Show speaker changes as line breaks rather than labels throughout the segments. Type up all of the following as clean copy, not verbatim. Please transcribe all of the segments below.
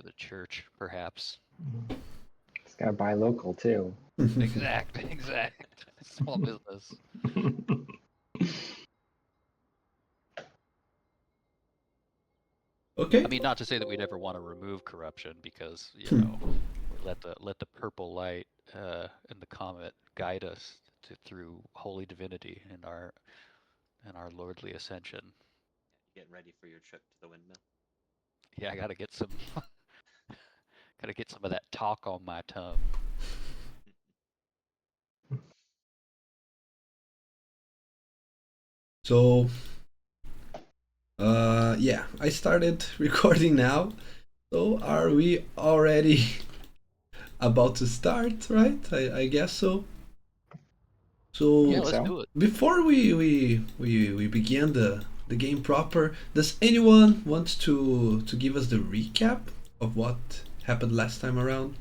the church, perhaps.
It's got to buy local too.
Exact. Small business.
Okay.
I mean, not to say that we never want to remove corruption, because we let the purple light and the comet guide us through holy divinity in our lordly ascension.
Get ready for your trip to the windmill.
Yeah, I gotta get some of that talk on my tongue.
So, yeah, I started recording now. So, are we already about to start, right? I guess so. So,
Yeah, let's do it.
before we begin the game proper, does anyone want to give us the recap of what happened last time around?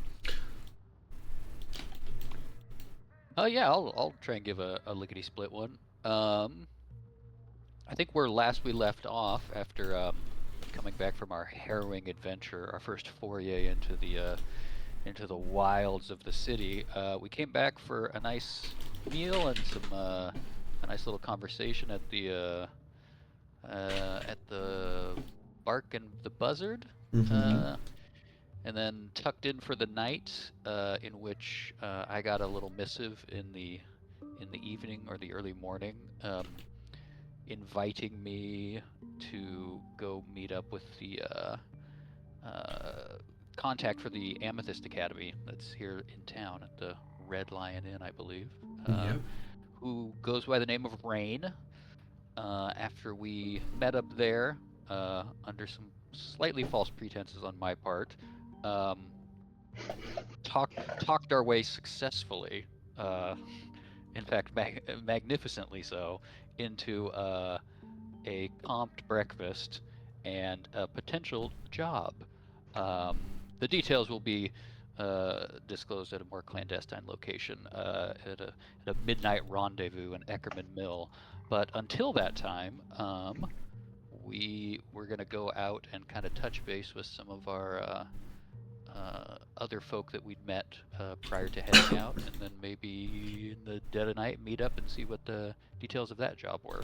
Oh yeah, I'll try and give a lickety split one. I think where last we left off, after coming back from our harrowing adventure, our first foray into the wilds of the city, we came back for a nice meal and a nice little conversation at the Bark and the Buzzard.
Mm-hmm.
And then tucked in for the night, in which I got a little missive in the evening or the early morning, inviting me to go meet up with the contact for the Amethyst Academy that's here in town at the Red Lion Inn, I believe.
Yep.
Who goes by the name of Rain. After we met up there, under some slightly false pretenses on my part, talked our way successfully, in fact, magnificently so, into a comped breakfast and a potential job. The details will be disclosed at a more clandestine location, at a midnight rendezvous in Eckerman Mill. But until that time, we're going to go out and kind of touch base with some of our other folk that we'd met prior to heading out, and then maybe in the dead of night meet up and see what the details of that job were.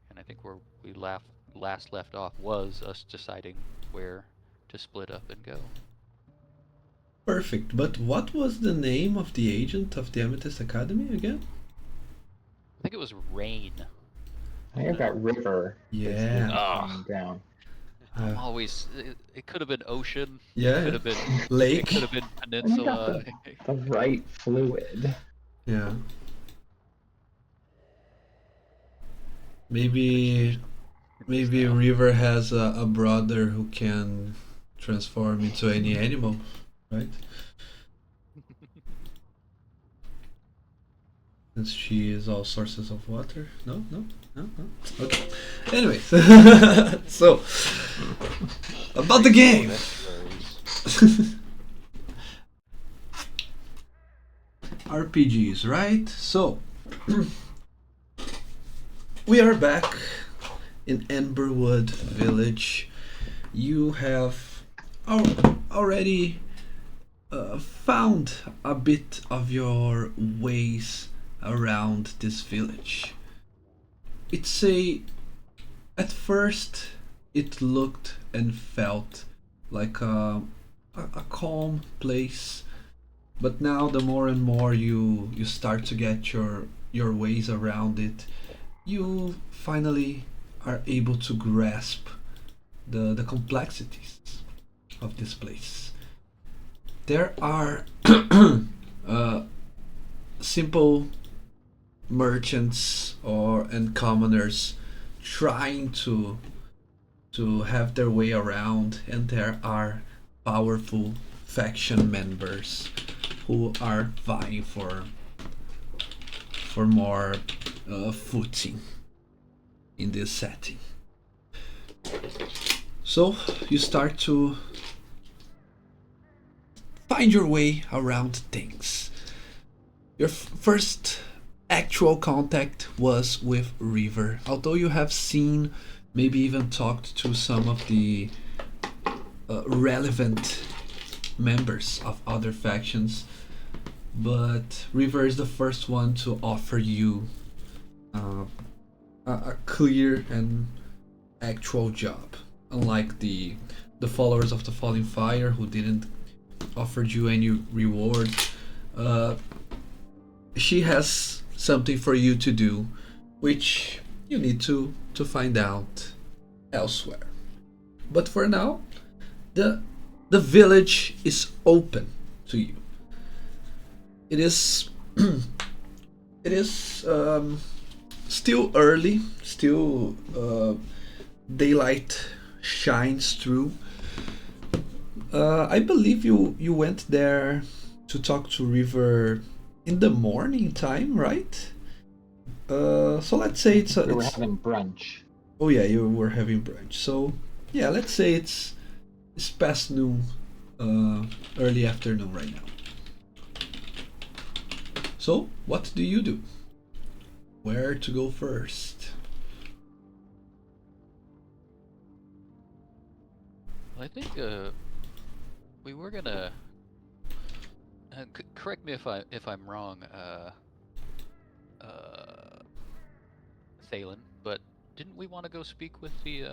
And I think where we last left off was us deciding where to split up and go.
Perfect. But what was the name of the agent of the Amethyst Academy again?
I think it was Rain.
I think I've got River.
Yeah.
Down.
I'm always. It could have been Ocean.
Yeah.
It could have been
Lake.
It could have been Peninsula.
The right fluid.
Yeah. Maybe River has a brother who can transform into any animal, right? Since she is all sources of water. No. Okay. Anyways, so about the game. RPGs, right? So we are back in Emberwood Village. You have already found a bit of your ways around this village. At first it looked and felt like a calm place, but now the more and more you start to get your ways around it, you finally are able to grasp the complexities of this place. There are simple merchants and commoners trying to have their way around, and there are powerful faction members who are vying for more footing in this setting. So you start to find your way around things. Your first actual contact was with River, although you have seen, maybe even talked to some of the relevant members of other factions, but River is the first one to offer you a clear and actual job, unlike the followers of the Falling Fire who didn't offer you any reward. She has something for you to do, which you need to find out elsewhere. But for now, the village is open to you. It is it is still early, still daylight shines through. I believe you went there to talk to River in the morning time, right? So let's say it's
We were having brunch.
oh yeah, you were having brunch. So yeah, let's say it's past noon, early afternoon right now. So what do you do? Where to go first?
I think we were gonna. Correct me if I'm wrong, Thalen, but didn't we want to go speak with the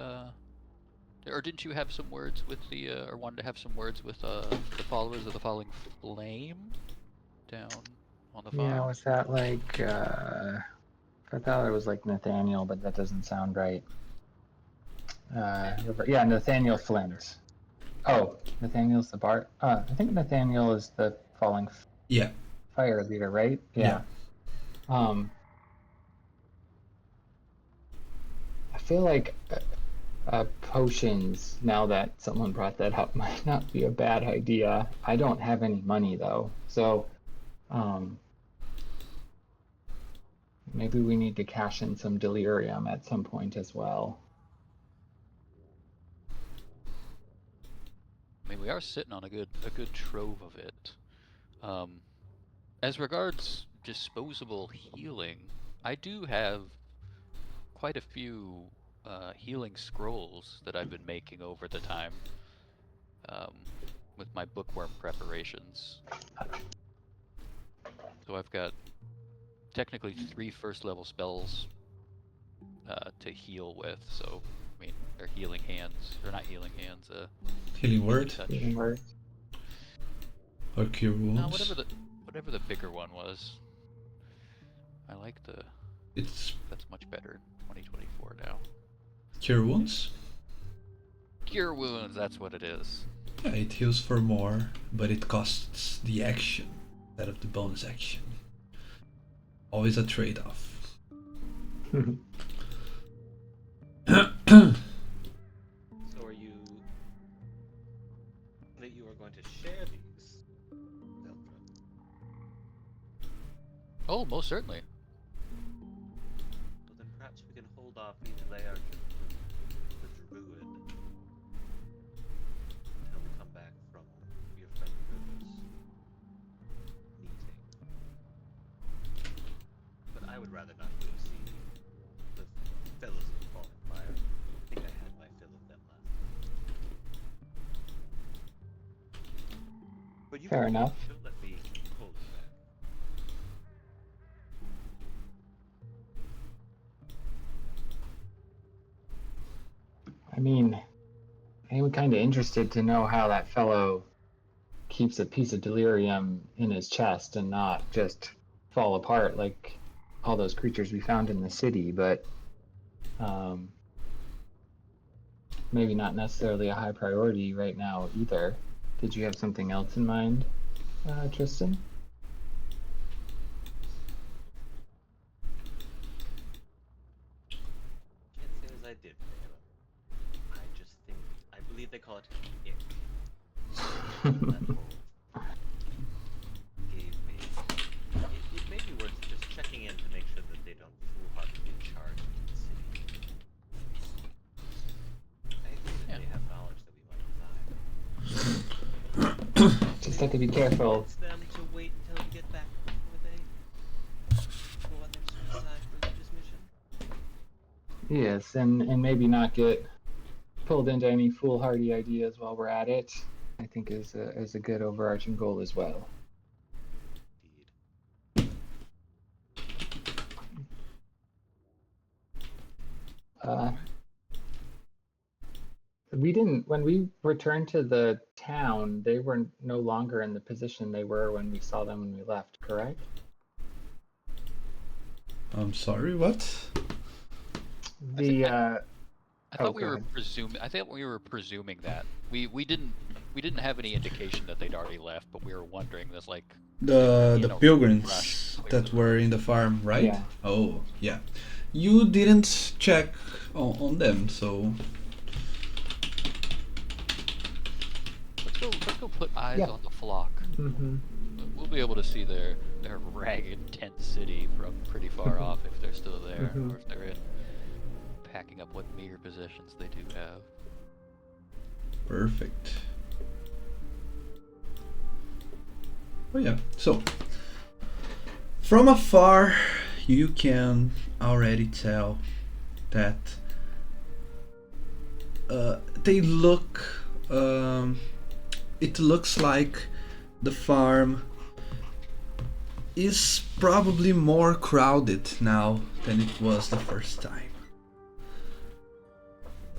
or didn't you have some words with the or wanted to have some words with the followers of the Falling Flame down on the farm?
Yeah, was that like, I thought it was like Nathaniel, but that doesn't sound right. Yeah, Nathaniel Flint. Oh, Nathaniel's the bard. I think Nathaniel is the falling
Yeah.
fire leader, right? Yeah. I feel like potions, now that someone brought that up, might not be a bad idea. I don't have any money though, so maybe we need to cash in some delirium at some point as well.
I mean, we are sitting on a good trove of it. As regards disposable healing, I do have quite a few healing scrolls that I've been making over the time with my bookworm preparations. So I've got technically 3 first level spells to heal with. So I mean, they're healing hands. They're not healing hands.
Healing word
Touch.
Healing word.
or cure wounds.
No, whatever the bigger one was. I like the.
It's
That's much better. 2024 now.
cure wounds.
Cure wounds. That's what it is.
Yeah, it heals for more, but it costs the action instead of the bonus action. Always a trade-off.
So are you that you are going to share these, Delta?
Oh, most certainly.
Well, then perhaps we can hold off Leia the druid until we come back from your friend River's meeting. But I would rather not go see the fellows of the Falling Fire. I think I had my fill of them last time. But you
Fair
can
enough.
Don't let me hold you back.
I mean, I'm kind of interested to know how that fellow keeps a piece of delirium in his chest and not just fall apart like all those creatures we found in the city, but maybe not necessarily a high priority right now either. Did you have something else in mind, Tristan?
Can't say as I did, Pharaoh. I just think I believe they call it ick. That whole gave me. It may be worth just checking in to make sure that they don't foolhardily charge the city. I agree that they have knowledge that we might die.
Just have to be careful.
It's them to wait until we get back before they go on their suicide religious mission.
Yes, and maybe not get pulled into any foolhardy ideas while we're at it, I think is a good overarching goal as well.
Indeed.
We didn't, when we returned to the town, they were no longer in the position they were when we saw them when we left, correct?
I'm sorry, what?
The
I
oh,
thought we
go
were
ahead.
presuming. I thought we were presuming that we didn't have any indication that they'd already left, but we were wondering this like
The
in a
pilgrims
rush,
that were in the farm, right?
Yeah.
Oh, yeah. You didn't check on them, so
Let's go put eyes
Yeah.
on the flock.
Mm-hmm.
We'll be able to see their ragged tent city from pretty far off if they're still there,
Mhm.
or if they're in packing up what meager possessions they do have.
perfect. Oh yeah. So from afar, you can already tell that they look. It looks like the farm is probably more crowded now than it was the first time.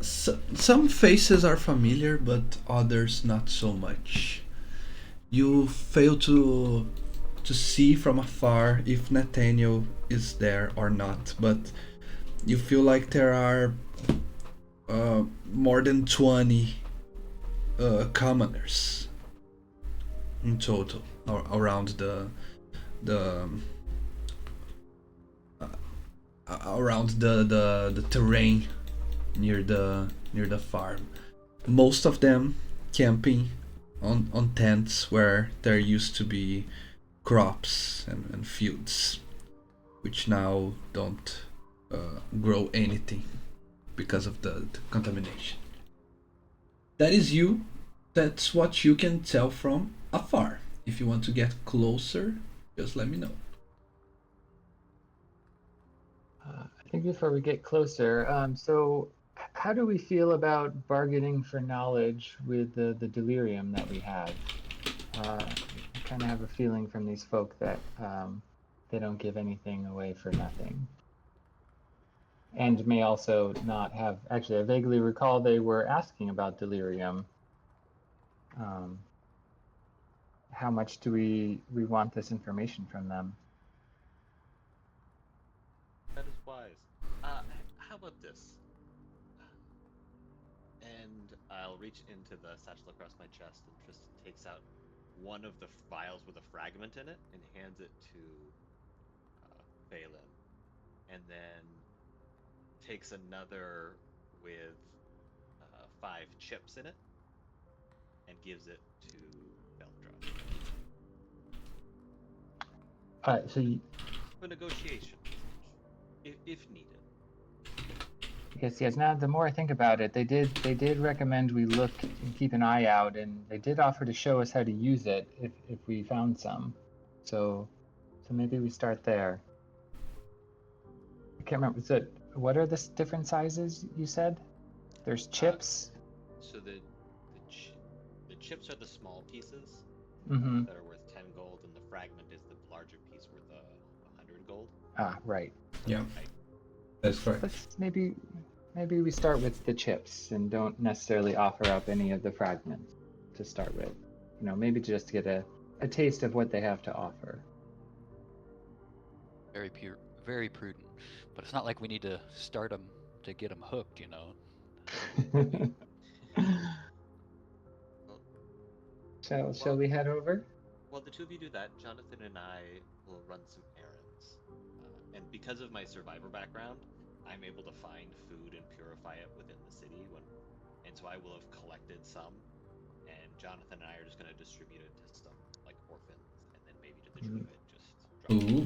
Some faces are familiar, but others not so much. You fail to see from afar if Nathaniel is there or not, but you feel like there are more than 20 commoners in total around the around the terrain near the farm. Most of them camping on tents where there used to be crops and fields, which now don't grow anything because of the contamination. That is you. That's what you can tell from afar. If you want to get closer, just let me know.
I think before we get closer, so how do we feel about bargaining for knowledge with the delirium that we have? I kind of have a feeling from these folk that they don't give anything away for nothing. And may also not have, actually, I vaguely recall they were asking about delirium. How much do we want this information from them?
That is wise. How about this? And I'll reach into the satchel across my chest and just takes out one of the vials with a fragment in it and hands it to Balin, and then takes another with 5 chips in it and gives it to Veldra
So you,
for negotiation, if needed.
yes. Now, the more I think about it, they did recommend we look and keep an eye out, and they did offer to show us how to use it if we found some. So maybe we start there. I can't remember. Is it what are the different sizes you said? There's chips.
So the chips are the small pieces
Mm-hmm.
that are worth 10 gold, and the fragment is the larger piece worth 100 gold.
Ah, right.
Yeah,
Right.
that's correct.
Let's maybe we start with the chips and don't necessarily offer up any of the fragments to start with. Maybe just to get a taste of what they have to offer.
Very prudent. But it's not like we need to start them to get them hooked,
Well,
Shall we head over?
while the two of you do that, Jonathan and I will run some errands. And because of my survivor background, I'm able to find food and purify it within the city and so I will have collected some, and Jonathan and I are just going to distribute it to some like orphans, and then maybe to the druid, just drop it
Ooh,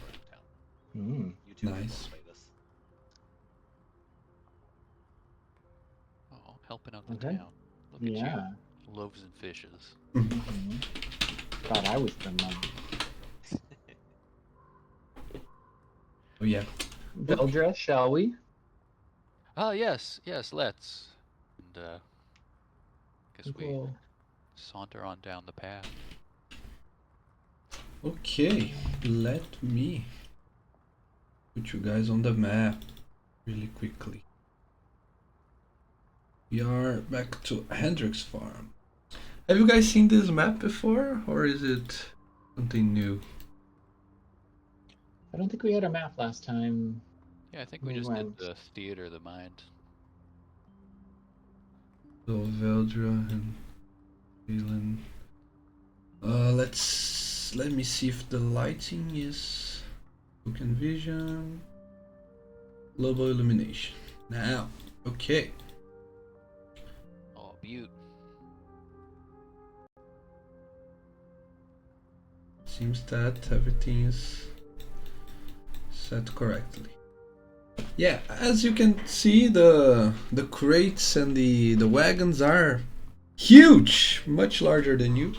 around town.
Mm.
You two can
nice.
play this.
Oh, helping out the
Okay.
town. Look at
Yeah.
you, loaves and fishes.
Mm-hmm. Thought I was the money.
Oh yeah.
Veldra, shall we?
Ah, yes, let's. and guess
think
we
we'll
saunter on down the path.
Okay, let me put you guys on the map really quickly. We are back to Hendrix Farm. Have you guys seen this map before, or is it something new?
I don't think we had a map last time.
Yeah, I think
We
we just did
went.
the theater of the mind.
So Veldra and Phelan. Let me see if the lighting is book and vision. Global illumination. Now, okay.
Oh, beaut.
Seems that everything is set correctly. Yeah, as you can see, the crates and the wagons are huge, much larger than you.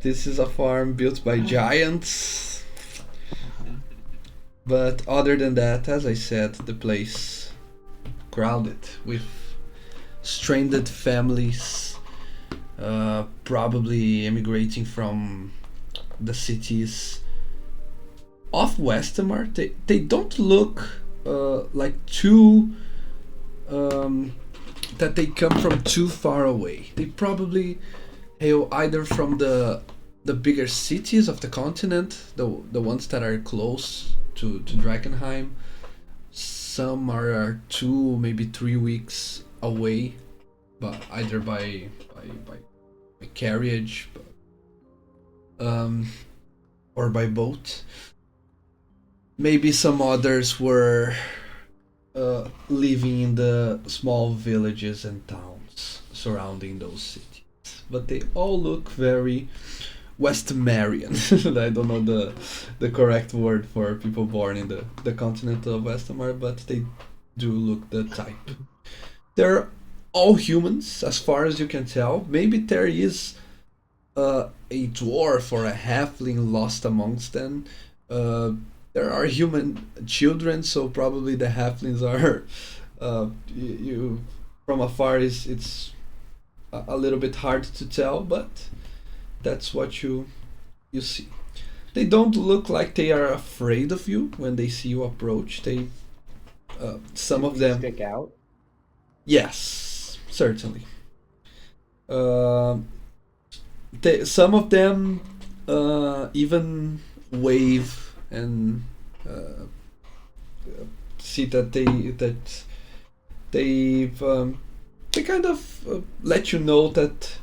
This is a farm built by giants. But other than that, as I said, the place crowded with stranded families, probably emigrating from the cities of Westermar. They don't look like too that they come from too far away. They probably hail either from the bigger cities of the continent, the ones that are close to Drakkenheim. Some are 2, maybe 3 weeks away, but either by carriage, or by boat. Maybe some others were living in the small villages and towns surrounding those cities. But they all look very Westmarian. I don't know the correct word for people born in the continent of Westmar, but they do look the type. They're all humans, as far as you can tell. Maybe there is a dwarf or a halfling lost amongst them. There are human children, so probably the halflings are you from afar is it's a little bit hard to tell, but that's what you see. They don't look like they are afraid of you when they see you approach. They some
Did
of
we
them,
stick out?
yes, certainly. Um some of them even wave and uh, see that they've they kind of let you know that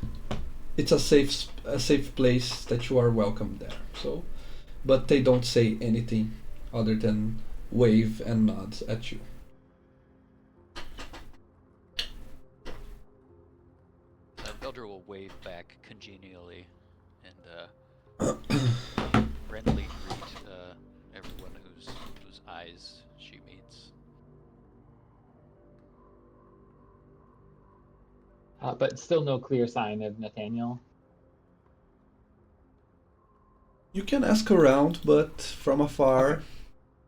it's a safe place, that you are welcome there. So, but they don't say anything other than wave and nod at you.
Veldra will wave back congenially and friendly greet everyone whose eyes she meets.
But still no clear sign of Nathaniel.
You can ask around, but from afar.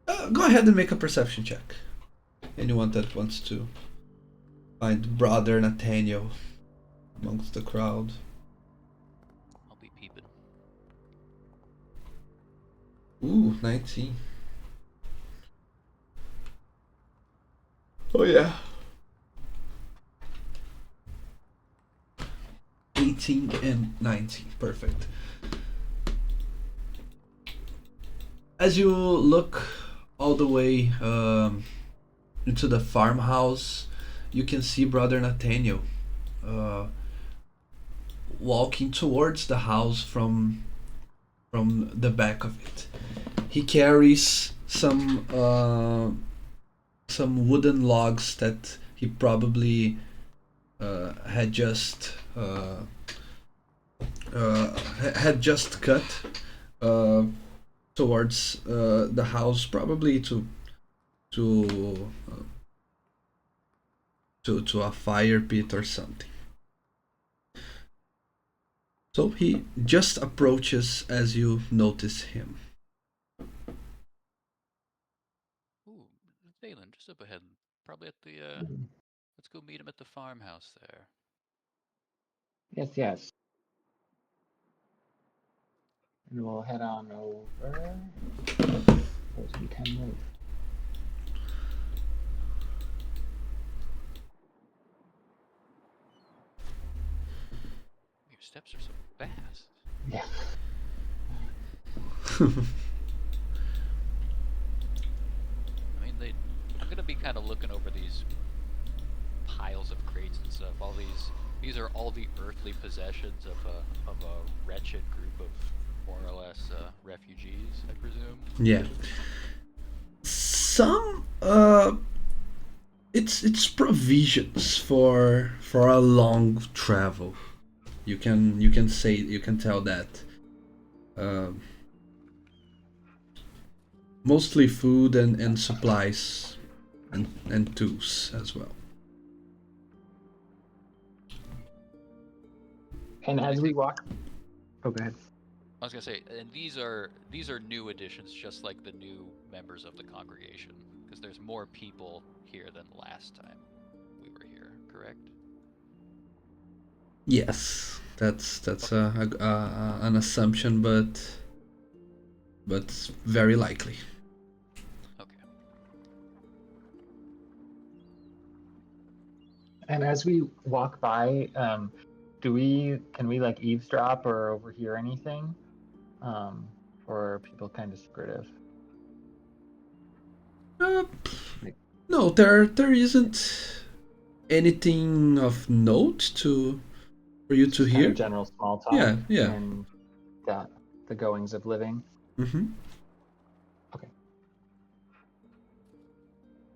Okay.
Go ahead and make a perception check. Anyone that wants to find brother Nathaniel amongst the crowd.
I'll be peeping.
Ooh, 19. Oh yeah. 18 and 19. Perfect. As you look all the way into the farmhouse, you can see brother Nathaniel uh, walking towards the house from the back of it. He carries some wooden logs that he probably had just cut uh, towards the house, probably to to a fire pit or something. So he just approaches as you notice him.
Ooh, Valen, just up ahead. Probably at the. Let's go meet him at the farmhouse there.
Yes, yes. And we'll head on over. Suppose we can move.
Your steps are so fast.
Yeah.
I mean, I'm gonna be kind of looking over these piles of crates and stuff. All these are all the earthly possessions of a wretched group of more or less refugees, I presume.
Yeah. Some it's provisions for a long travel. You can tell that. Um, Mostly food and supplies and tools as well.
And as we walk, oh, go ahead.
I was gonna say, and these are new additions, just like the new members of the congregation, because there's more people here than last time we were here. Correct?
Yes, that's an assumption, but very likely.
Okay.
And as we walk by, can we like eavesdrop or overhear anything? Or are people kind of secretive?
Uh,
Like,
no, there isn't anything of note for you
it's
to
just kind of
hear.
general small talk
Yeah.
and the goings of living.
Mm-hmm.
Okay.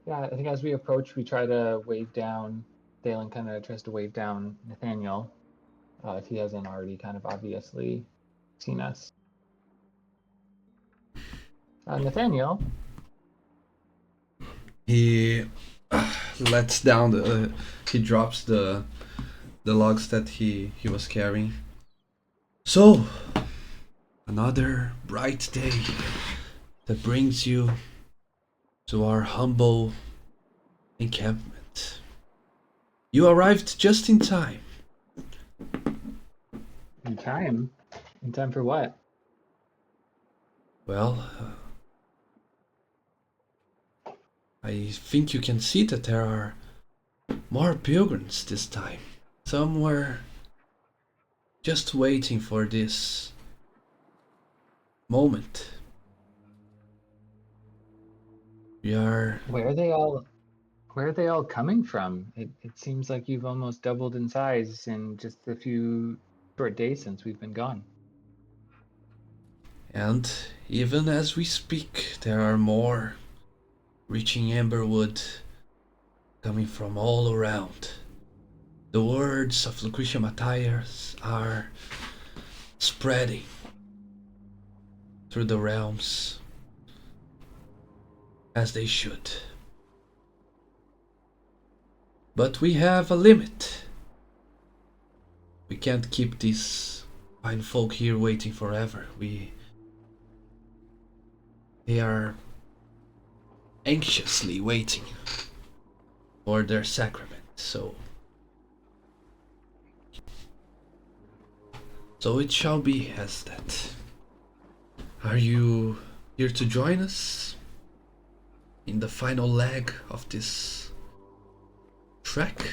Yeah, I think as we approach, we try to wave down. Dalen kind of tries to wave down Nathaniel, if he hasn't already kind of obviously seen us. Nathaniel.
He lets down the. He drops the logs that he was carrying. So, another bright day that brings you to our humble encampment. You arrived just in time.
In time? In time for what?
Well, I think you can see that there are more pilgrims this time. Some were just waiting for this moment. We are.
Where are they all coming from? It seems like you've almost doubled in size in just a few short days since we've been gone.
And even as we speak, there are more reaching Amberwood coming from all around. The words of Lucretia Matthias are spreading through the realms as they should. But we have a limit. We can't keep these fine folk here waiting forever. They are anxiously waiting for their sacrament, so it shall be as that. Are you here to join us in the final leg of this trek?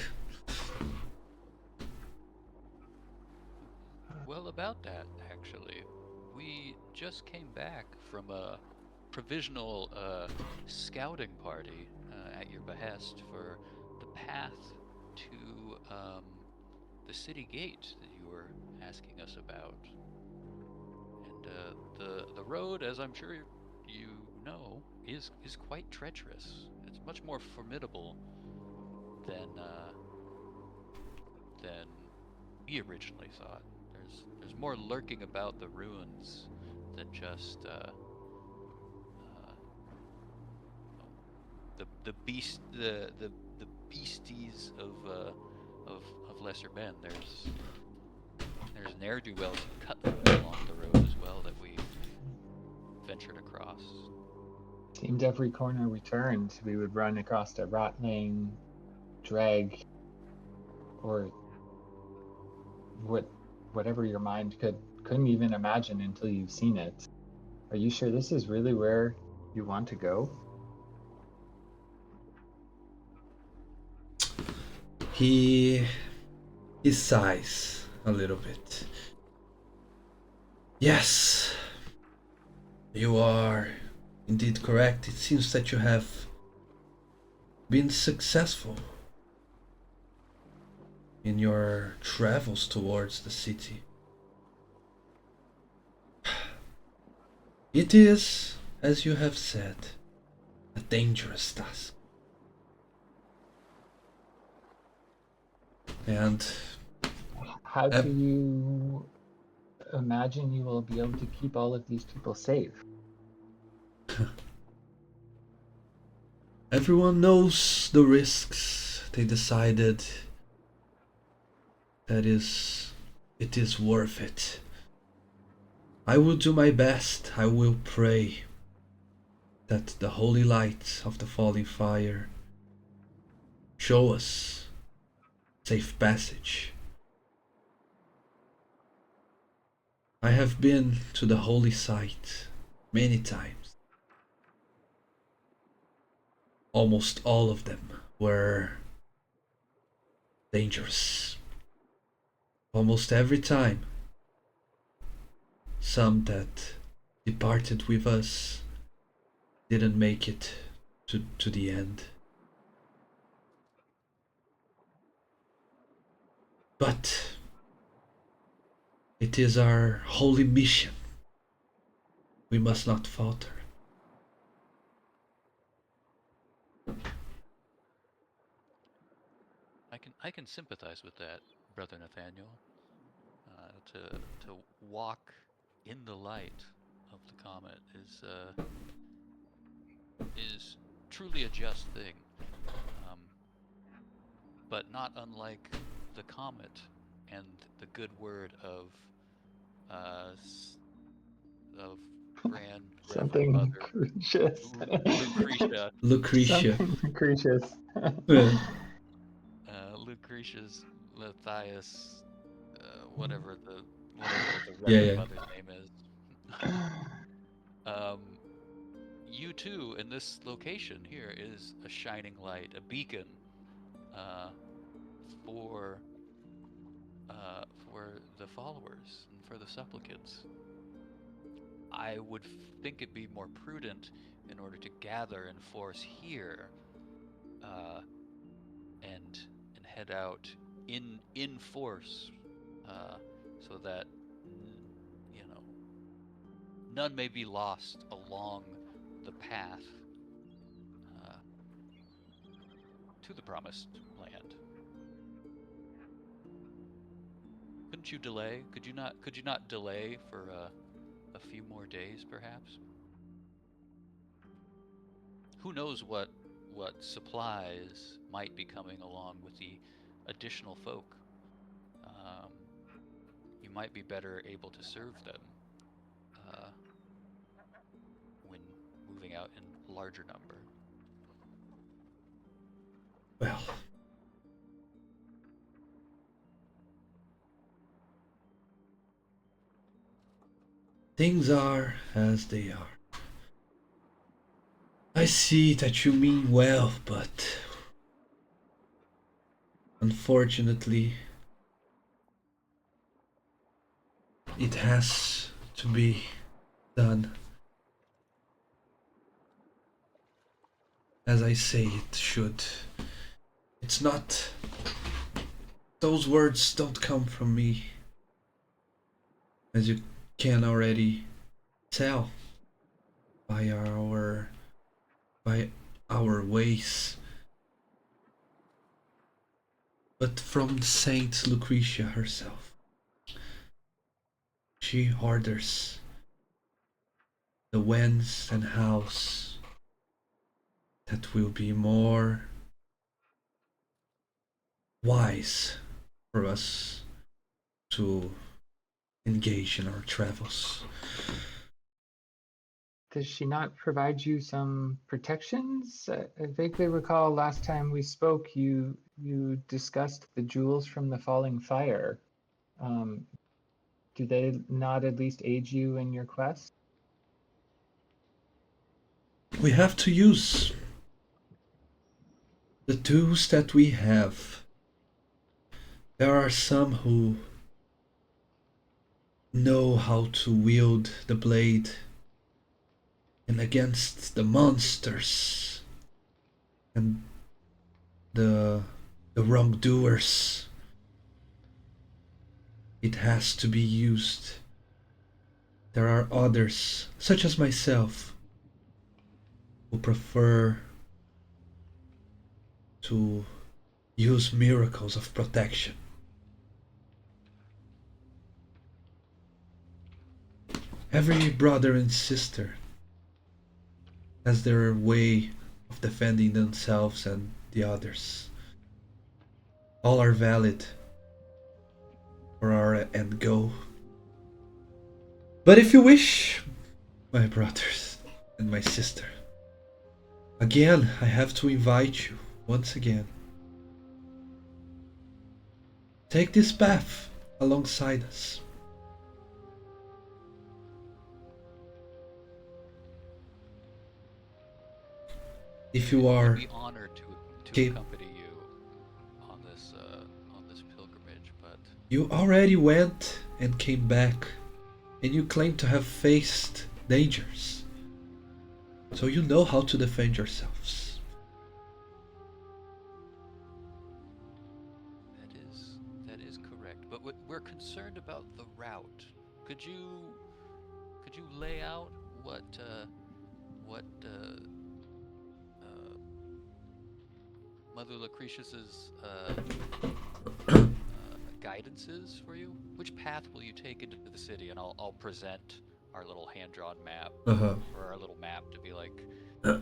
Well, about that, actually, we just came back from a provisional scouting party at your behest for the path to the city gate that you were asking us about. And the road, as I'm sure you know, is quite treacherous. It's much more formidable than we originally thought. There's more lurking about the ruins than just the beasties of lesser men. There's ne'er do wells and cutthroats along the road as well that we ventured across.
Seemed every corner we turned, we would run across a rotling drag or whatever your mind couldn't even imagine until you've seen it. Are you sure this is really where you want to go?
He sighs a little bit. Yes, you are indeed correct. It seems that you have been successful in your travels towards the city. It is, as you have said, a dangerous task. And
How do you imagine you will be able to keep all of these people safe?
everyone knows the risks. They decided that it is worth it. I will do my best. I will pray that the holy light of the falling fire show us safe passage. I have been to the holy site many times. Almost all of them were dangerous. Almost every time, some that departed with us didn't make it to the end. But it is our holy mission. We must not falter.
I can sympathize with that, Brother Nathaniel. To walk in the light of the comet is truly a just thing, um, but not unlike the comet and the good word uh, of Grand Reverend
Something
Mother
Lucretius.
Lucretia.
Lucretia.
Something Lucretius.
Lucretia's Matthias, whatever the
Yeah,
Reverend
yeah.
Mother's name is. um, you too, in this location here, is a shining light, a beacon, uh, for for the followers and for the supplicants. I would think it'd be more prudent in order to gather in force here, uh, and head out in force, uh, so that you know none may be lost along the path uh, to the promised land. Couldn't you delay? Could you not delay for a few more days, perhaps? Who knows what supplies might be coming along with the additional folk? Um, you might be better able to serve them uh, when moving out in larger number.
Well, things are as they are. I see that you mean well, but unfortunately, it has to be done as I say it should. It's not. Those words don't come from me, as you can already tell by our ways, but from Saint Lucretia herself. She orders the whens and hows that will be more wise for us to engage in our travels.
does she not provide you some protections? I vaguely recall last time we spoke, you discussed the jewels from the falling fire. Um, do they not at least aid you in your quest?
We have to use the tools that we have. There are some who know how to wield the blade, and against the monsters and the wrongdoers, it has to be used. There are others, such as myself, who prefer to use miracles of protection. Every brother and sister has their way of defending themselves and the others. All are valid for our end goal. But if you wish, my brothers and my sister, again, I have to invite you once again. Take this path alongside us. If you
I'd
are
be honored to
cap-
accompany you on this pilgrimage, but
you already went and came back, and you claim to have faced dangers, so you know how to defend yourselves.
that is correct. But we're concerned about the route. Could you lay out what Mother Lucretius's guidance is for you? Which path will you take into the city? And I'll present our little hand-drawn map, or our little map, to be like, we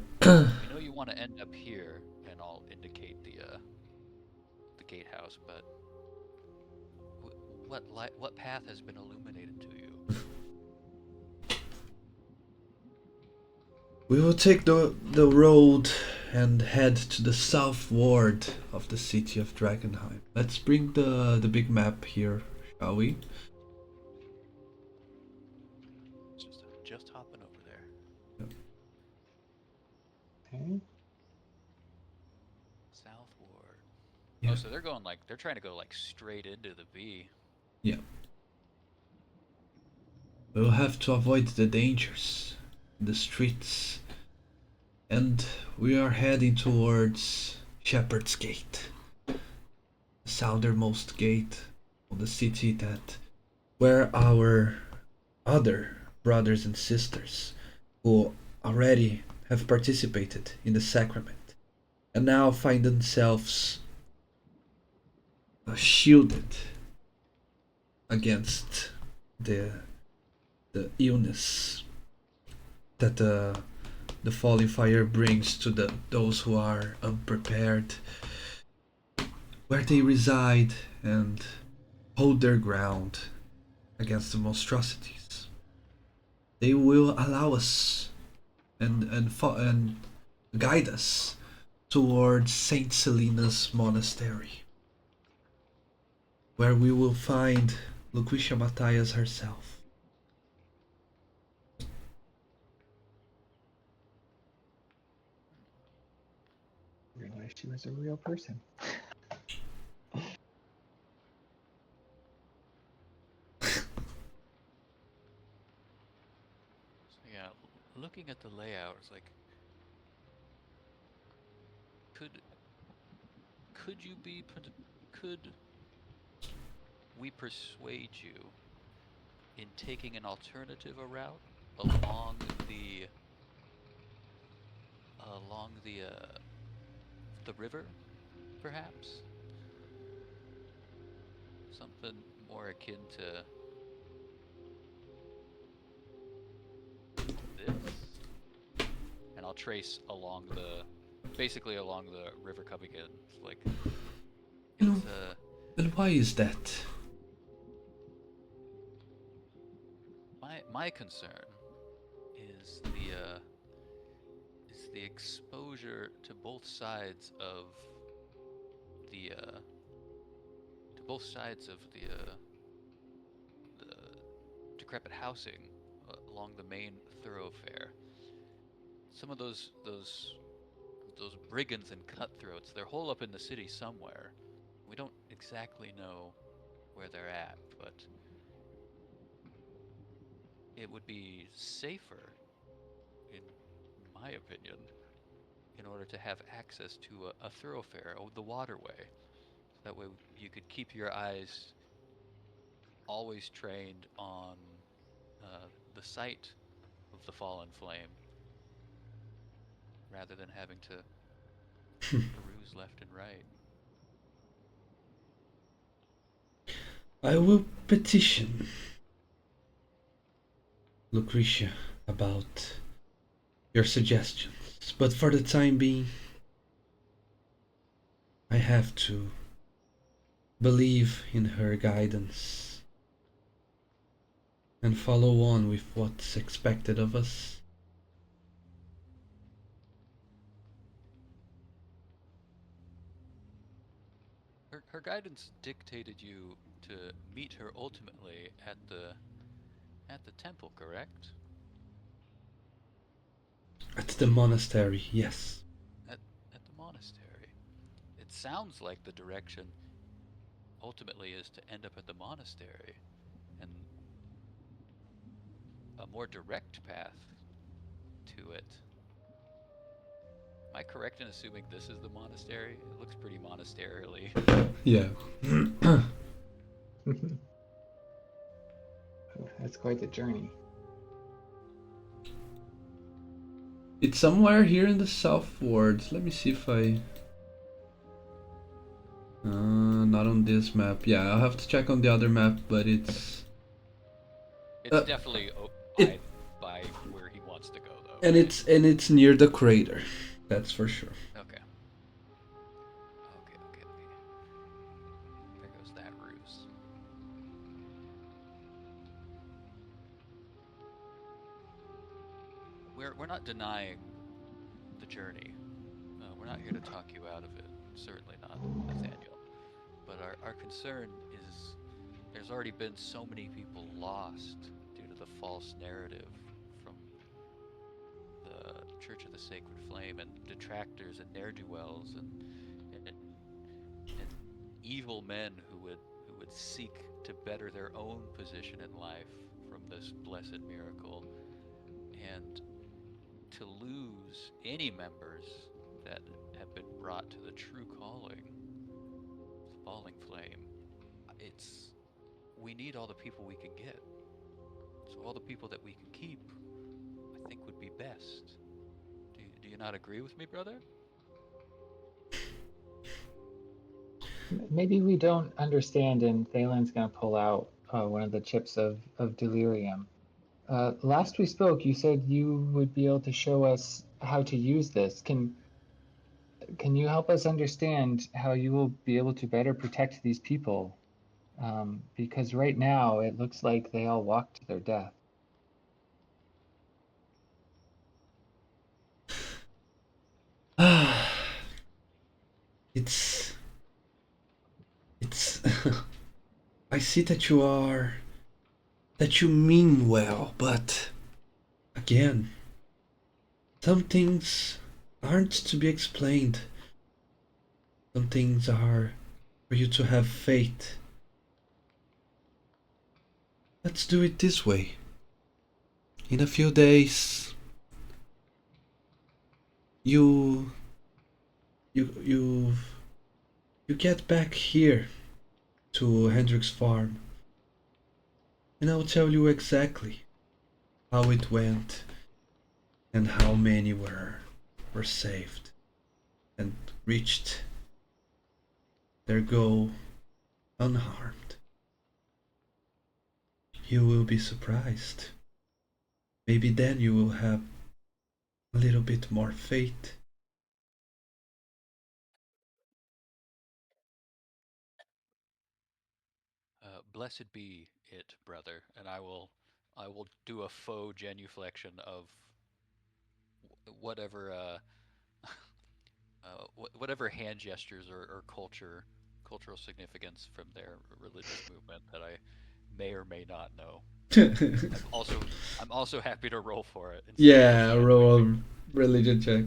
know you want to end up here, and I'll indicate the gatehouse. But what path has been illuminated to you?
We will take the road and head to the south ward of the city of Drakkenheim. Let's bring the big map here, shall we?
Just hopping over there.
Okay.
South Ward.
Yeah.
Oh, so they're trying to go like straight into the V.
Yeah. We'll have to avoid the dangers in the streets. And we are heading towards Shepherd's Gate, the southernmost gate of the city, that where our other brothers and sisters who already have participated in the sacrament and now find themselves shielded against the illness that the falling fire brings to those who are unprepared, where they reside and hold their ground against the monstrosities. They will allow us and guide us towards Saint Selena's monastery, where we will find Lucretia Matthias herself.
Realized she was a real person.
So yeah, looking at the layout, it's like, could you be could we persuade you in taking an alternative route along the river, perhaps? Something more akin to this? And I'll trace basically along the river coming in. Like, it's
And why is that?
my concern is the the exposure to both sides of the the decrepit housing along the main thoroughfare. Some of those brigands and cutthroats, they're hole up in the city somewhere. We don't exactly know where they're at, but it would be safer, in my opinion, in order to have access to a thoroughfare, the waterway. So that way you could keep your eyes always trained on the site of the fallen flame rather than having to peruse left and right.
I will petition Lucretia about your suggestions, but for the time being, I have to believe in her guidance and follow on with what's expected of us.
Her guidance dictated you to meet her ultimately at the temple, correct?
At the monastery, yes.
At at the monastery. It sounds like the direction ultimately is to end up at the monastery, and a more direct path to it. Am I correct in assuming this is the monastery? It looks pretty monasterially.
Yeah.
That's quite the journey.
It's somewhere here in the southwards. Let me see if I. Not on this map. Yeah, I'll have to check on the other map, but it's.
It's definitely
it-
by where he wants to go, though,
And
right?
it's near the crater. That's for sure.
Okay. Okay. There goes that ruse. We're not denying the journey. We're not here to talk you out of it. Certainly not, Nathaniel. But our concern is there's already been so many people lost due to the false narrative from the Church of the Sacred Flame and detractors and ne'er-do-wells and evil men who would seek to better their own position in life from this blessed miracle, and to lose any members that have been brought to the true calling, the falling flame. It's We need all the people we can get. So all the people that we can keep, I think would be best. Do you not agree with me, brother?
Maybe we don't understand, and Thalen's gonna pull out one of the chips of delirium. Last we spoke, you said you would be able to show us how to use this. Can you help us understand how you will be able to better protect these people? Because right now it looks like they all walk to their death.
it's it's I see that you mean well, but again, some things aren't to be explained. Some things are for you to have faith. Let's do it this way. In a few days, you you you you get back here to Hendrik's farm, and I'll tell you exactly how it went and how many were saved and reached their goal unharmed. You will be surprised. Maybe then you will have a little bit more faith.
Blessed be it, brother, and I will do a faux genuflection of whatever whatever hand gestures or cultural significance from their religious movement that I may or may not know. I'm also happy to roll for it instead of
Yeah,
looking at my
roll a
finger.
religion check.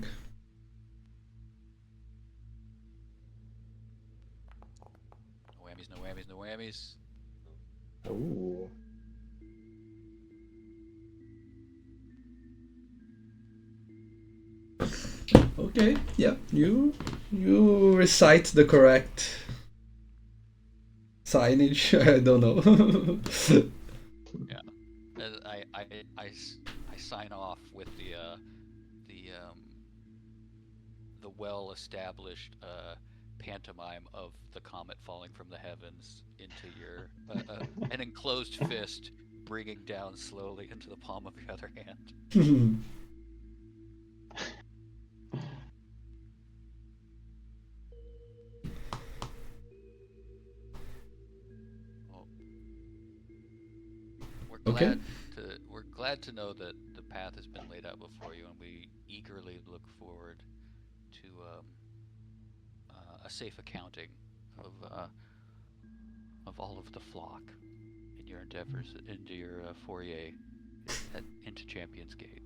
No whammies, no whammies, no whammies.
Ooh.
Okay, yeah, you recite the correct signage. I don't know.
Yeah. And I sign off with the the well-established pantomime of the comet falling from the heavens into your an enclosed fist bringing down slowly into the palm of your other hand. Well,
Okay.
we're glad to know that the path has been laid out before you, and we eagerly look forward to a safe accounting of all of the flock in your endeavors into your foray into Champions Gate.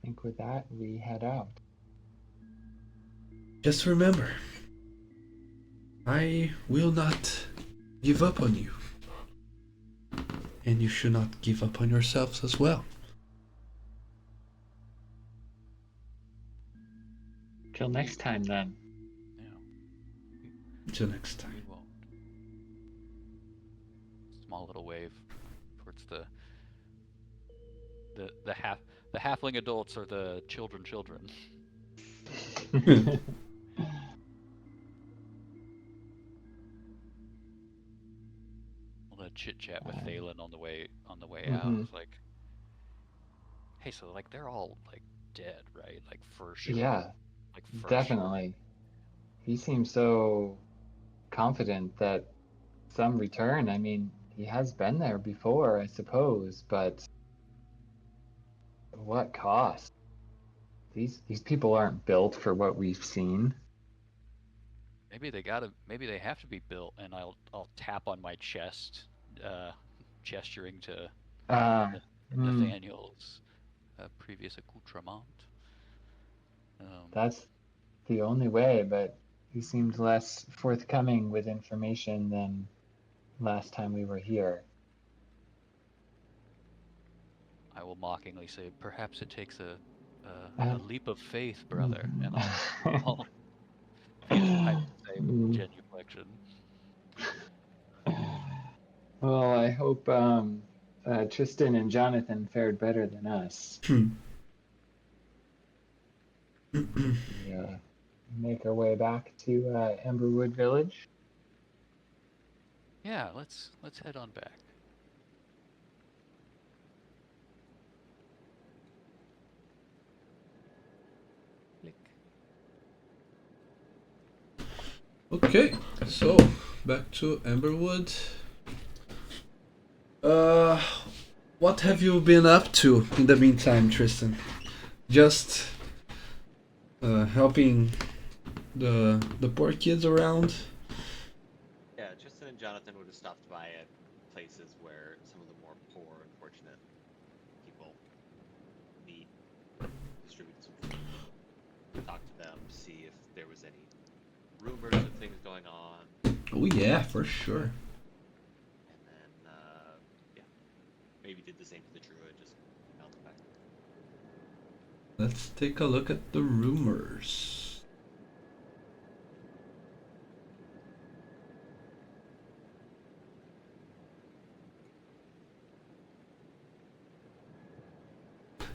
I think with that, we head out.
Just remember, I will not give up on you. And you should not give up on yourselves as well.
Till next time, then.
Yeah,
Until next time.
we won't. Small little wave towards the halfling adults or the children. We'll chit chat with Thalen on the way out.
Mhm.
It's like, hey, so like they're all like dead, right? Like for sure.
Yeah,
Like for sure.
definitely. He seems so confident that some return. I mean, he has been there before, I suppose, but what cost? These people aren't built for what we've seen.
Maybe they have to be built, and I'll tap on my chest, uh, gesturing to
Uh, hmm,
Nathaniel's previous accoutrement. Um,
that's the only way, but he seemed less forthcoming with information than last time we were here.
I will mockingly say, perhaps it takes
Uh,
a leap of faith, brother, and
mhm.
I'll patronize the same
Mm.
genuflection.
Well, I hope Tristan and Jonathan fared better than us. We make our way back to Emberwood Village.
Yeah, let's head on back. Click.
Okay, so back to Amberwood. Uh, what have you been up to in the meantime, Tristan? Just helping the poor kids around.
Yeah, Tristan and Jonathan would have stopped by at places where some of the more poor, unfortunate people meet, distribute some food, talk to them, see if there was any rumors of things going on,
Oh yeah, for sure.
and then yeah, maybe did the same to the druid, just mailed them back.
Let's take a look at the rumors.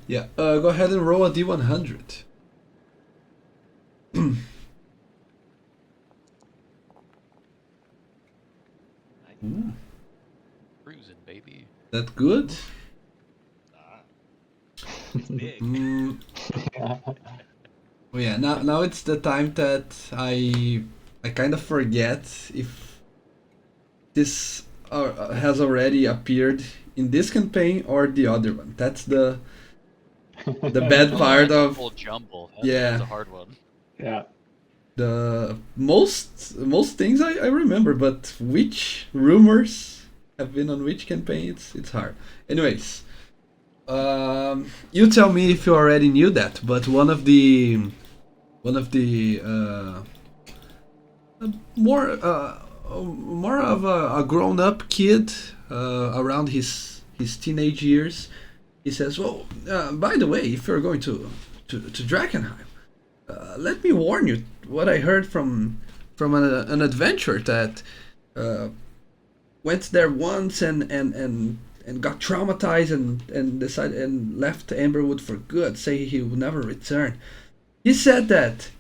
Yeah, go ahead and roll a d100.
Nice.
Ooh,
Cruising, baby.
that good?
Ah, it's big.
Mm,
Yeah.
oh yeah, now it's the time that I kind of forget if this has already appeared in this campaign or the other one. That's the bad part
That's a
of
whole jumble. That's
yeah.
a hard one.
Yeah.
The most things I remember, but which rumors have been on which campaign, it's hard. Anyways, you tell me if you already knew that, but one of the more more of a grown up kid around his teenage years, he says, "Well, by the way, if you're going to Drakkenheim, let me warn you what I heard from an adventurer that uh, went there once and got traumatized and decided and left Amberwood for good, say he would never return. He said that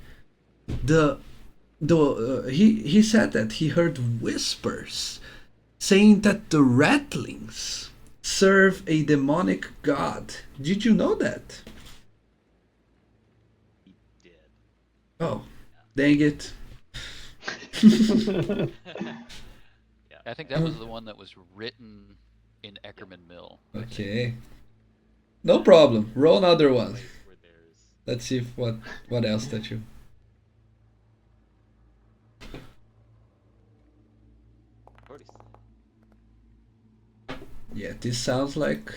the he said that he heard whispers saying that the rattlings serve a demonic god. Did you know that?
He did.
Oh, dang it.
Yeah.
I think that was the one that was written in Eckerman Mill. I think.
Okay. No problem. Roll another one.
Place where there's
Let's see if what else that you.
40.
Yeah, this sounds like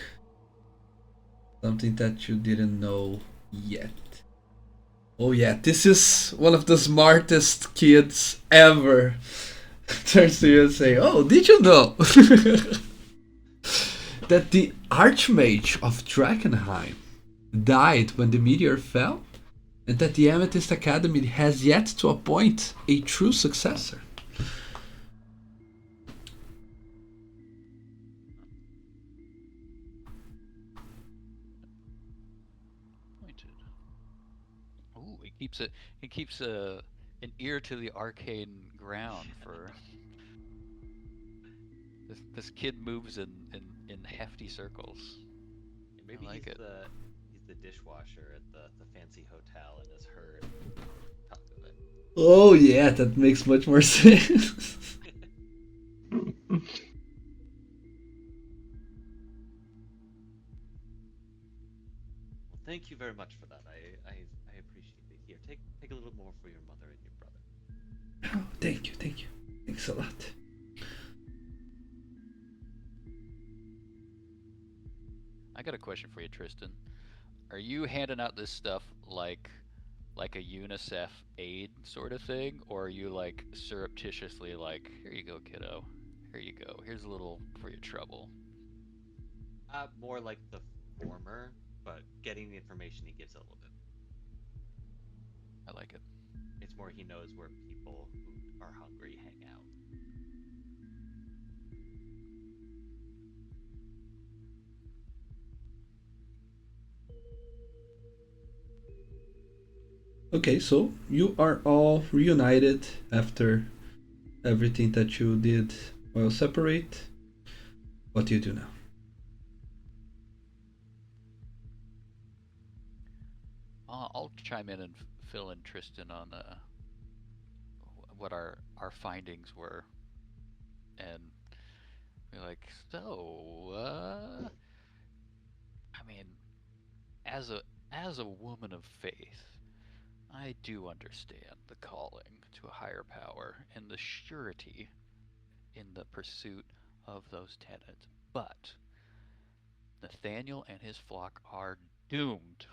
something that you didn't know yet. Oh yeah, this is one of the smartest kids ever. Turns to you and say, "Oh, did you know that the Archmage of Drakkenheim died when the meteor fell, and that the Amethyst Academy has yet to appoint a true successor?"
Pointed. Ooh, he keeps it. He keeps an ear to the arcane ground for this kid moves in hefty circles.
Maybe
I like it.
he's the dishwasher at the fancy hotel and has heard talk of it.
Oh yeah, that makes much more sense.
Well, thank you very much for that. I appreciate it. Here, take a little more for your mother and your brother.
Oh, thank you, thank you. Thanks a lot.
I got a question for you, Tristan. Are you handing out this stuff like a UNICEF aid sort of thing, or are you like surreptitiously like, here you go, kiddo, here you go, here's a little for your trouble?
More like the former, but getting the information he gives a little bit.
I like it.
It's more he knows where people who are hungry hang out.
Okay, so you are all reunited after everything that you did while separate. What do you do now?
I'll chime in and fill in Tristan on what our findings were, and be like, so, I mean, as a woman of faith, I do understand the calling to a higher power and the surety in the pursuit of those tenets. But Nathaniel and his flock are doomed.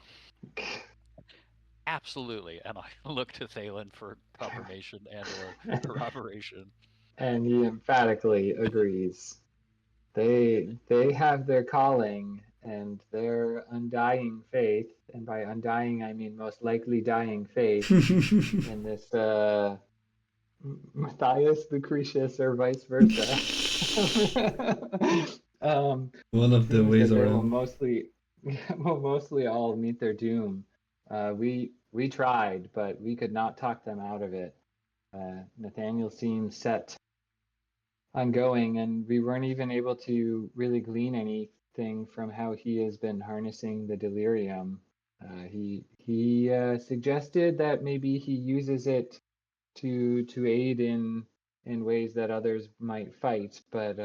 Absolutely. And I look to Thalen for confirmation and or corroboration.
And he emphatically agrees. They have their calling and their undying faith, and by undying I mean most likely dying faith in this Matthias Lucretius or vice versa.
One of the
Means
ways
that they will
around.
mostly all meet their doom. We tried, but we could not talk them out of it. Nathaniel seemed set on going, and we weren't even able to really glean anything from how he has been harnessing the delirium. He suggested that maybe he uses it to aid in ways that others might fight, but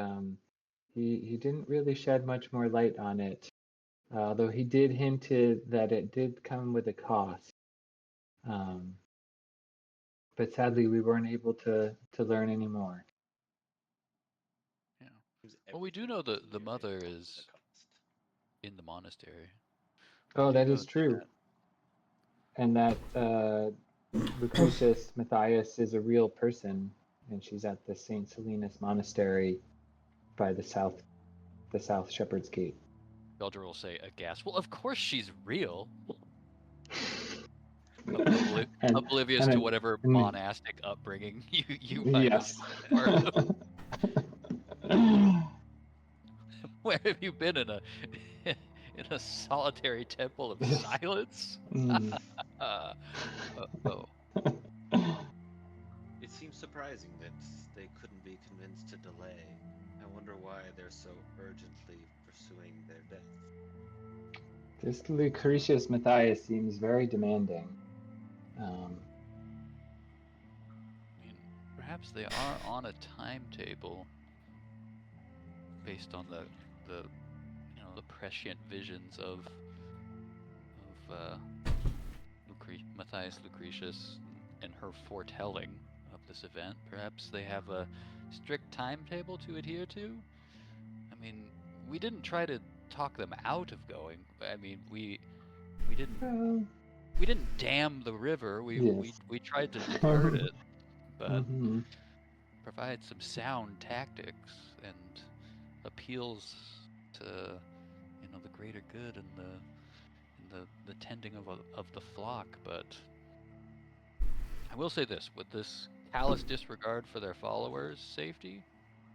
He didn't really shed much more light on it, although he did hint that it did come with a cost. Um, but sadly, we weren't able to learn any more.
Yeah.
Seems
Well, we do
everything
know
in
the
here
mother
comes
is
at a cost.
in the monastery.
Oh,
We do
that
know
is true.
that.
And that Lucretius Matthias is a real person, and she's at the St. Selenas Monastery by the South Shepherd's Gate.
Beldra will say aghast. Well, of course she's real.
and
Oblivious to whatever monastic upbringing you might have
yes.
been part of. Where have you been in a solitary temple of silence?
Mm.
Oh.
It seems surprising that they couldn't be convinced to delay. I wonder why they're so urgently pursuing their death.
This Lucretius Matthias seems very demanding.
I mean, perhaps they are on a timetable based on the the prescient visions of Matthias Lucretius and her foretelling of this event. Perhaps they have a strict timetable to adhere to. I mean, we didn't try to talk them out of going. I mean, we didn't dam the river.
Yes.
We tried to divert it, but
Mm-hmm.
provide some sound tactics and appeals to the greater good and the tending of the flock. But I will say this: with this callous disregard for their followers' safety,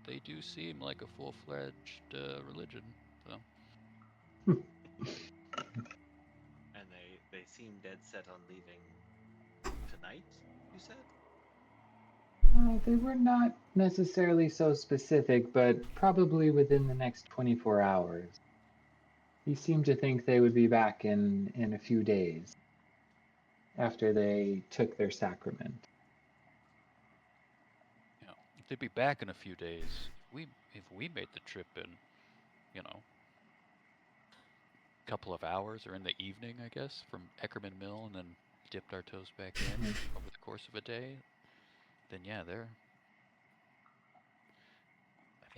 they do seem like a full-fledged religion. So
And they seem dead set on leaving tonight, you said?
They were not necessarily so specific, but probably within the next 24 hours. He seemed to think they would be back in a few days after they took their sacrament.
if they'd be back in a few days, if we made the trip in, a couple of hours or in the evening, I guess, from Eckerman Mill, and then dipped our toes back in over the course of a day, then yeah,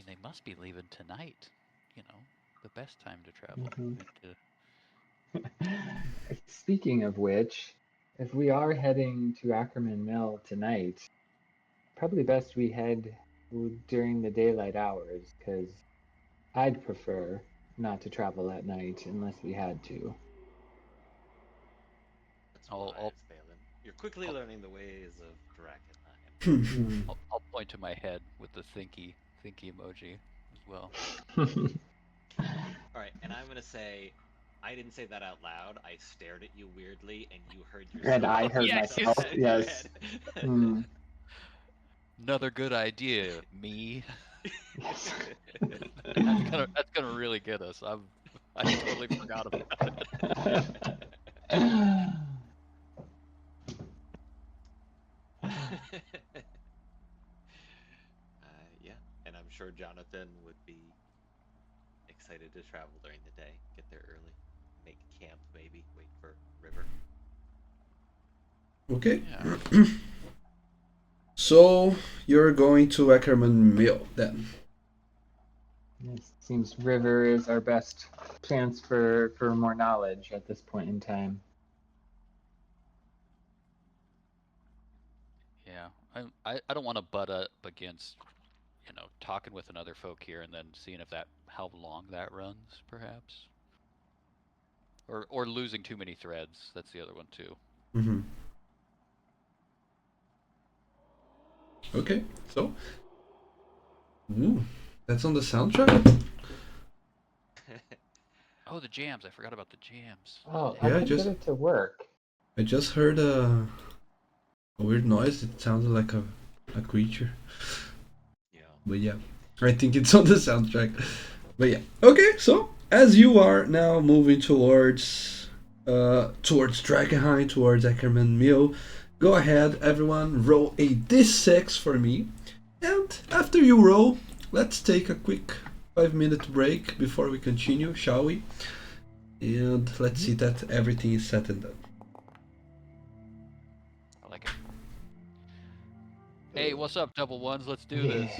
they must be leaving tonight. The best time to travel.
Speaking of which, if we are heading to Ackerman Mill tonight, probably best we head during the daylight hours, because I'd prefer not to travel at night unless we had to.
That's
I'll,
wise, Balin. You're quickly learning the ways of Drakkenheim.
I'll point to my head with the thinky emoji as well.
Alright, and I'm gonna say, I didn't say that out loud. I stared at you weirdly, and you heard
And
yourself.
I heard
Yeah,
myself,
Inside your
yes.
head.
Another good idea, me.
Yes.
That's gonna really get us. I totally forgot about it.
Yeah, and I'm sure Jonathan would be excited to travel during the day, get there early, make camp maybe, wait for river.
Okay.
Yeah.
So you're going to Ackerman Mill then.
It seems River is our best chance for more knowledge at this point in time.
Yeah. I don't want to butt up against talking with another folk here and then seeing if how long that runs, perhaps. Or losing too many threads. That's the other one too.
Mm-hmm. Okay, so. Ooh, that's on the soundtrack?
Oh, the jams. I forgot about the jams.
Oh,
Yeah,
I
I
can
just-
get it to work.
I just heard a weird noise. It sounded like a creature.
Yeah.
But yeah, I think it's on the soundtrack. But yeah, okay. So as you are now moving towards Drakkenheim, towards Ackerman Mill, go ahead, everyone. Roll a d6 for me, and after you roll, let's take a quick 5-minute break before we continue, shall we? And let's see that everything is set and done.
I like it. Hey, what's up, double ones? Let's do this.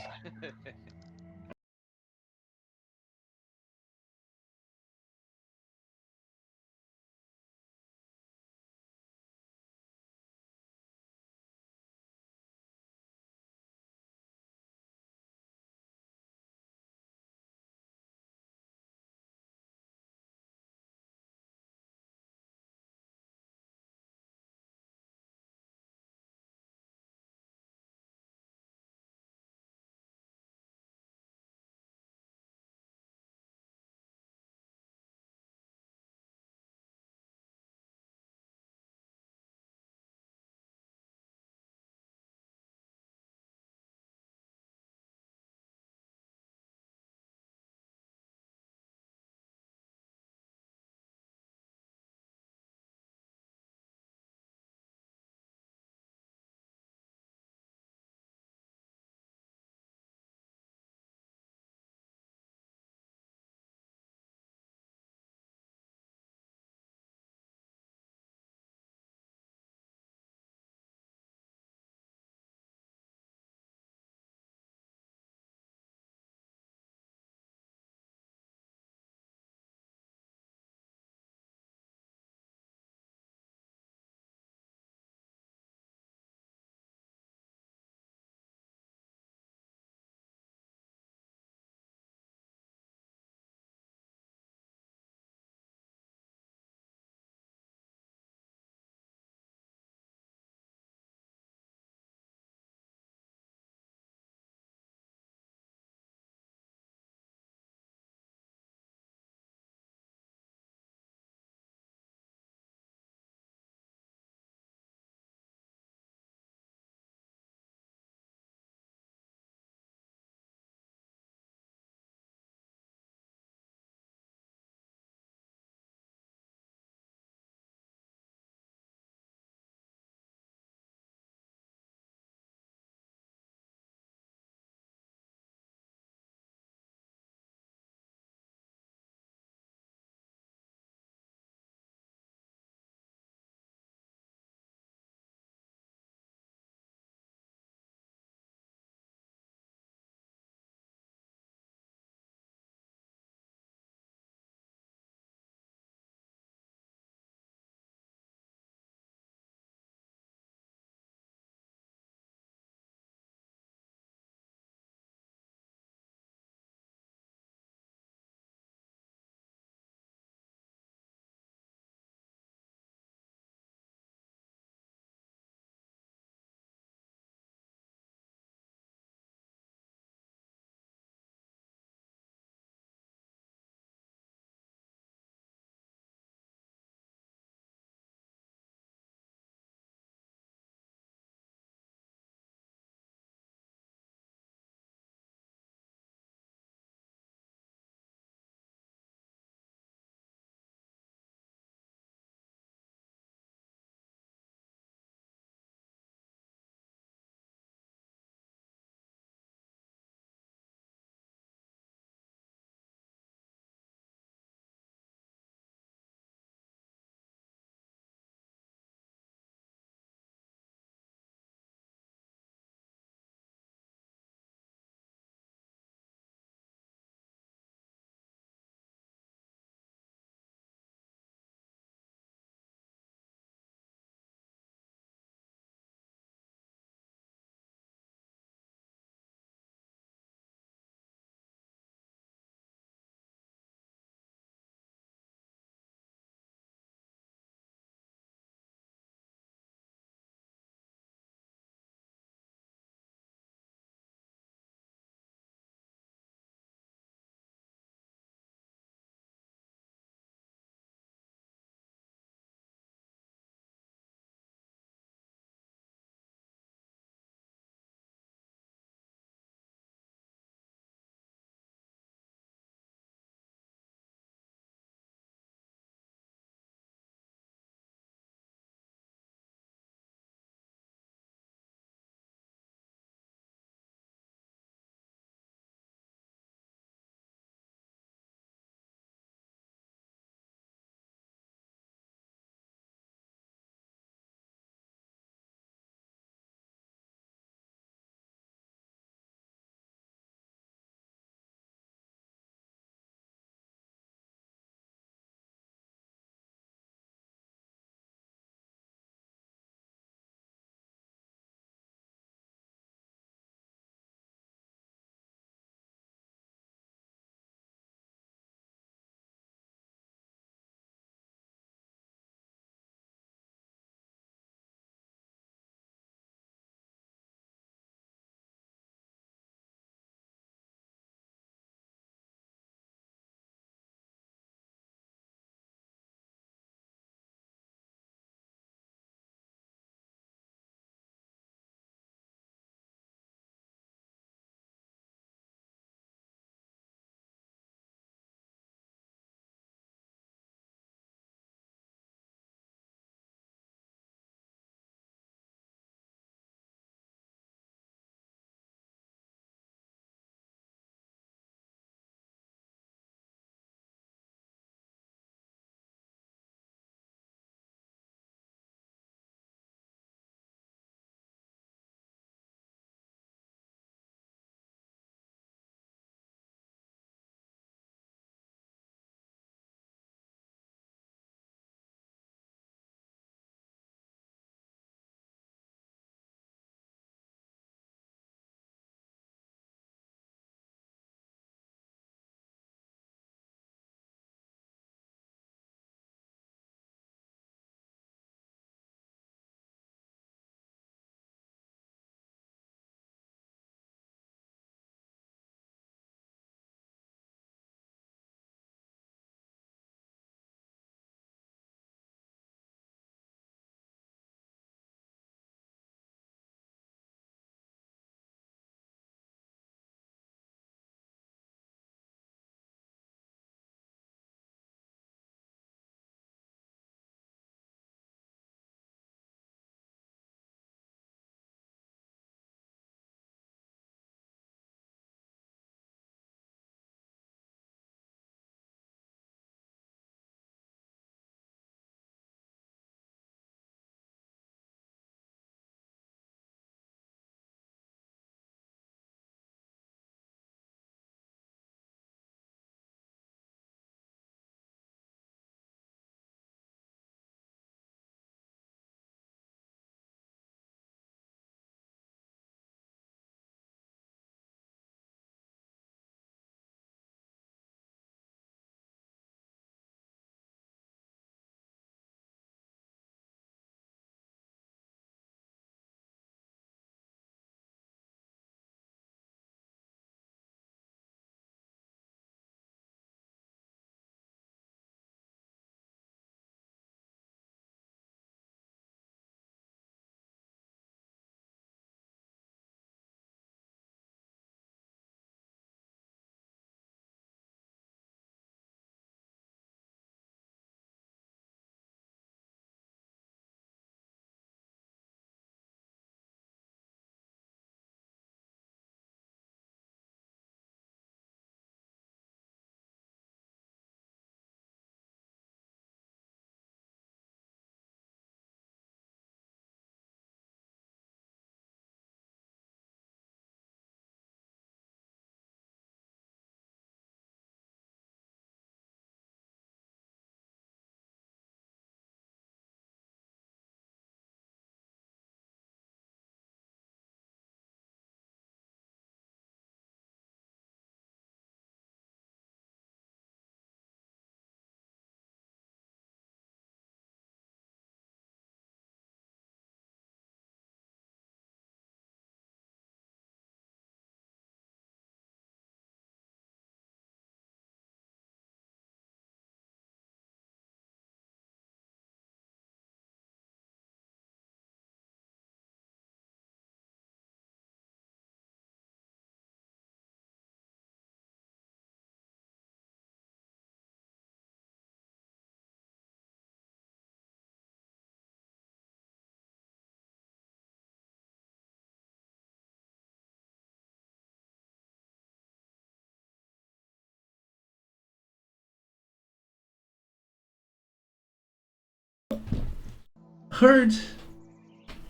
heard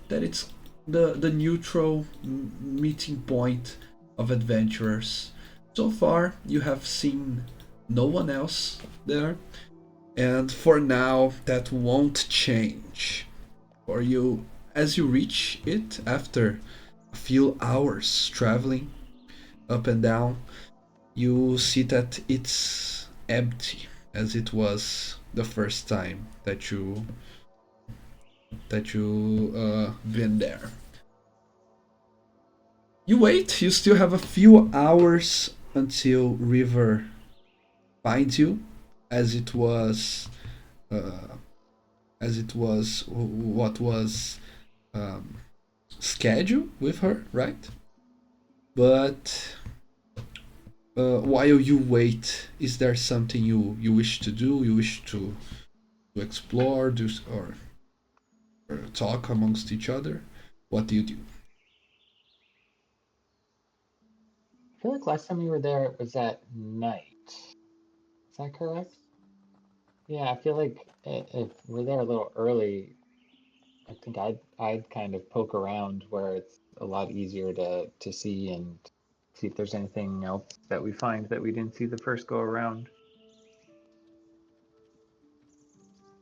that it's the neutral meeting point of adventurers. So far, you have seen no one else there, and for now, that won't change. For you, as you reach it after a few hours traveling up and down, you see that it's empty as it was the first time that you been there. You wait. You still have a few hours until River finds you, as it was, uh, what was um, scheduled with her, right? But while you wait, is there something you wish to do? You wish to explore, do or talk amongst each other? What do you do?
I feel like last time we were there, it was at night. Is that correct? Yeah, I feel like if we're there a little early, I think I'd kind of poke around where it's a lot easier to see and see if there's anything else that we find that we didn't see the first go around.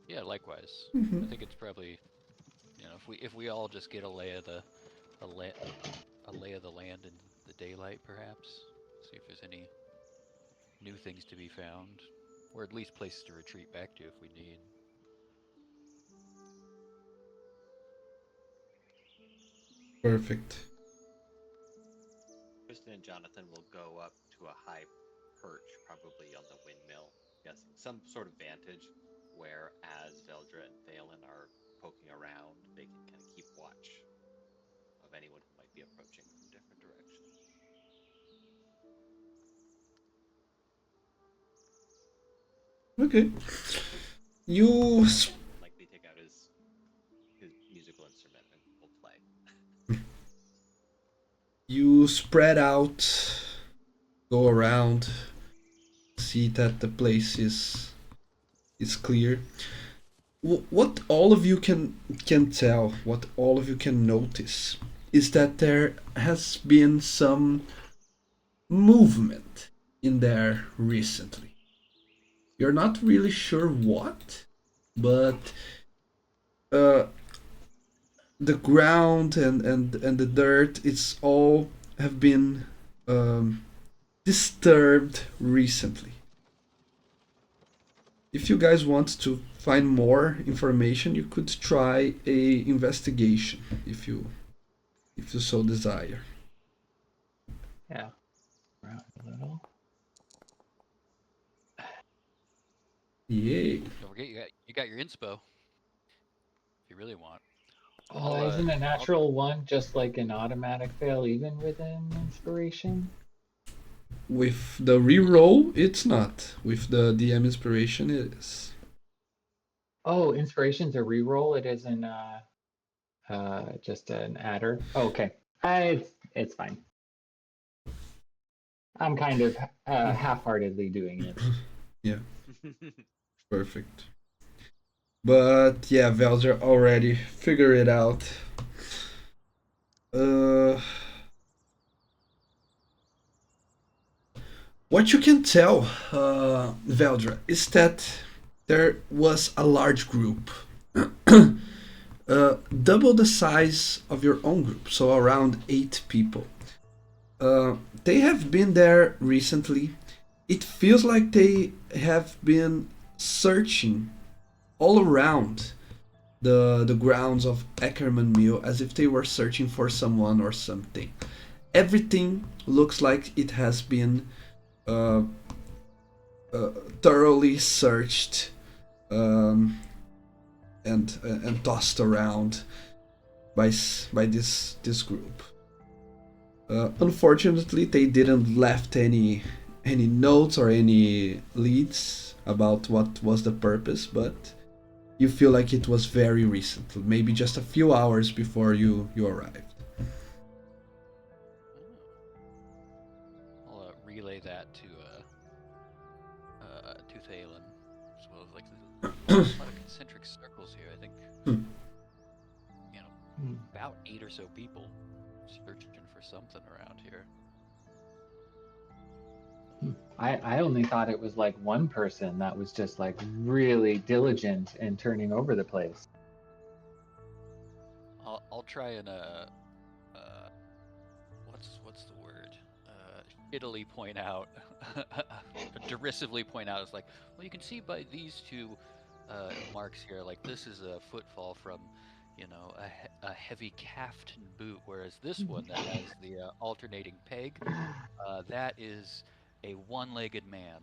Yeah, likewise. I
Mm-hmm.
think it's probably, if we all just get a, la- a lay of the land in the daylight, perhaps see if there's any new things to be found, or at least places to retreat back to if we need.
Perfect.
Kristen and Jonathan will go up to a high perch, probably on the windmill, guessing some sort of vantage where, as Veldra and Thalen are poking around, they can kind of keep watch of anyone who might be approaching from different directions.
Okay. You
Thalen will likely take out his musical instrument and will play.
you spread out, go around, see that the place is clear. What all of you can tell, what all of you can notice, is that there has been some movement in there recently. You're not really sure what, but uh, the ground and the dirt, it's all have been um, disturbed recently. If you guys want to find more information, you could try a investigation if you so desire.
Yeah, around a little.
Yay.
Don't forget you got your inspo if you really want.
Isn't a
I'll
natural one just like an automatic fail even within inspiration?
With the reroll, it's not. With the DM inspiration, it is.
Oh, inspiration's a reroll. It isn't just an adder. Oh, okay. It's fine. I'm kind of half-heartedly doing it.
Yeah, perfect. But yeah, Velzer already figured it out. Uh, what you can tell, Veldra, is that there was a large group, double the size of your own group, so around 8 people. Uh, they have been there recently. It feels like they have been searching all around the grounds of Ackerman Mill as if they were searching for someone or something. Everything looks like it has been uh, uh, thoroughly searched um, and tossed around by this group. Unfortunately, they didn't left any notes or any leads about what was the purpose, but you feel like it was very recent, maybe just a few hours before you arrived.
I'll relay that to Thalen as well. Like a lot of concentric circles here. I think about 8 or so people searching for something around here.
I only thought it was like one person that was just like really diligent in turning over the place.
I'll try and what's the word? Shittily point out, derisively point out. It's like, well, you can see by these two marks here, like this is a footfall from, a heavy caftan boot, whereas this one that has the alternating peg, that is a one-legged man.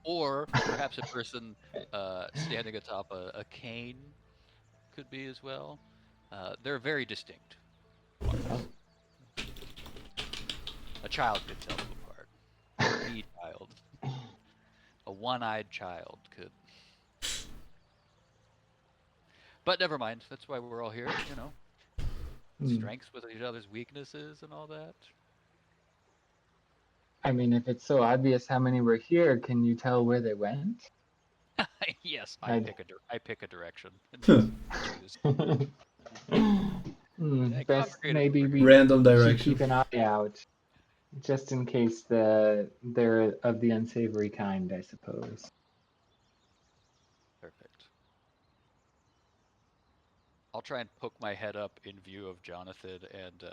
Or perhaps a person standing atop a cane could be as well. They're very distinct marks. A child could tell them apart. A child. A one-eyed child could. But never mind. That's why we're all here, Strengths with each other's weaknesses and all that.
I mean, if it's so obvious how many were here, can you tell where they went?
Yes, I pick a direction.
Best maybe we
Random
should
direction.
keep an eye out, just in case they're of the unsavory kind, I suppose.
Perfect. I'll try and poke my head up in view of Jonathan and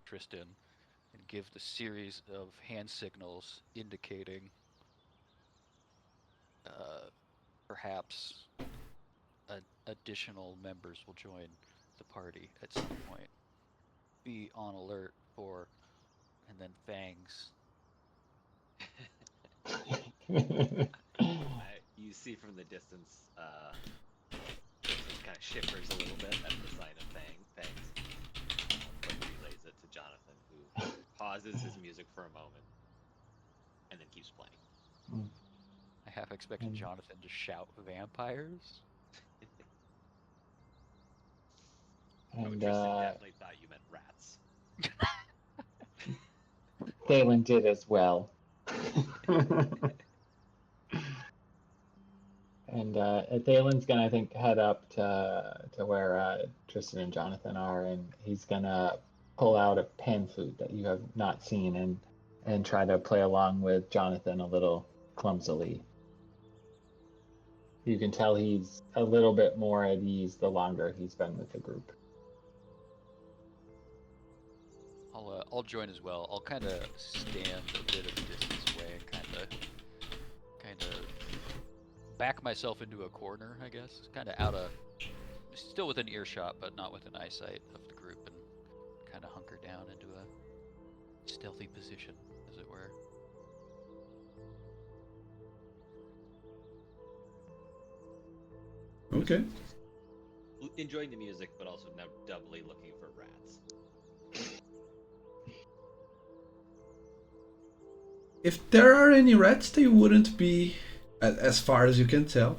Tristan and give the series of hand signals indicating perhaps additional members will join the party at some point. Be on alert for, and then Fangs.
You see from the distance, kind of shivers a little bit at the sight of Fangs, but relays it to Jonathan, who pauses his music for a moment and then keeps playing.
I half expected Jonathan to shout vampires.
And
Tristan definitely thought you meant rats.
Thalen did as well. And Thalen's gonna, I think, head up to where Tristan and Jonathan are, and he's gonna pull out a pan flute that you have not seen, and try to play along with Jonathan a little clumsily. You can tell he's a little bit more at ease the longer he's been with the group.
I'll join as well. I'll kind of stand a bit of a distance away and kind of back myself into a corner, I guess. Kind of still within earshot, but not within eyesight of the group, and kind of hunker down into a stealthy position, as it were.
Okay.
Enjoying the music, but also now doubly looking for rats.
If there are any rats, they wouldn't be, as far as you can tell,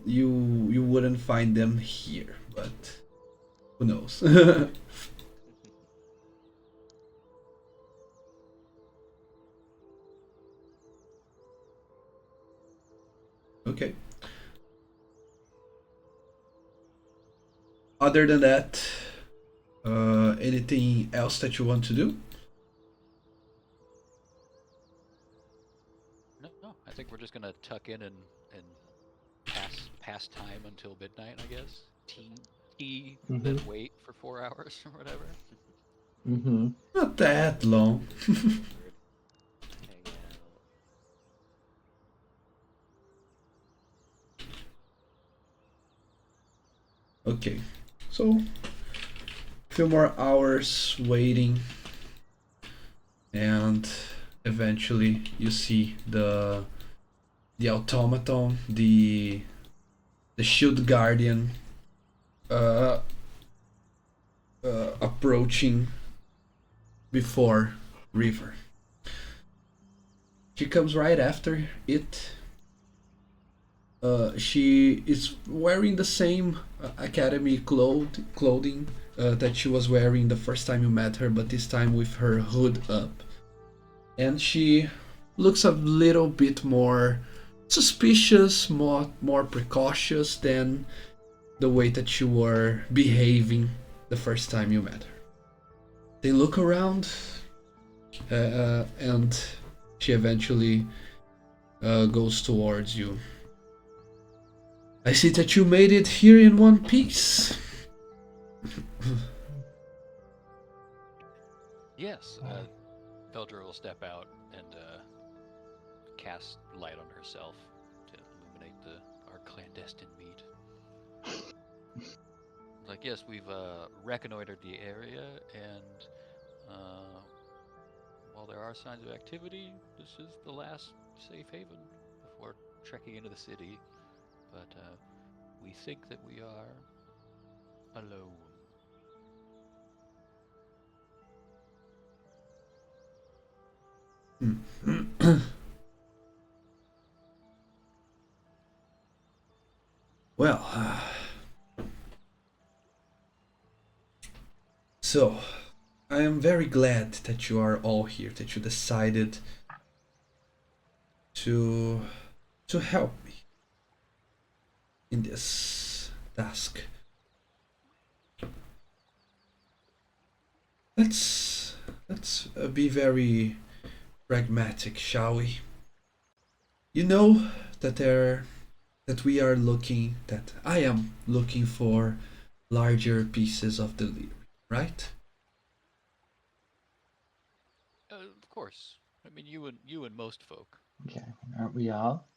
you wouldn't find them here. But who knows? Okay. Other than that, anything else that you want to do?
No, I think we're just gonna tuck in and pass time until midnight, I guess. Tea, then wait for 4 hours or whatever.
Mm-hmm.
Not that long.
Hang out.
Okay, so a few more hours waiting, and eventually you see the automaton, the shield guardian approaching before River. She comes right after it. She is wearing the same academy clothing that she was wearing the first time you met her, but this time with her hood up. And she looks a little bit more suspicious, more precautious than the way that you were behaving the first time you met her. They look around, and she eventually goes towards you. I see that you made it here in one piece.
Yes, Veldra will step out and cast light on herself to illuminate our clandestine meet. Like, yes, we've reconnoitered the area, and while there are signs of activity, this is the last safe haven before trekking into the city. But we think that we are alone.
Well, so I am very glad that you are all here, that you decided to help me in this task. Let's be very pragmatic, shall we? You know that I am looking for larger pieces of the lyre, right?
Of course. I mean, you and most folk.
Okay, aren't we all?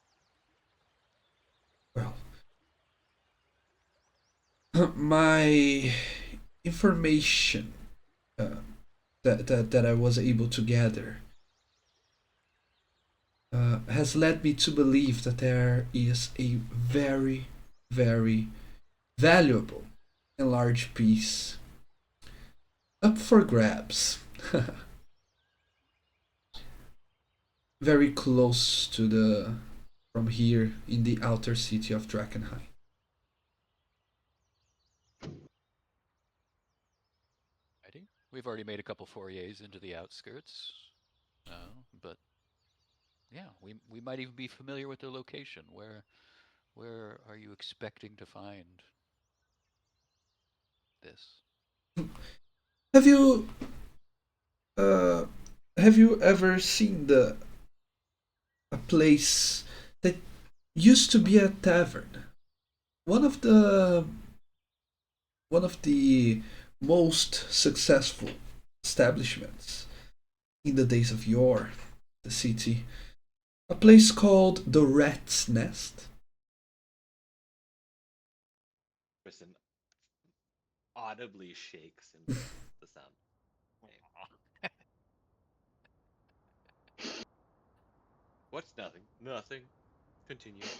Well, my information that I was able to gather has led me to believe that there is a very, very valuable and large piece up for grabs. Very close to from here in the outer city of Drakkenheim.
Righty. We've already made a couple forays into the outskirts, but yeah, we might even be familiar with the location. Where are you expecting to find this?
Have you uh, have you ever seen a place that used to be a tavern? One of the most successful establishments in the days of yore, the city. A place called the Rat's Nest.
Kristen audibly shakes in the sound. What's nothing? Nothing. Continue.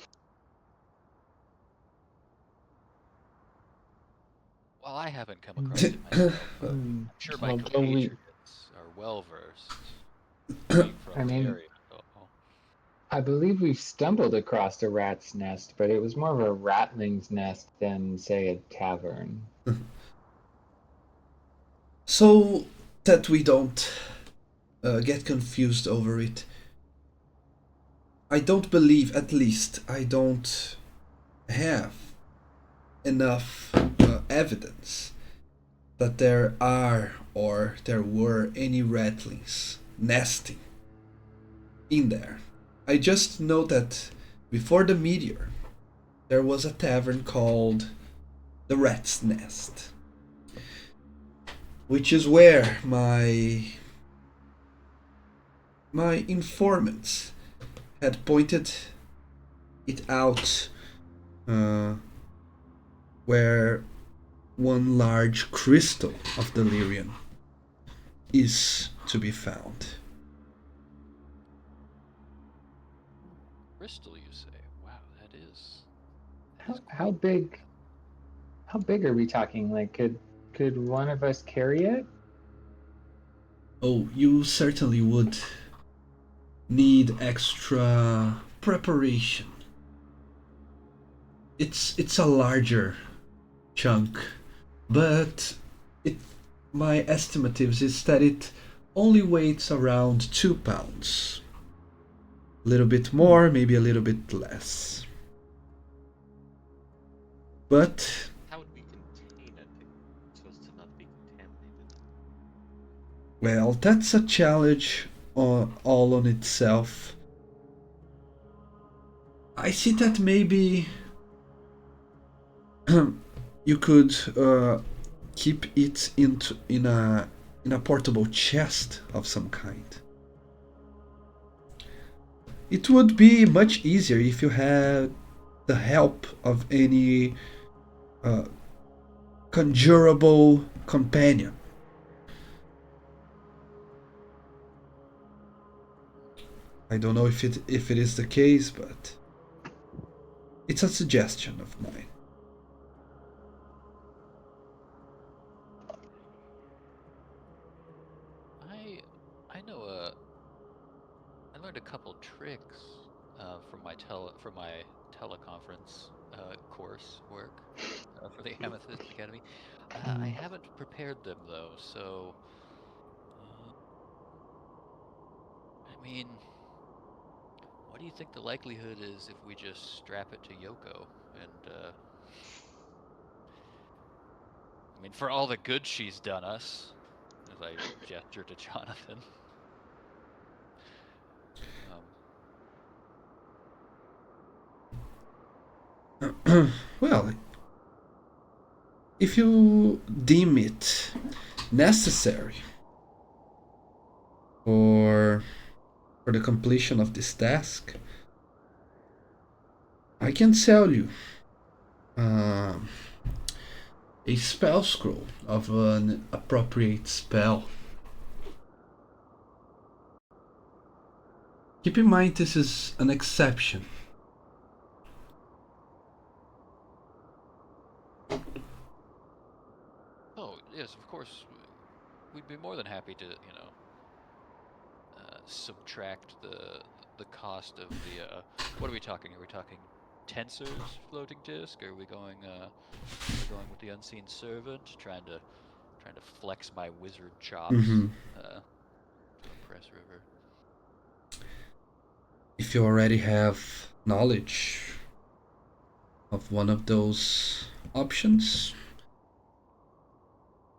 Well, I haven't come across it myself, but
Hmm.
I'm sure my
Well, though
compatriots are well versed, being
I
from the
mean,
area. So,
I believe we've stumbled across a rat's nest, but it was more of a ratling's nest than, say, a tavern.
So that we don't get confused over it, I don't believe, at least, I don't have enough evidence that there are or there were any ratlings nesting in there. I just know that before the meteor, there was a tavern called the Rat's Nest, which is where my informants had pointed it out, uh, where one large crystal of delirium is to be found.
crystal, you say? Wow, that is
How
quite.
big? How big are we talking? Like, could one of us carry it?
Oh, you certainly would need extra preparation. It's a larger chunk, but it my estimatives is that it only weighs around 2 pounds. A little bit
Hmm.
more, maybe a little bit less. But
How would we contain it so as to not be contaminated?
well, that's a challenge all on itself. I see that maybe you could keep it in a portable chest of some kind. It would be much easier if you had the help of any uh, conjurable companion. I don't know if it is the case, but it's a suggestion of mine.
I know I learned a couple tricks from my teleconference course work for the Amethyst Academy. I haven't prepared them though, so uh, I mean, what do you think the likelihood is if we just strap it to Yoko and I mean, for all the good she's done us, as I gesture to Jonathan.
Well, if you deem it necessary for for the completion of this task, I can sell you um, a spell scroll of an appropriate spell. Keep in mind this is an exception.
Oh yes, of course, we'd be more than happy to, subtract the cost of the what are we talking? Are we talking tensors floating disk? Are we going with the unseen servant, trying to flex my wizard chops
Mm-hmm.
to impress River?
If you already have knowledge of one of those options,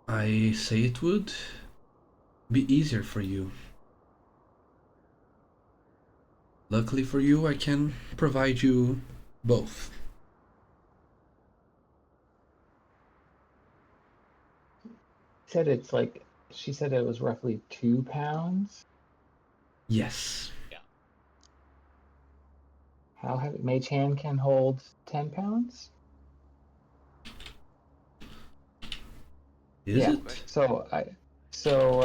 I say it would be easier for you. Luckily for you, I can provide you both.
Said it's like she said it was roughly 2 pounds.
Yes.
Yeah.
How heavy? Mage hand can hold 10 pounds.
Is
Yeah.
Good
it?
question.
So I so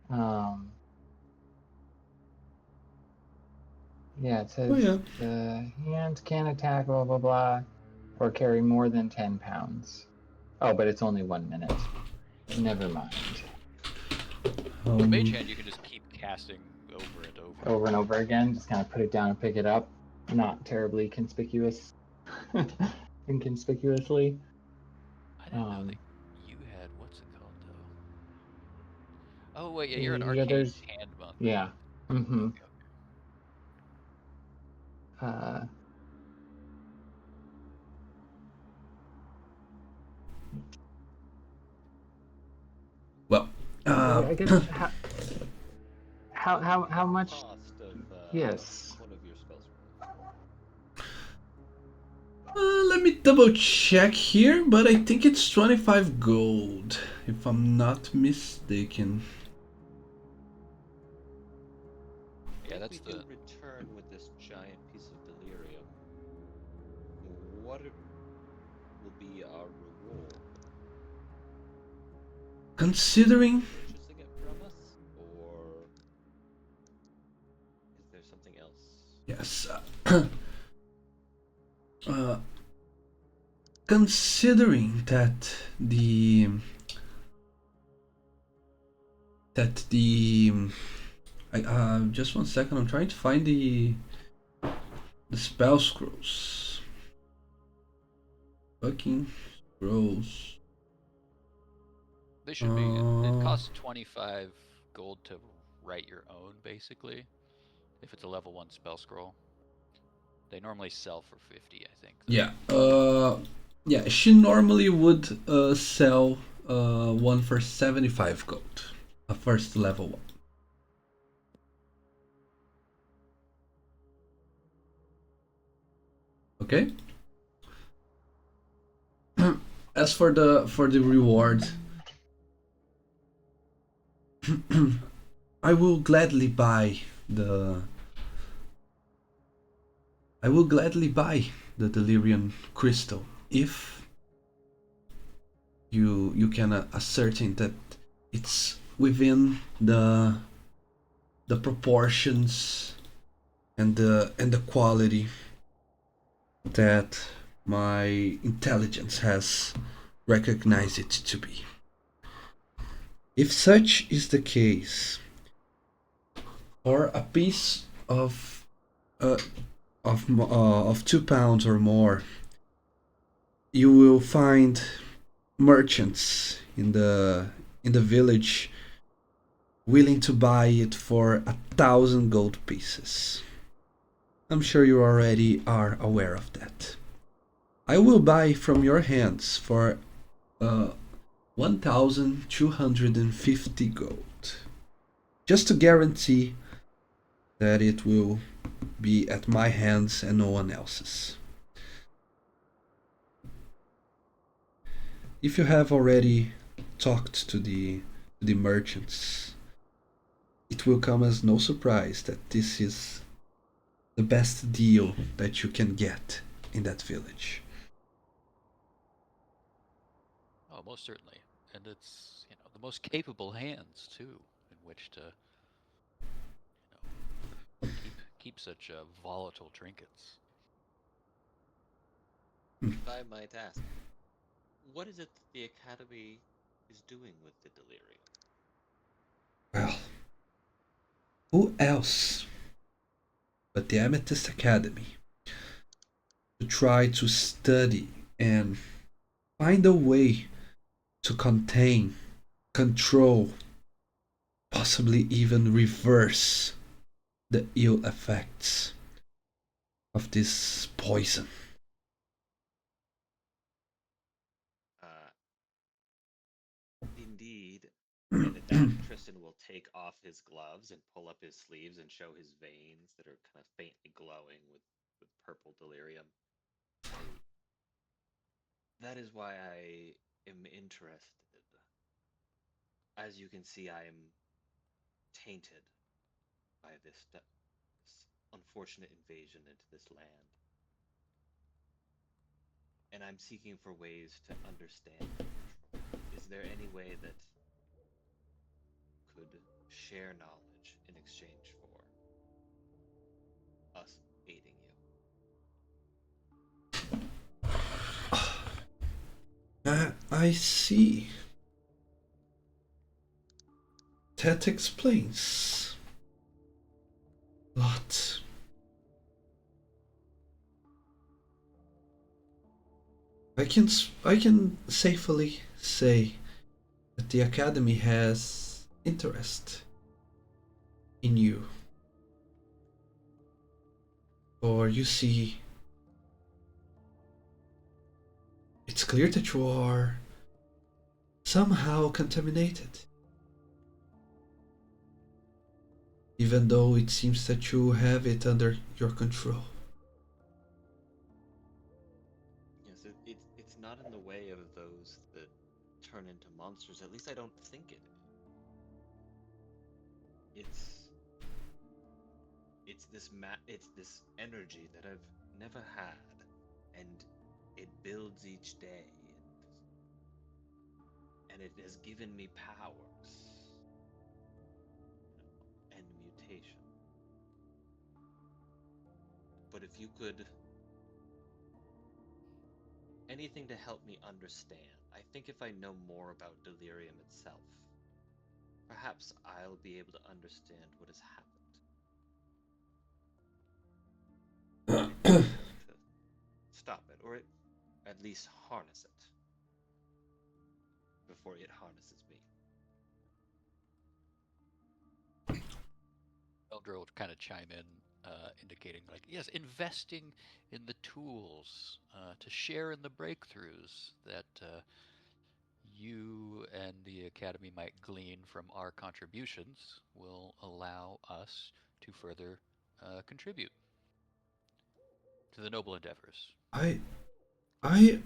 um yeah, it
Oh
says
yeah.
the hand can attack blah blah blah or carry more than 10 pounds. Oh, but it's only 1 minute. Never mind.
With Mage
Um.
Hand, you can just keep casting over and over.
Over and over again, just kind of put it down and pick it up. Not terribly conspicuous. Inconspicuously.
I didn't know that you had what's it called though. Oh wait, yeah, you're an
Yeah,
arcane
there's
hand monk.
yeah. Mm-hmm.
Okay.
Uh,
Well.
so
Uh,
I guess
What's
how
the
much?
cost of
Yes.
one of your spell scrolls?
let me double check here, but I think it's 25 gold, if I'm not mistaken.
Yeah,
If
that's
we do
the
return with this giant piece of delirium, what will be our reward?
Considering,
Purchasing it from us, or is there something else?
yes, uh, considering that the I just one second. I'm trying to find the spell scrolls. Fucking scrolls.
they should be. It costs 25 gold to write your own, basically, if it's a level 1 spell scroll. They normally sell for 50, I think.
Yeah. Yeah. She normally would sell one for 75 gold, a first level one. Okay. As for the reward, I will gladly buy the I will gladly buy the Delirium crystal if you can ascertain that it's within the proportions and the quality that my intelligence has recognized it to be. If such is the case, or a piece uh, of 2 pounds or more, you will find merchants in the village willing to buy it for 1,000 gold pieces. I'm sure you already are aware of that. I will buy from your hands for 1,250 gold, just to guarantee that it will be at my hands and no one else's. If you have already talked to the merchants, it will come as no surprise that this is the best deal that you can get in that village.
Oh, most certainly. And it's, the most capable hands too, in which to, keep such volatile trinkets.
If I might ask, what is it that the Academy is doing with the delirium?
Well, who else but the Amethyst Academy to try to study and find a way to contain, control, possibly even reverse the ill effects of this poison?
Uh, Indeed. And at that, Tristan will take off his gloves and pull up his sleeves and show his veins that are kind of faintly glowing with purple delirium. I, that is why I am interested. As you can see, I am tainted by this unfortunate invasion into this land. And I'm seeking for ways to understand and control it. Is there any way that could share knowledge in exchange for us aiding you?
I see. That explains a lot. I can safely say that the Academy has interest in you. For you see, it's clear that you are somehow contaminated. Even though it seems that you have it under your control.
Yes, it's not in the way of those that turn into monsters. At least I don't think it is. It's this energy that I've never had, and it builds each day, and it has given me powers, and mutation. But if you could anything to help me understand, I think if I know more about delirium itself, perhaps I'll be able to understand what has happened and be able to stop it, or at least harness it before it harnesses me.
Eldro will kind of chime in. indicating like, yes, investing in the tools to share in the breakthroughs that you and the Academy might glean from our contributions will allow us to further contribute to the noble endeavors.
I I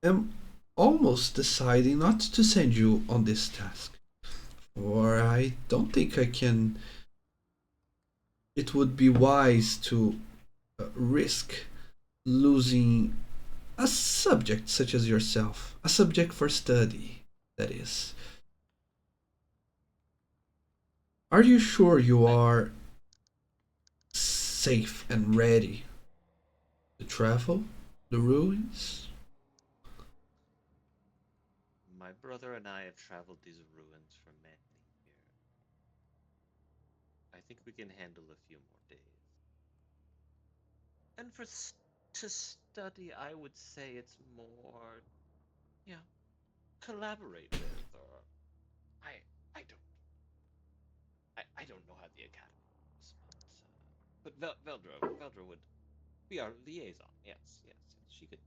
am almost deciding not to send you on this task, or I don't think I can. It would be wise to risk losing a subject such as yourself, a subject for study, that is. Are you sure you are safe and ready to travel the ruins?
My brother and I have traveled these ruins for many years. I think we can handle a few more days. And to study, I would say it's more, yeah, collaborate with, or I I don't I don't know how the academy works, but Veldra would be our liaison. Yes, yes, yes. She could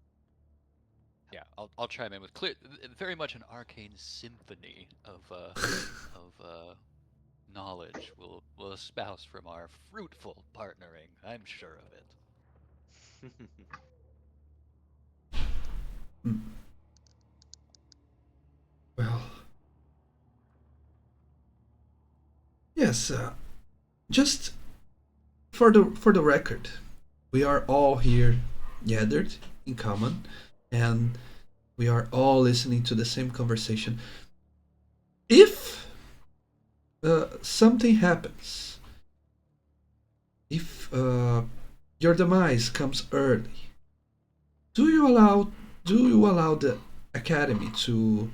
Yeah,
help.
I'll chime in with clear, very much an arcane symphony of knowledge will espouse from our fruitful partnering. I'm sure of it.
Hmm. Well, yes. Just for the record, we are all here gathered in common, and we are all listening to the same conversation. If something happens, if your demise comes early, do you allow the academy to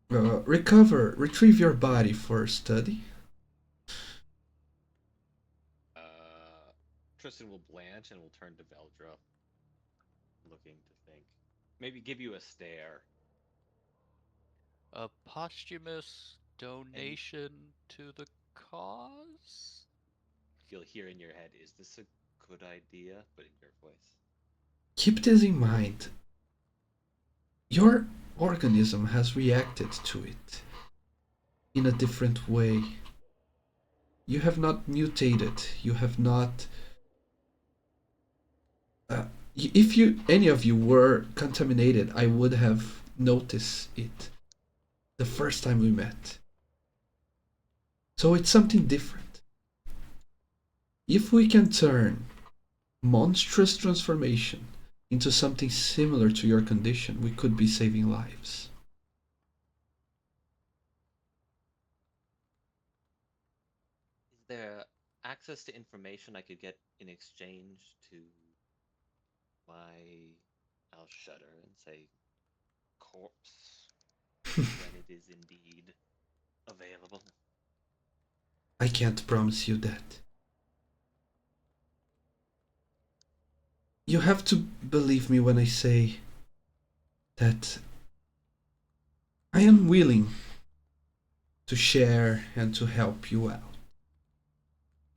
retrieve your body for study?
uh, Tristan will blanch and will turn to Veldra, looking to think. Maybe give you a stare,
A posthumous
and
donation to the cause?
you'll hear in your head, "Is this a good idea?" But in your voice.
Keep this in mind. Your organism has reacted to it in a different way. You have not mutated. You have not. If you any of you were contaminated, I would have noticed it the first time we met. So it's something different. If we can turn monstrous transformation into something similar to your condition, we could be saving lives.
Is there access to information I could get in exchange to my, I'll shudder and say, corpse when it is indeed available?
I can't promise you that. You have to believe me when I say that I am willing to share and to help you out.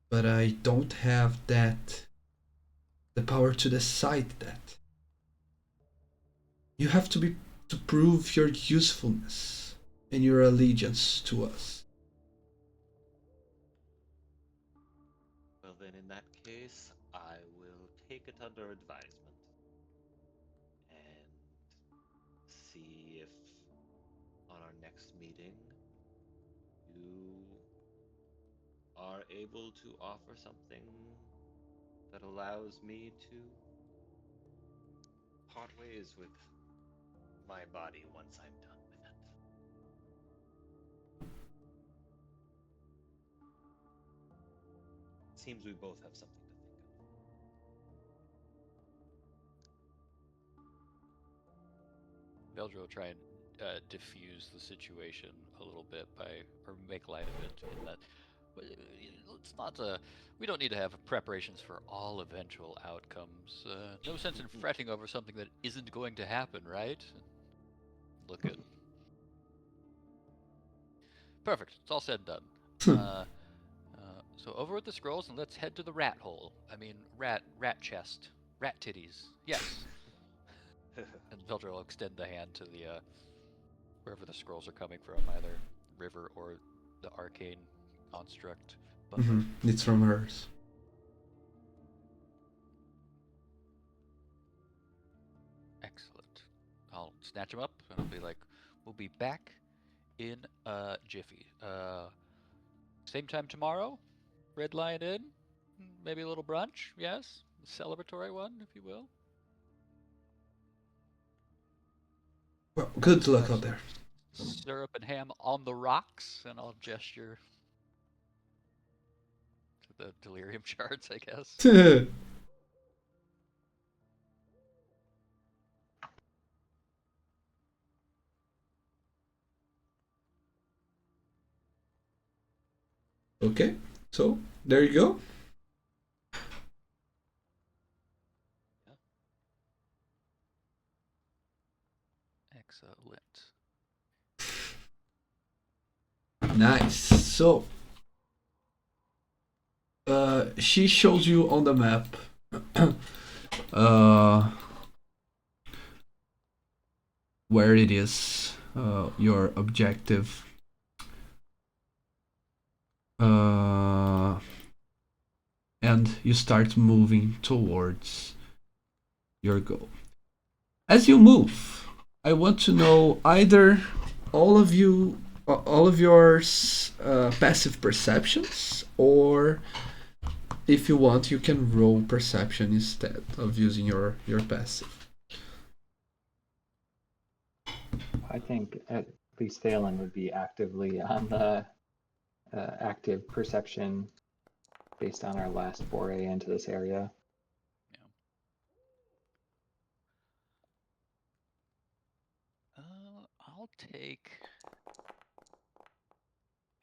But I don't have the power to decide that. You have to prove your usefulness and your allegiance to us.
Well, then, in that case, I will take it under advisement and see if on our next meeting you are able to offer something that allows me to part ways with my body once I'm done with it. Seems we both have something to think of.
Veldra will try and diffuse the situation a little bit or make light of it in that. It's not we don't need to have preparations for all eventual outcomes. No sense in fretting over something that isn't going to happen, right? Look at. Perfect. It's all said and done. So over with the scrolls and let's head to the rat hole. I mean, rat chest, rat titties. Yes. And Veldra will extend the hand to the wherever the scrolls are coming from, either river or the arcane construct bundle.
It's from hers.
Excellent. I'll snatch them up and I'll be like, we'll be back in a jiffy. Same time tomorrow, Red Lion Inn. Maybe a little brunch, yes? Celebratory one, if you will.
Well, good luck
Have
out there.
syrup and ham on the rocks, and I'll gesture to the delirium shards, I guess.
Okay, so there you go.
Excellent.
Nice. So, she shows you on the map where it is, your objective. And you start moving towards your goal. As you move, I want to know either all of your passive perceptions, or if you want, you can roll perception instead of using your passive.
I think at least Thalen would be actively on the active perception based on our last foray into this area.
I'll take.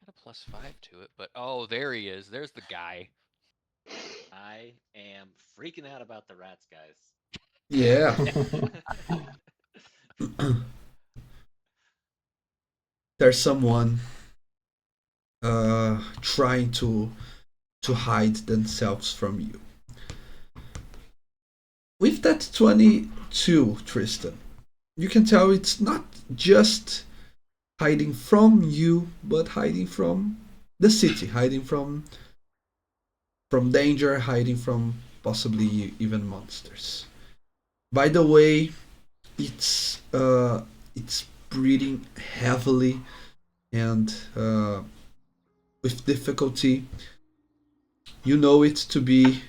Got a +5 to it, but oh, there he is. There's the guy.
I am freaking out about the rats, guys.
Yeah. There's someone trying to hide themselves from you. With that 22, Tristan, you can tell it's not just hiding from you, but hiding from the city, hiding from danger, hiding from possibly even monsters. By the way, it's breathing heavily and with difficulty. You know it to be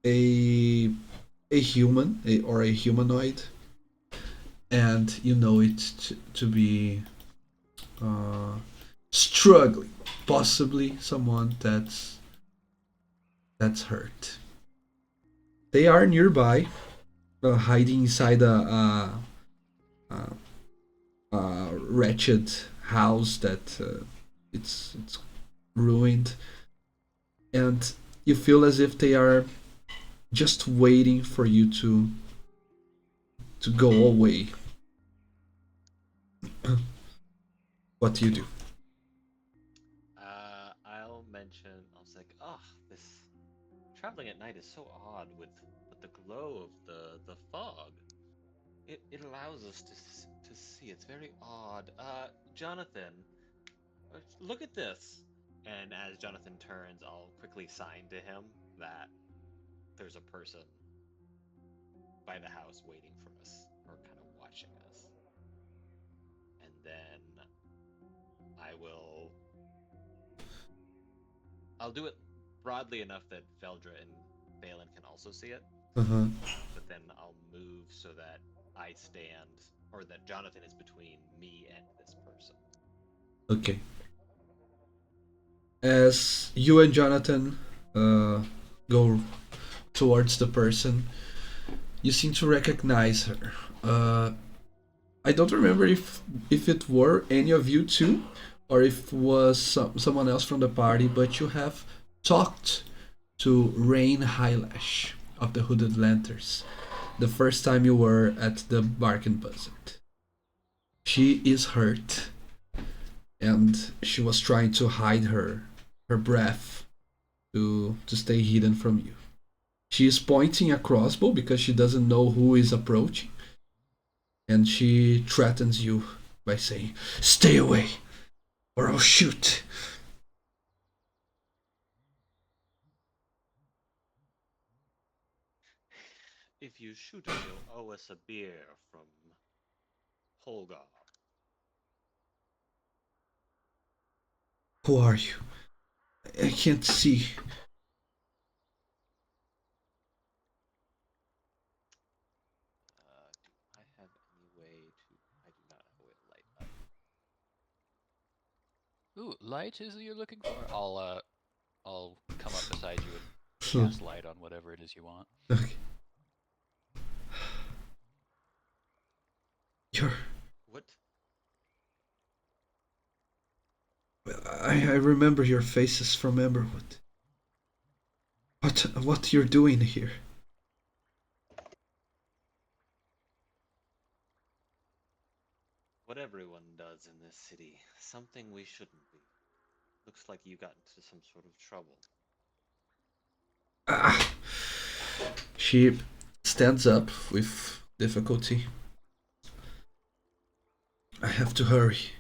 a human, or a humanoid, and you know it to be struggling, possibly someone that's hurt. They are nearby, hiding inside a wretched house that it's ruined, and you feel as if they are just waiting for you to go away. What do you do?
I'll mention. I was like, oh, this traveling at night is so odd with the glow of the fog. It allows us to see. It's very odd. Jonathan, look at this. And as Jonathan turns, I'll quickly sign to him that there's a person by the house waiting for us, or kind of watching us. And then I'll do it broadly enough that Veldra and Balin can also see it.
Uh-huh.
But then I'll move so that I stand, or that Jonathan is between me and this person.
Okay. As you and Jonathan go towards the person, you seem to recognize her. I don't remember if it were any of you two, or if it was someone else from the party, but you have talked to Rain Highlash of the Hooded Lanterns the first time you were at the Bargain Buzzard. She is hurt, and she was trying to hide her breath to stay hidden from you. She is pointing a crossbow because she doesn't know who is approaching. And she threatens you by saying, "Stay away, or I'll shoot."
If you shoot us, you'll owe us a beer from Holgar.
Who are you? I can't see.
Do I have any way to? I do not have a way to light up.
Ooh, light is you're looking for? I'll come up beside you and cast light on whatever it is you want.
Okay. You're.
What?
I remember your faces from Emberwood. What you're doing here?
What everyone does in this city. Something we shouldn't be. Looks like you got into some sort of trouble.
Ah. She stands up with difficulty. I have to hurry.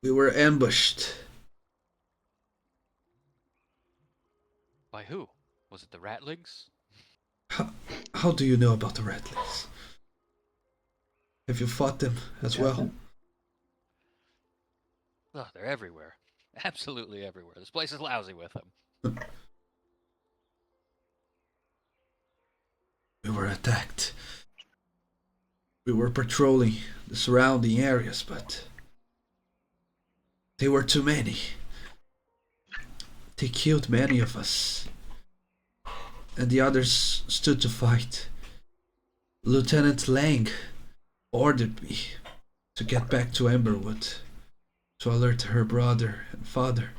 We were ambushed.
By who? Was it the Ratlings?
How do you know about the Ratlings? Have you fought them as well?
Oh, they're everywhere. Absolutely everywhere. This place is lousy with them.
We were attacked. We were patrolling the surrounding areas, but they were too many. They killed many of us, and the others stood to fight. Lieutenant Lang ordered me to get back to Emberwood to alert her brother and father.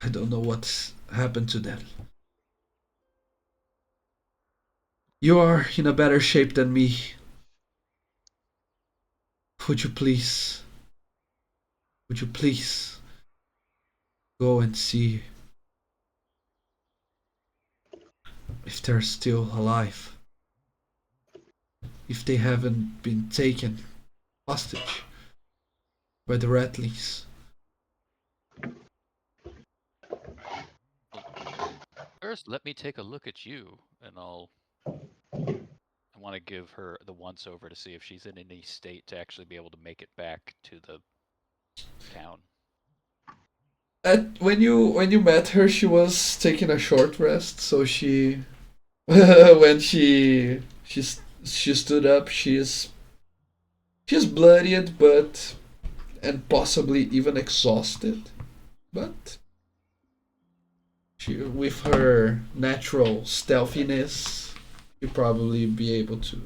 I don't know what's happened to them. You are in a better shape than me. Would you please go and see if they're still alive? If they haven't been taken hostage by the Ratlings?
First, let me take a look at you, and I want to give her the once over to see if she's in any state to actually be able to make it back to the town.
When you met her, she was taking a short rest. So she, when she stood up, she's bloodied, but and possibly even exhausted, but she, with her natural stealthiness, you probably be able to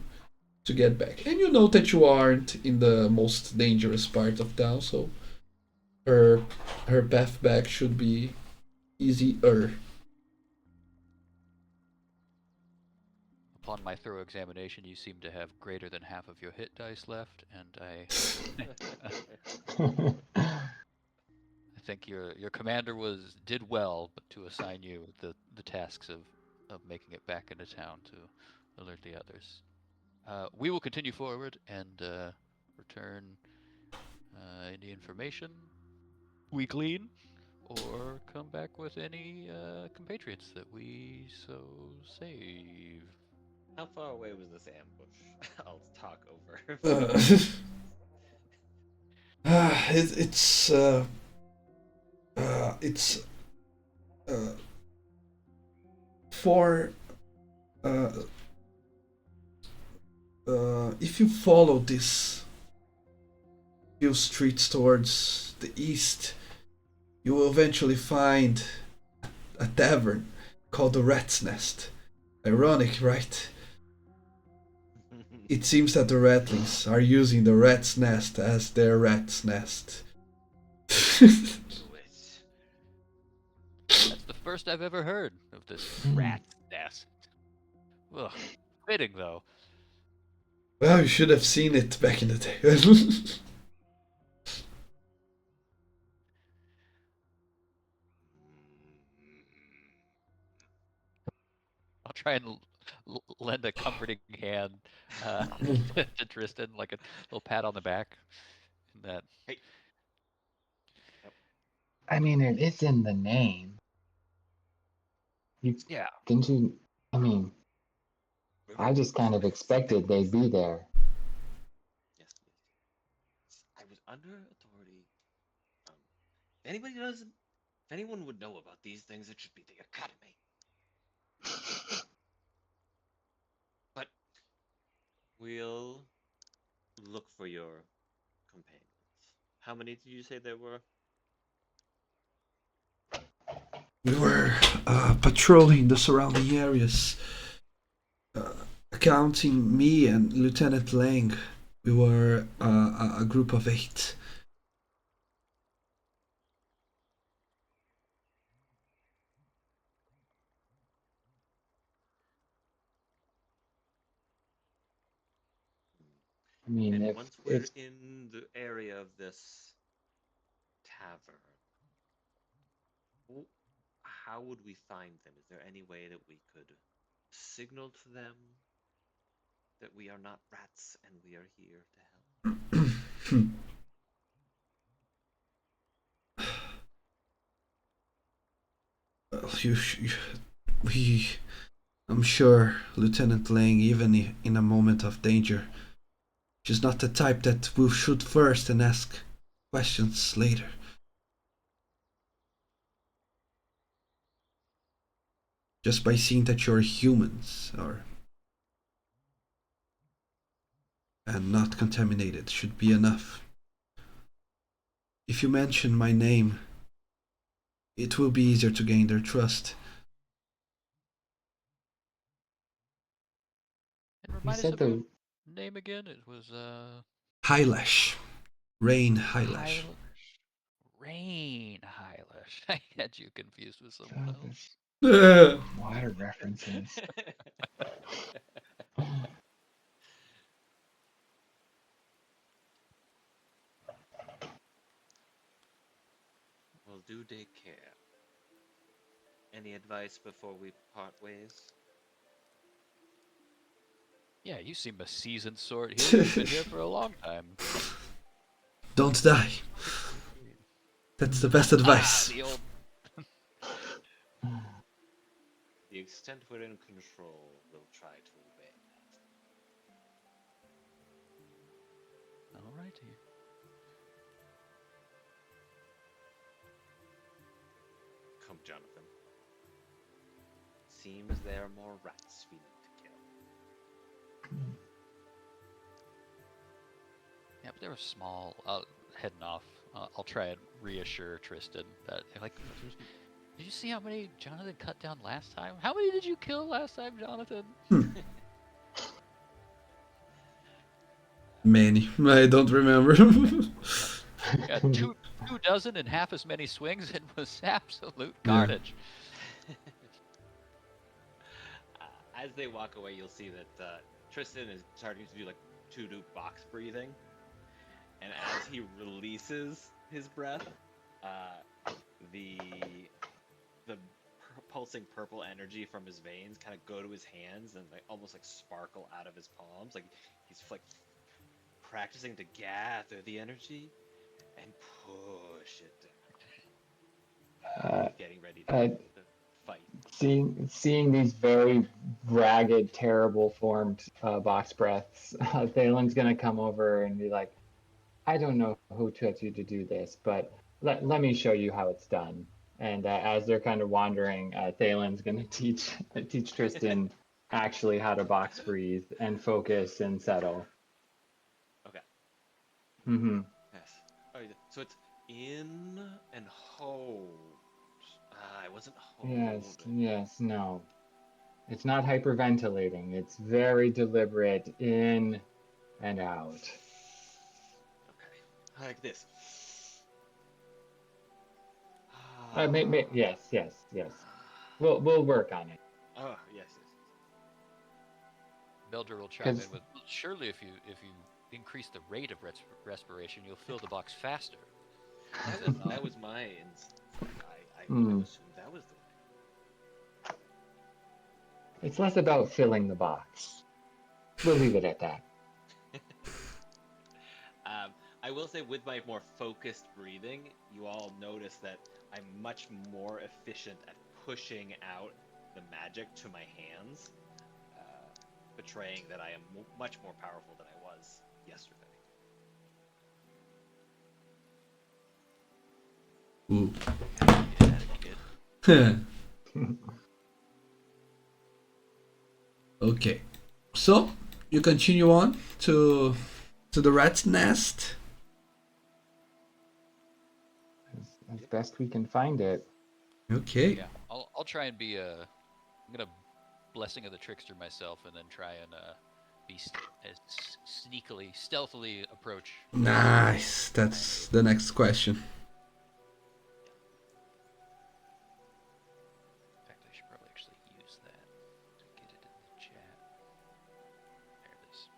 get back. And you know that you aren't in the most dangerous part of town, so her her path back should be easier.
Upon my thorough examination, you seem to have greater than half of your hit dice left, and I think your commander did well, but to assign you the tasks of making it back into town to alert the others. We will continue forward and return any information we glean, or come back with any compatriots that we so save.
How far away was this ambush? I'll talk over.
Uh, it's uh, for uh, if you follow this few streets towards the east, you will eventually find a tavern called the Rat's Nest. Ironic, right? It seems that the Ratlings are using the Rat's Nest as their Rat's Nest.
That's the first I've ever heard of this rat's nest. Ugh, fitting though.
Well, you should have seen it back in the day.
try and lend a comforting hand to Tristan, like a little pat on the back. And that.
Hey. Yep.
I mean, it is in the name. You
Yeah.
didn't you? I mean, I just kind of expected they'd be there.
Yes, yes. I was under authority. If anybody doesn't, if anyone would know about these things, it should be the academy. But we'll look for your companions. How many did you say there were?
We were patrolling the surrounding areas, counting me and Lieutenant Lang. We were a group of 8.
I mean,
And
if
once we're
if
in the area of this tavern, how would we find them? Is there any way that we could signal to them that we are not rats and we are here to help?
Well, we. I'm sure Lieutenant Lang, even in a moment of danger, she's not the type that will shoot first and ask questions later. Just by seeing that you're humans or and not contaminated should be enough. If you mention my name, it will be easier to gain their trust.
And
you
remind us
said
of your
the
name again. It was
Hylash. Rain Hylash.
Hylash. Rain Hylash. I had you confused with someone else.
water references.
Well, do take care. Any advice before we part ways?
Yeah, you seem a seasoned sort here. You've been here for a long time.
Don't die. That's the best advice.
The old.
The extent we're in control, we'll try to obey.
Alrighty.
Come, Jonathan. Seems there are more rats we need to kill.
Yeah, but they were small. Heading off. I'll try and reassure Tristan that, like, did you see how many Jonathan cut down last time? How many did you kill last time, Jonathan?
Many. I don't remember.
Yeah, two dozen and half as many swings. It was absolute carnage.
As they walk away, you'll see that Tristan is starting to do like to-do box breathing, and as he releases his breath, the pulsing purple energy from his veins kind of go to his hands and like almost like sparkle out of his palms, like he's like practicing to gather the energy and push it down, getting ready to fight.
Seeing these very ragged, terrible formed box breaths, Thalen's gonna come over and be like, I don't know who taught you to do this, but let me show you how it's done. And as they're kind of wandering, Thalen's gonna teach Tristan actually how to box breathe and focus and settle.
Okay.
Mm-hmm.
Yes. Oh, so it's in and hold. It wasn't hold.
Yes, no. It's not hyperventilating. It's very deliberate in and out.
Okay. Like this.
Yes. We'll work on it.
Oh, yes.
Mildred will chime
Because
in with, "Well, surely if you increase the rate of respiration, you'll fill the box faster."
That was my instinct. I would have
Mm.
assumed that was the way.
It's less about filling the box. We'll leave it at that.
I will say, with my more focused breathing, you all notice that I'm much more efficient at pushing out the magic to my hands, betraying that I am much more powerful than I was yesterday.
Ooh.
Yeah, kid.
Okay, so you continue on to the rat's nest.
As best we can find it.
Okay.
Yeah, I'll try and be I'm gonna blessing of the trickster myself, and then try and be sneakily, stealthily approach.
Nice. That's the next question.
In fact, I should probably actually use that to get it in the chat. There it is.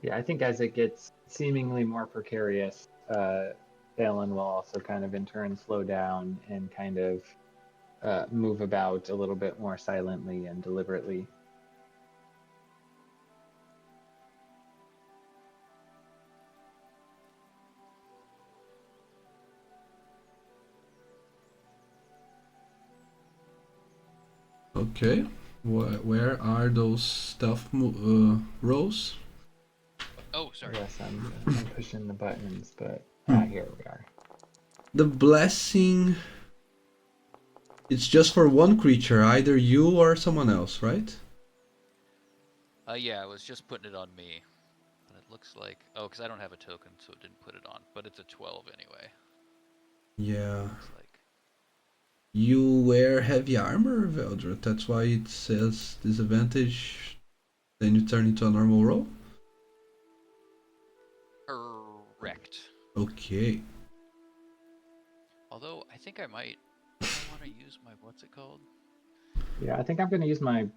Yeah, I think as it gets seemingly more precarious, Thalen will also kind of in turn slow down and kind of move about a little bit more silently and deliberately.
Okay. Where are those stealth rows?
Oh, sorry.
Yes, I'm pushing the buttons, but here we are.
The blessing. It's just for one creature, either you or someone else, right?
Yeah, I was just putting it on me. And it looks like... Oh, because I don't have a token, so it didn't put it on. But it's a 12 anyway.
Yeah.
Looks like.
You wear heavy armor, Veldra. That's why it says disadvantage. Then you turn into a normal roll.
Correct.
Okay.
Although, I think I might... I want to use my... What's it called?
Yeah, I think I'm going to use my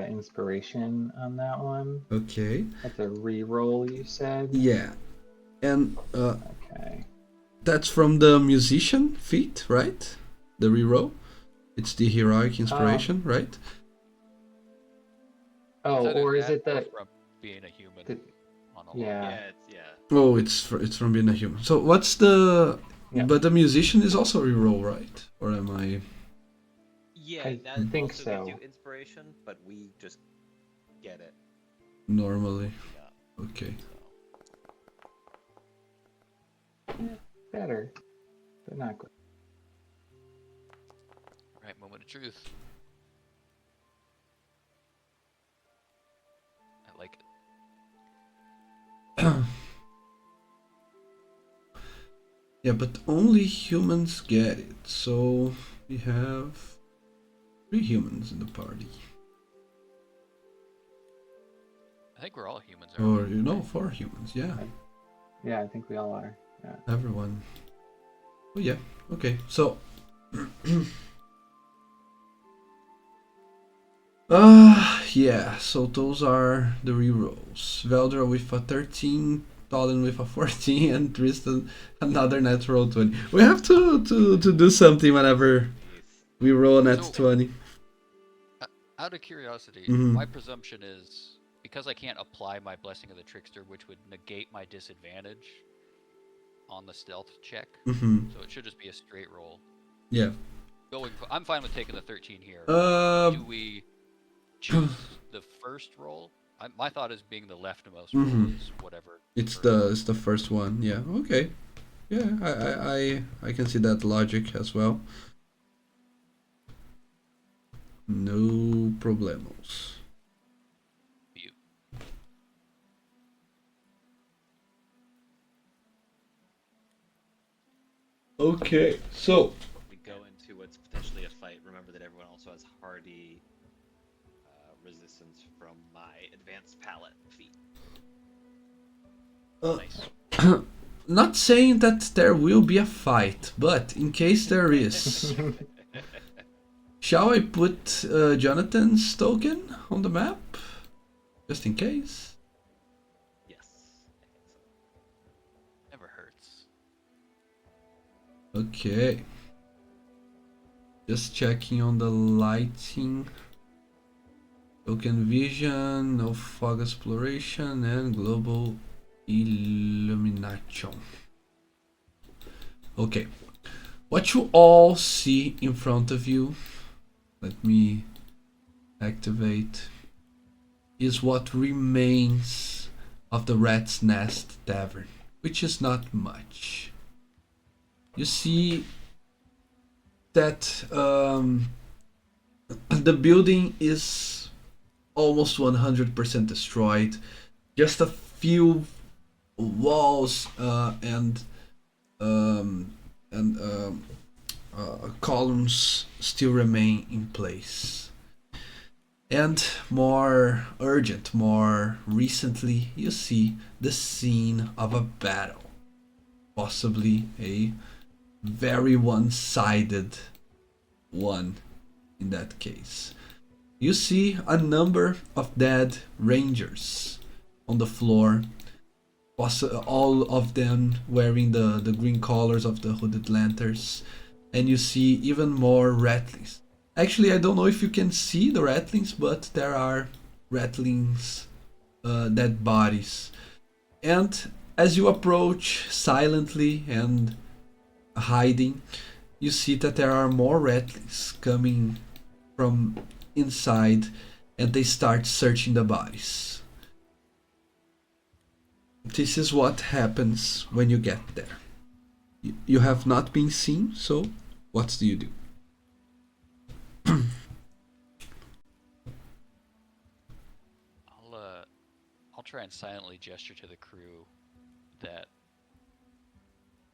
inspiration on that one.
Okay.
That's a re-roll, you said?
Yeah. And
Okay.
that's from the musician feat, right? The reroll. It's the heroic inspiration, right?
Oh,
It's either
or is
that
it
or
that?
from being a human on a
Yeah.
Yeah, it's
Oh, it's from being a human. So what's the?
Yeah.
But the musician is also a reroll, right? Or am I?
Yeah,
I
that
think
also
so.
gives you inspiration, but we just get it.
Normally.
Yeah.
Okay.
Better, but not good.
Right, moment of truth. I like it.
Yeah, but only humans get it. So we have 3 humans in the party.
I think we're all humans,
Or
aren't we?
4 humans. Yeah,
Yeah, I think we all are. Yeah.
everyone. Oh yeah. Okay. So. Yeah, so those are the rerolls. Veldra with a 13, Talon with a 14, and Tristan another natural 20. We have to do something whenever we roll a nat
So-
20.
Out of curiosity,
Mhm.
my presumption is because I can't apply my Blessing of the Trickster, which would negate my disadvantage on the stealth check.
Mm-hmm.
So it should just be a straight roll.
Yeah.
I'm fine with taking the 13 here. Do we choose the first roll? My thought is being the leftmost roll
Mhm.
is whatever.
It's
first
the first one. Yeah. Okay. Yeah, I can see that logic as well. No problemos.
view.
Okay, so
We go into what's potentially a fight. Remember that everyone also has hardy resistance from my advanced palette feat.
Nice.
not saying that there will be a fight, but in case there is, shall I put Jonathan's token on the map? Just in case?
Yes, I think so.
Never hurts.
Okay. Just checking on the lighting. Token vision, no fog exploration, and global illumination. Okay. What you all see in front of you, let me activate, is what remains of the Rat's Nest Tavern, which is not much. You see that the building is almost 100% destroyed. Just a few walls and columns still remain in place. And more urgent, more recently, you see the scene of a battle. Possibly a very one-sided one in that case. You see a number of dead rangers on the floor, all of them wearing the green colors of the hooded lanterns, and you see even more rattlings. Actually, I don't know if you can see the rattlings, but there are rattlings, dead bodies. And as you approach silently and hiding, you see that there are more rattlings coming from inside, and they start searching the bodies. This is what happens when you get there. You have not been seen, so what do you do?
I'll try and silently gesture to the crew that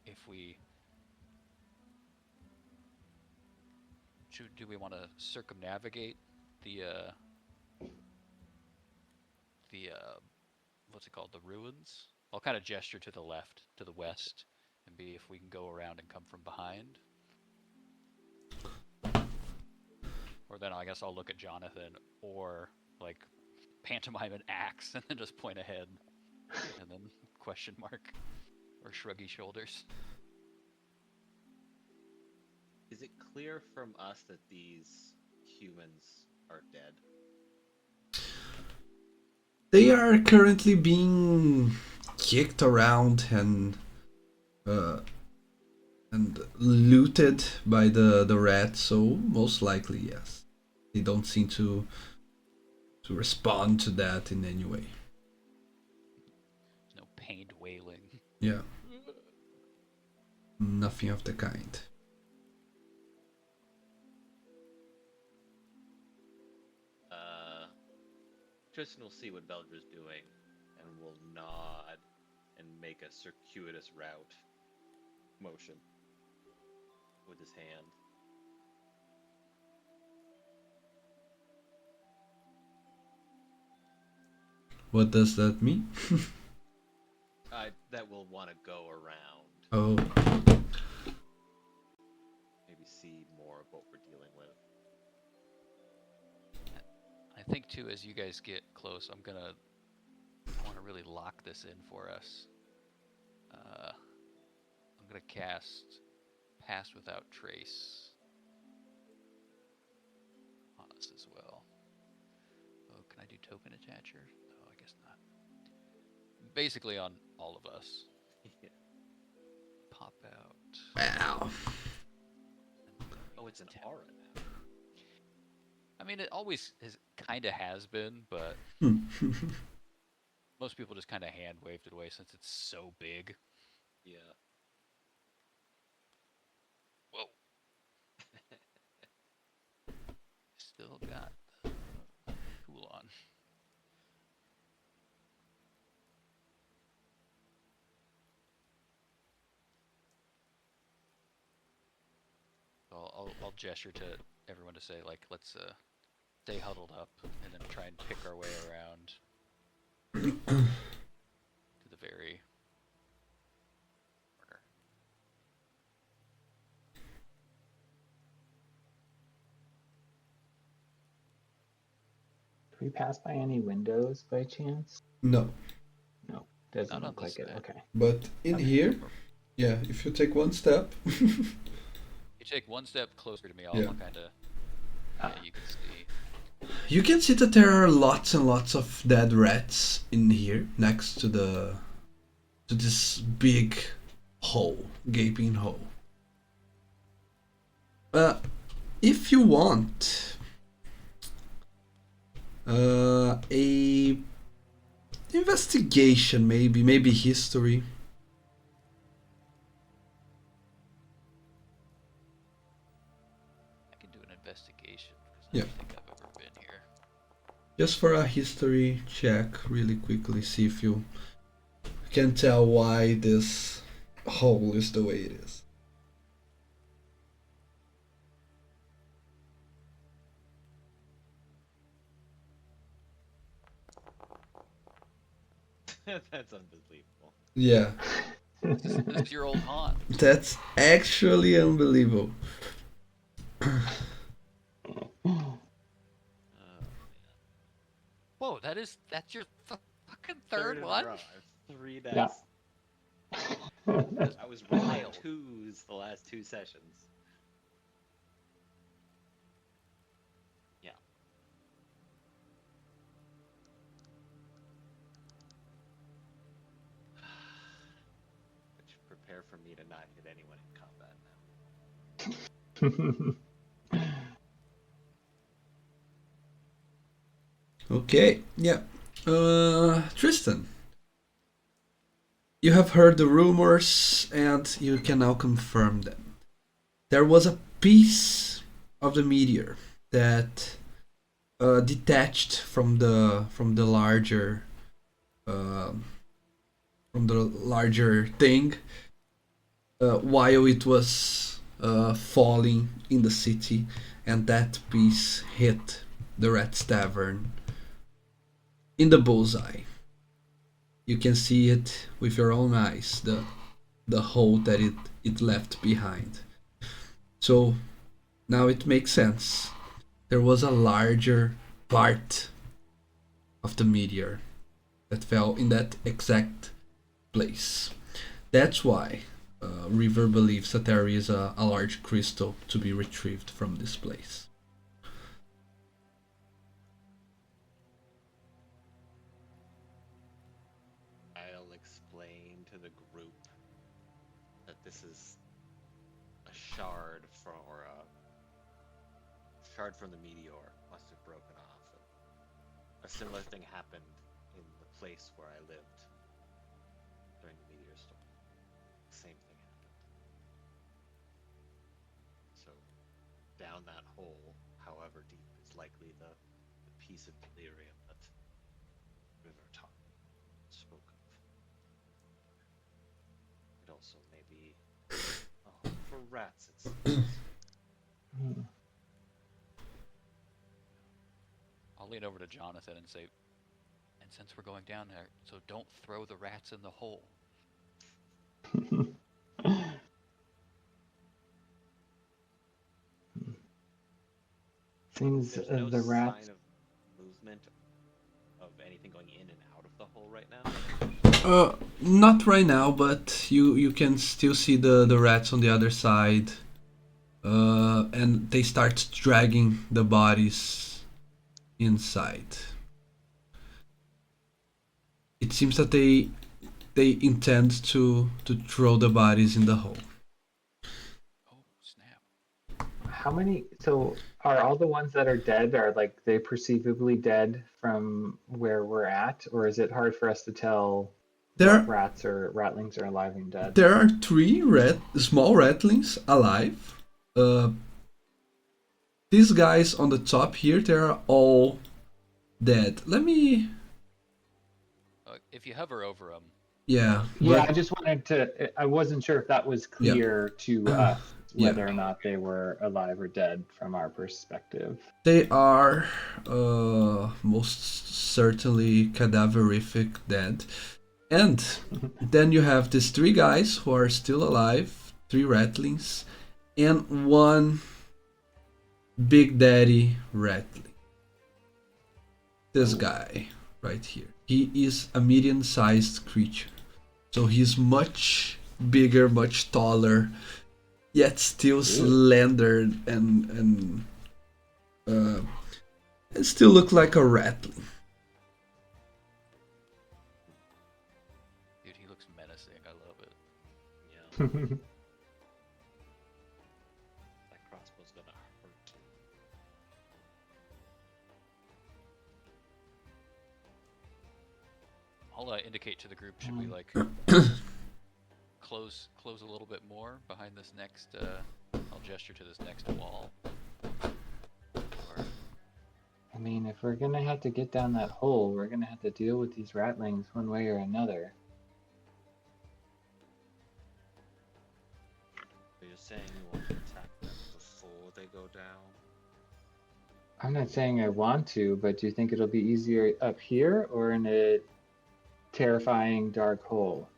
if we do we want to circumnavigate the what's it called, the ruins? I'll kind of gesture to the left, to the west, and be if we can go around and come from behind. Or then I guess I'll look at Jonathan, or like pantomime an axe and then just point ahead, and then question mark or shruggy shoulders.
Is it clear from us that these humans are dead?
They are currently being kicked around and looted by the rats, so most likely yes. They don't seem to respond to that in any way.
There's no pained wailing.
Yeah. Nothing of the kind.
Tristan will see what Belger's doing and will nod and make a circuitous route motion with his hand.
What does that mean?
That will want to go around.
Oh.
Maybe see more of what we're dealing with.
I think too, as you guys get close, I want to really lock this in for us. I'm gonna cast Pass Without Trace on us as well. Oh, can I do Token Attacher? Oh, I guess not. Basically on all of us.
Yeah.
Pop out.
Wow.
Oh, it's an aura now.
I mean, it always kind of has been, but most people just kind of hand waved it away since it's so big.
Yeah.
Whoa. Still got the tool on. I'll gesture to everyone to say, like, let's stay huddled up and then try and pick our way around to the very corner.
Do we pass by any windows by chance?
No.
No, doesn't
Not on
look
this
like it.
side.
Okay.
But in
Okay.
here, Yeah, if you take one step.
You take one step closer to me, I'll
Yeah.
kind of. Yeah, you can see.
You can see that there are lots and lots of dead rats in here next to this big hole, gaping hole. If you want a investigation, maybe history.
I can do an investigation because I
Yeah.
don't think I've ever been here.
Just for a history check, really quickly, see if you can tell why this hole is the way it is.
That's unbelievable.
Yeah,
This is your old haunt.
that's actually unbelievable.
Oh,
Whoa, that's your fucking
man.
third
in a
one?
row. I have 3 dice.
Yeah.
That's
I was rolling
wild.
2s the last 2 sessions. Yeah. But you prepare for me to not hit anyone in combat now.
Okay, yeah. Tristan, you have heard the rumors and you can now confirm them. There was a piece of the meteor that detached from the larger thing while it was falling in the city, and that piece hit the Rat's Tavern in the bullseye. You can see it with your own eyes, the hole that it left behind. So now it makes sense. There was a larger part of the meteor that fell in that exact place. That's why River believes that there is a large crystal to be retrieved from this place.
I'll explain to the group that this is a shard from the meteor must have broken off. And a similar thing happened in the place where I lived during the meteor storm. Same thing happened. So down that hole, however deep, is likely the piece of delirium that River spoke of. It also may be a home for rats, it seems.
I'll lean over to Jonathan and say, and since we're going down there, so don't throw the rats in the hole.
Seems
There's no
the rats.
sign of movement of anything going in and out of the hole right now.
Not right now, but you can still see the rats on the other side, and they start dragging the bodies inside. It seems that they intend to throw the bodies in the hole.
Oh, snap.
How many? So are all the ones that are dead, are like they perceivably dead from where we're at, or is it hard for us to tell
There
what rats or ratlings are alive and dead?
there are 3 small ratlings alive. These guys on the top here, they are all dead. Let me.
If you hover over them,
Yeah.
Yeah,
but-
I just wanted to. I wasn't sure if that was
Yeah.
clear to us
Yeah.
whether or not they were alive or dead from our perspective.
They are most certainly cadaverific dead. And then you have these 3 guys who are still alive, 3 ratlings, and 1 Big Daddy ratling. This guy right here. He is a medium-sized creature. So he's much bigger, much taller, yet still slender uh, and still look like a ratling.
Dude, he looks menacing. I love it.
Yeah, that crossbow's gonna hurt.
I'll indicate to the group. Should we like close a little bit more behind this next? I'll gesture to this next wall. Or
I mean, if we're gonna have to get down that hole, we're gonna have to deal with these ratlings one way or another.
So you're saying you want to attack them before they go down?
I'm not saying I want to, but do you think it'll be easier up here or in a terrifying dark hole?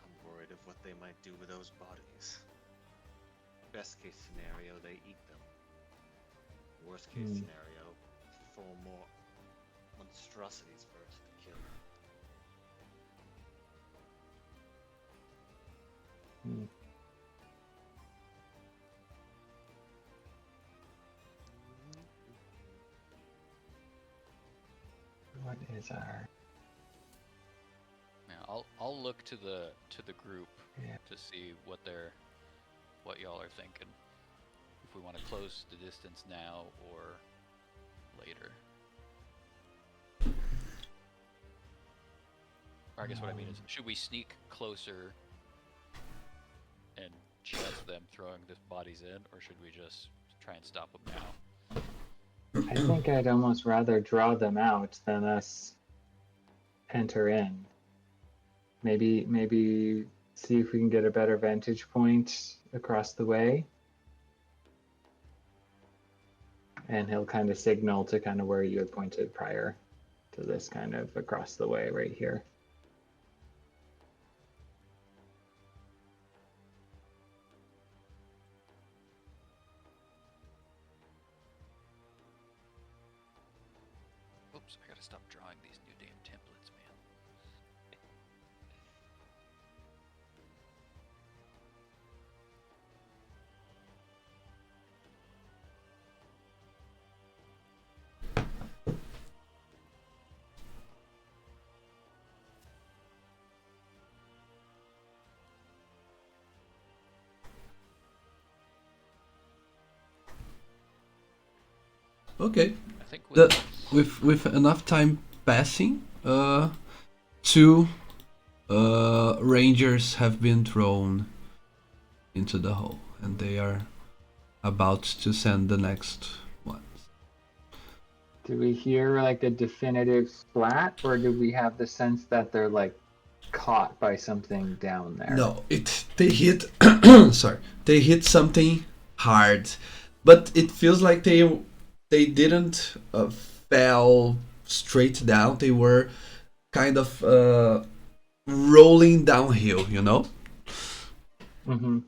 I'm worried of what they might do with those bodies. Best case scenario, they eat them. Worst case scenario, throw more monstrosities first to kill.
Hmm. What is our...
yeah, I'll look to the group
Yeah.
to see what y'all are thinking. If we want to close the distance now or later. Or I guess what I mean is, should we sneak closer and chance them throwing the bodies in, or should we just try and stop them now?
I think I'd almost rather draw them out than us enter in. Maybe see if we can get a better vantage point across the way. And he'll kind of signal to kind of where you had pointed prior to this, kind of across the way right here.
Oops, I gotta stop drawing these new damn templates, man.
Okay.
I think
With enough time passing, two rangers have been thrown into the hole, and they are about to send the next one.
Do we hear like a definitive splat, or do we have the sense that they're like caught by something down there?
No, they hit. Sorry, they hit something hard, but it feels like they didn't fell straight down. They were kind of rolling downhill. You know.
Mm-hmm.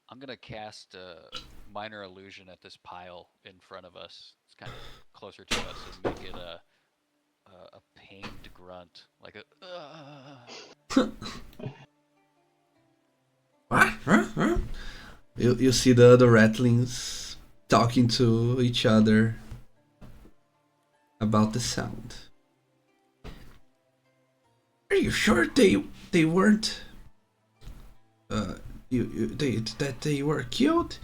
I'm gonna cast a minor illusion at this pile in front of us. It's kind of closer to us, and make it a pained grunt, like a.
You see the other rattlings talking to each other about the sound. Are you sure they weren't that they were killed?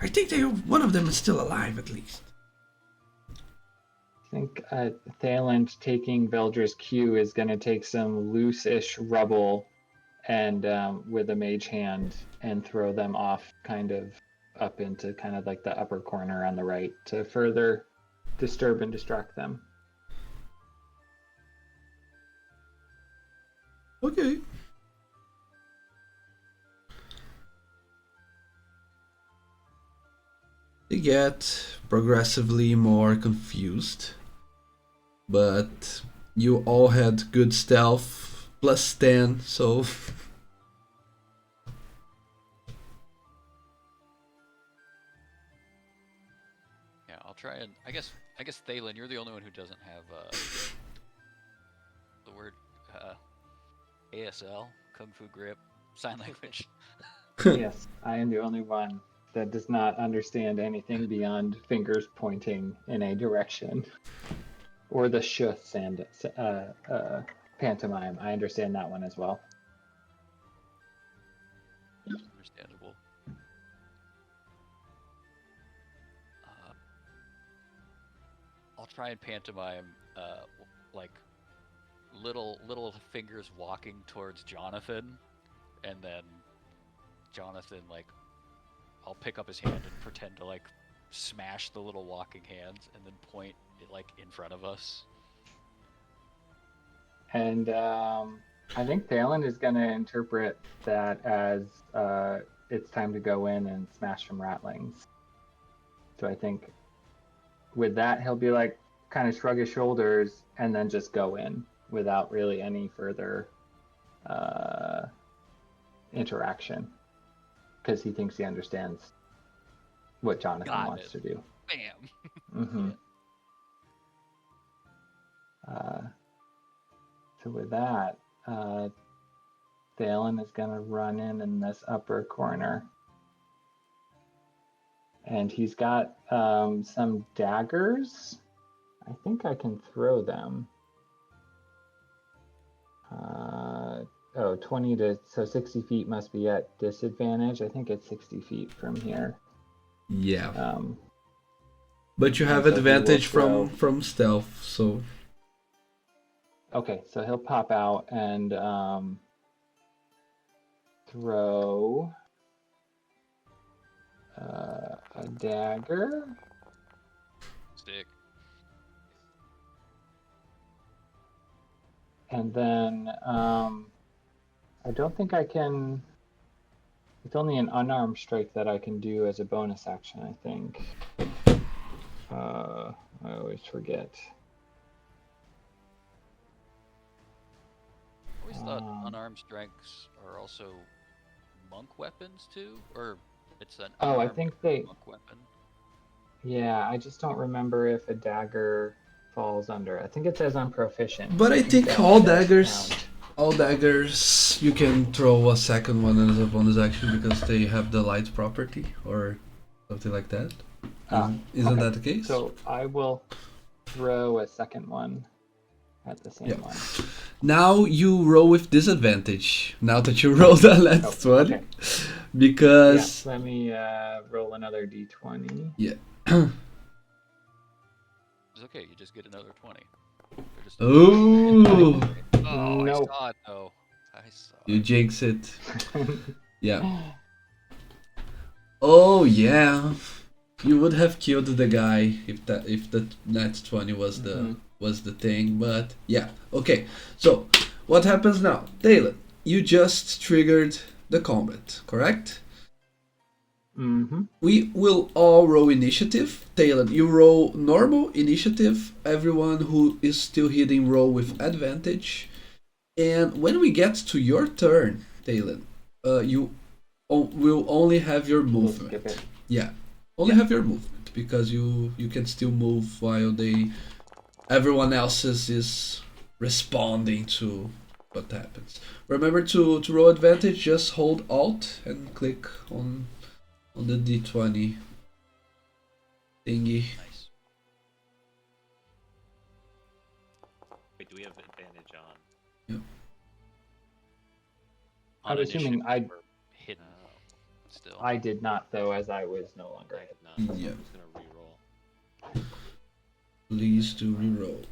I think one of them is still alive at least.
I think Thailand taking Veldra's cue is going to take some loose-ish rubble and with a mage hand and throw them off kind of up into kind of like the upper corner on the right to further disturb and distract them.
Okay. They get progressively more confused, but you all had good stealth plus 10, so
Yeah, I'll try and I guess I guess Thalen, you're the only one who doesn't have the word ASL, Kung Fu Grip, sign language.
Yes, I am the only one that does not understand anything beyond fingers pointing in a direction. Or the pantomime. I understand that one as well.
Understandable. I'll try and pantomime like little fingers walking towards Jonathan, and then Jonathan, like, I'll pick up his hand and pretend to like smash the little walking hands and then point it like in front of us.
And I think Thalen is going to interpret that as it's time to go in and smash some ratlings. So I think with that, he'll be like, kind of shrug his shoulders and then just go in without really any further interaction. Because he thinks he understands what Jonathan wants to do.
Bam!
Mm-hmm. So with that, Thalen is going to run in this upper corner. And he's got some daggers. I think I can throw them. 20 to, so 60 feet must be at disadvantage. I think it's 60 feet from here.
Yeah. But you have
so
advantage from stealth, so.
Okay, so he'll pop out and throw a dagger.
Stick.
And then I don't think I can. It's only an unarmed strike that I can do as a bonus action, I think. I always forget.
I always thought unarmed strikes are also monk weapons too, or it's an
I think they.
monk weapon.
Yeah, I just don't remember if a dagger falls under. I think it says I'm proficient.
But I think all daggers, you can throw a second one as a bonus action because they have the light property or something like that. Isn't that the case?
So I will throw a second one at the same one.
Now you roll with disadvantage. Now that you rolled that last one,
okay.
Because
let me roll another d20.
Yeah.
It's okay. You just get another 20. Just...
Oh.
I
Nope.
saw it though. I saw
You
it.
jinx it. Yeah. Oh yeah. You would have killed the guy if the nat 20 was the thing, but yeah. Okay. So what happens now? Thalen, you just triggered the combat, correct?
Mm-hmm.
We will all roll initiative. Thalen, you roll normal initiative. Everyone who is still hitting roll with advantage. And when we get to your turn, Thalen, you will only have your movement. Yeah, only have your movement because you can still move while everyone else's is responding to what happens. Remember to roll advantage. Just hold Alt and click on the D20 thingy.
Nice.
Wait, do we have advantage on?
Yeah.
I'm assuming I
hidden still.
I did not though, as I was no longer
I
hit.
did not. So
Yeah.
I'm just gonna reroll.
Please do reroll.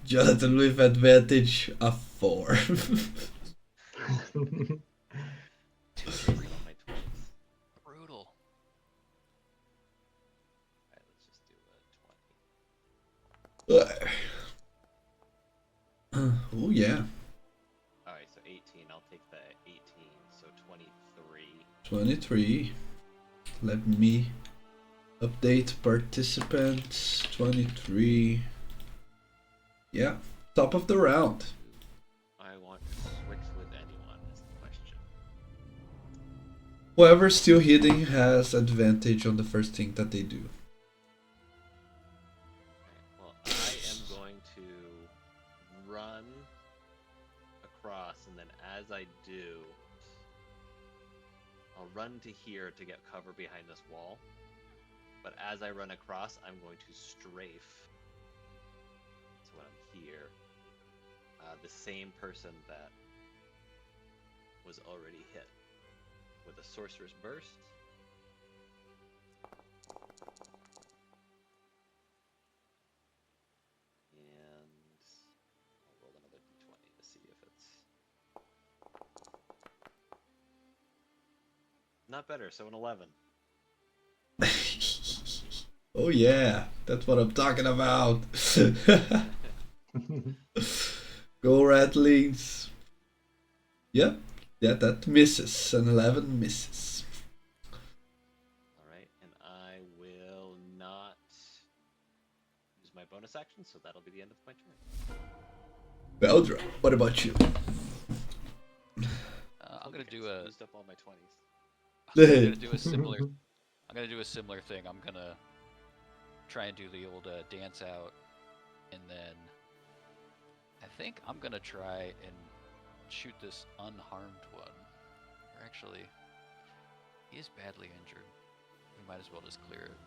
Jonathan with advantage, a 4.
2 on my 20s.
Brutal.
Alright, let's just do a 20.
Oh yeah.
Alright, so 18. I'll take the 18. So 23.
23. Let me update participants. 23. Yeah, top of the round.
I want to switch with anyone is the question.
Whoever's still hitting has advantage on the first thing that they do.
Well, I am going to run across, and then as I do, I'll run to here to get cover behind this wall. But as I run across, I'm going to strafe. So when I'm here, the same person that was already hit with a sorcerer's burst. And I'll roll another d20 to see if it's not better. So an 11.
Oh yeah, that's what I'm talking about. Go Rattlings. Yep, yeah, that misses. An 11 misses.
Alright, and I will not use my bonus action, so that'll be the end of my turn.
Beldra, what about you?
I'm gonna do a.
Used up all my 20s.
I'm gonna do a similar. I'm gonna do a similar thing. I'm gonna try and do the old dance out, and then I think I'm gonna try and shoot this unharmed one. Or actually, he is badly injured. We might as well just clear it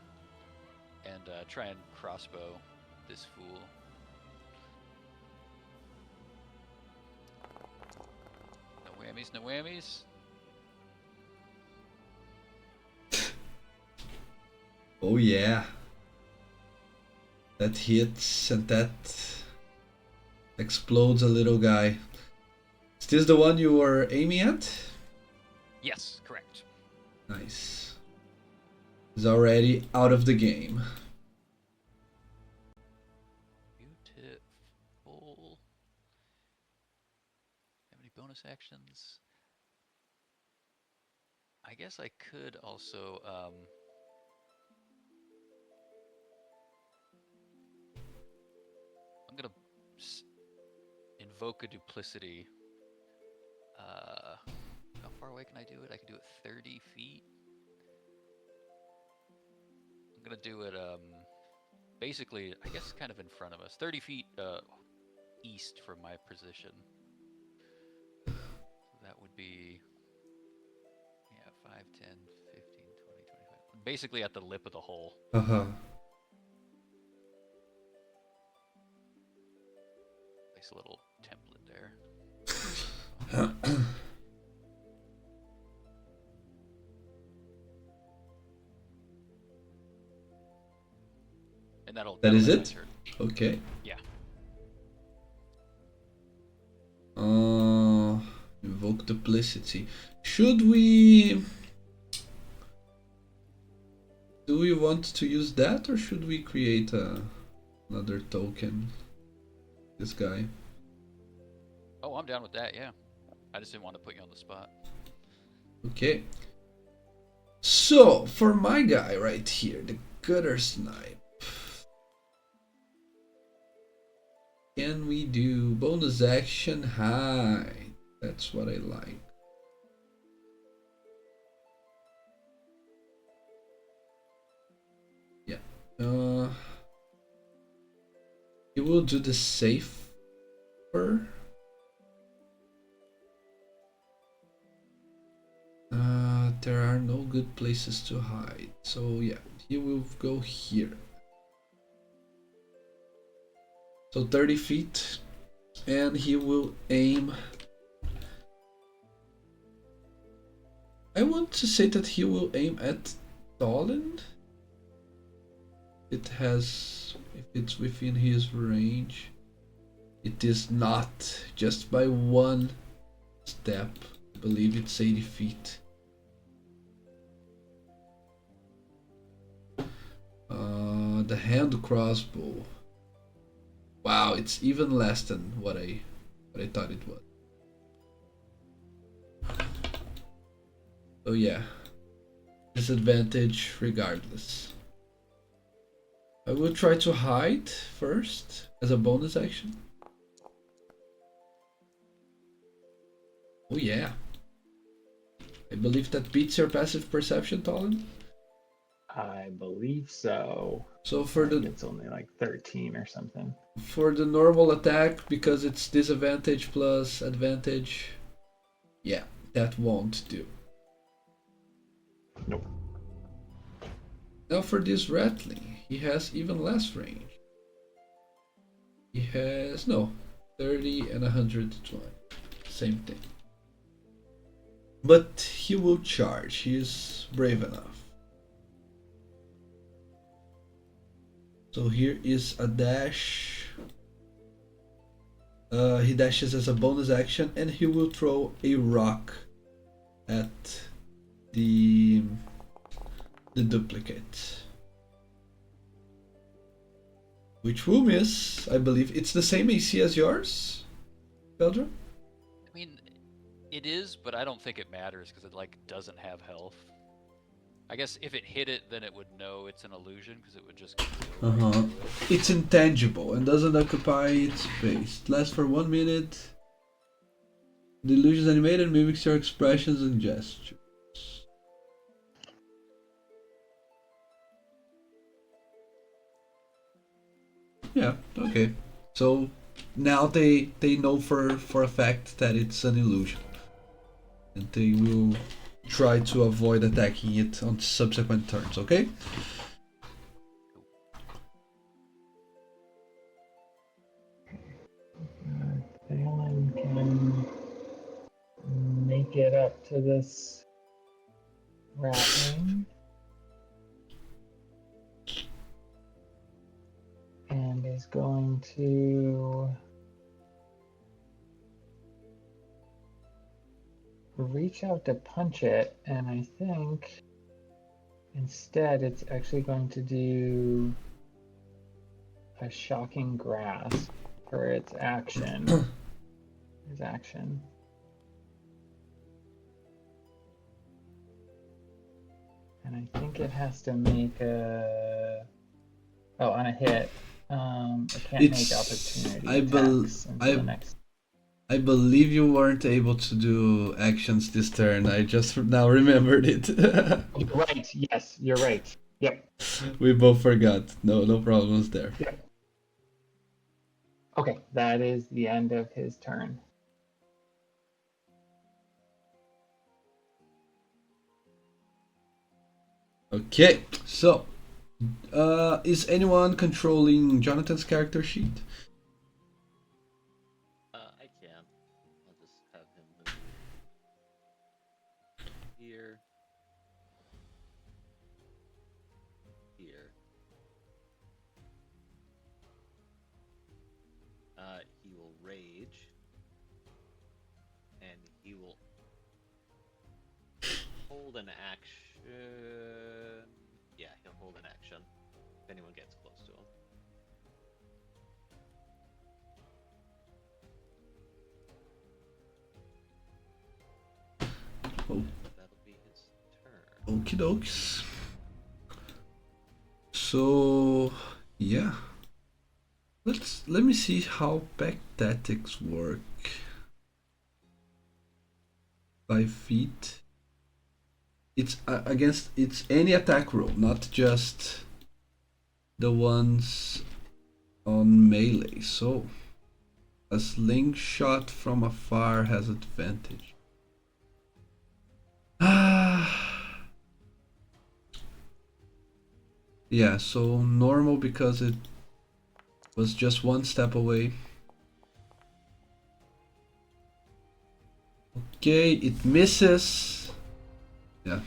and try and crossbow this fool. No whammies, no whammies.
Oh yeah. That hits and that explodes a little guy. Is this the one you were aiming at?
Yes, correct.
Nice. He's already out of the game.
Beautiful. Have any bonus actions? I guess I could also I'm gonna invoke a duplicity. How far away can I do it? I can do it 30 feet. I'm gonna do it basically, I guess, kind of in front of us, 30 feet east from my position. So that would be 5, 10, 15, 20, 25. Basically at the lip of the hole.
Uh-huh.
Nice little template there. And
That is
end my
it?
turn.
Okay.
Yeah.
Invoke duplicity. Should we... Do we want to use that, or should we create another token? This guy.
Oh, I'm down with that, yeah. I just didn't want to put you on the spot.
Okay. So, for my guy right here, the gutter snipe. Can we do bonus action hide? That's what I like. Yeah. You will do the safer. There are no good places to hide. So yeah, he will go here. So 30 feet, and he will aim. I want to say that he will aim at Dolan. It has, if it's within his range. It is not, just by one step. I believe it's 80 feet. The hand crossbow. Wow, it's even less than what I thought it was. So yeah, disadvantage regardless. I will try to hide first as a bonus action. Oh yeah, I believe that beats your passive perception, Talon.
I believe so.
So for
Like
the
it's only like 13 or something.
normal attack, because it's disadvantage plus advantage, yeah, that won't do.
Nope.
Now for this Rattling, he has even less range. He has, no, 30 and 120. Same thing. But he will charge, he is brave enough. So here is a dash. He dashes as a bonus action, and he will throw a rock at the duplicate, which will miss. I believe it's the same AC as yours, Beldra.
I mean, it is, but I don't think it matters because it like doesn't have health. I guess if it hit it, then it would know it's an illusion because it would just go right through it.
It's intangible and doesn't occupy its space. It lasts for 1 minute. The illusion is animated and mimics your expressions and gestures. Yeah, okay. So now they know for a fact that it's an illusion, and they will try to avoid attacking it on subsequent turns. Okay.
Thalen can make it up to this Rattling. And is going to reach out to punch it, and I think instead it's actually going to do a shocking grasp for its action. His action. And I think it has to make a... Oh, on a hit. It can't make opportunity attacks until the next.
I believe you weren't able to do actions this turn. I just now remembered it.
Right, yes, you're right. Yep.
We both forgot. No problems there.
Yep. Okay, that is the end of his turn.
Okay, so is anyone controlling Jonathan's character sheet?
I can. I'll just have him move here, here. He will rage, and he will hold an action. Yeah, he'll hold an action if anyone gets close to him.
Oh.
That'll be his turn.
Okie dokes. So yeah, let me see how pack tactics work. 5 feet. It's against it's any attack roll, not just the ones on melee. So a slingshot from afar has advantage. Yeah, so normal because it was just one step away. Okay, it misses. Yeah.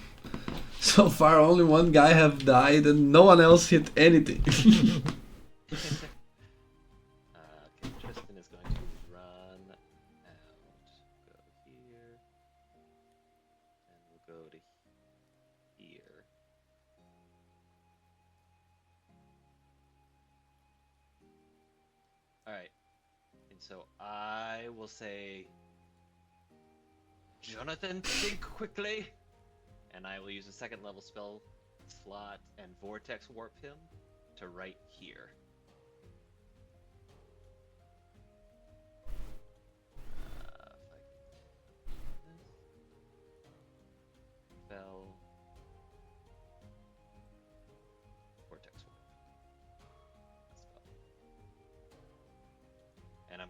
So far only one guy have died and no one else hit anything.
Okay, Tristan is going to run out. Go here. And we'll go to here. Alright. And so I will say, Jonathan, think quickly! And I will use a second level spell slot and vortex warp him to right here. If I can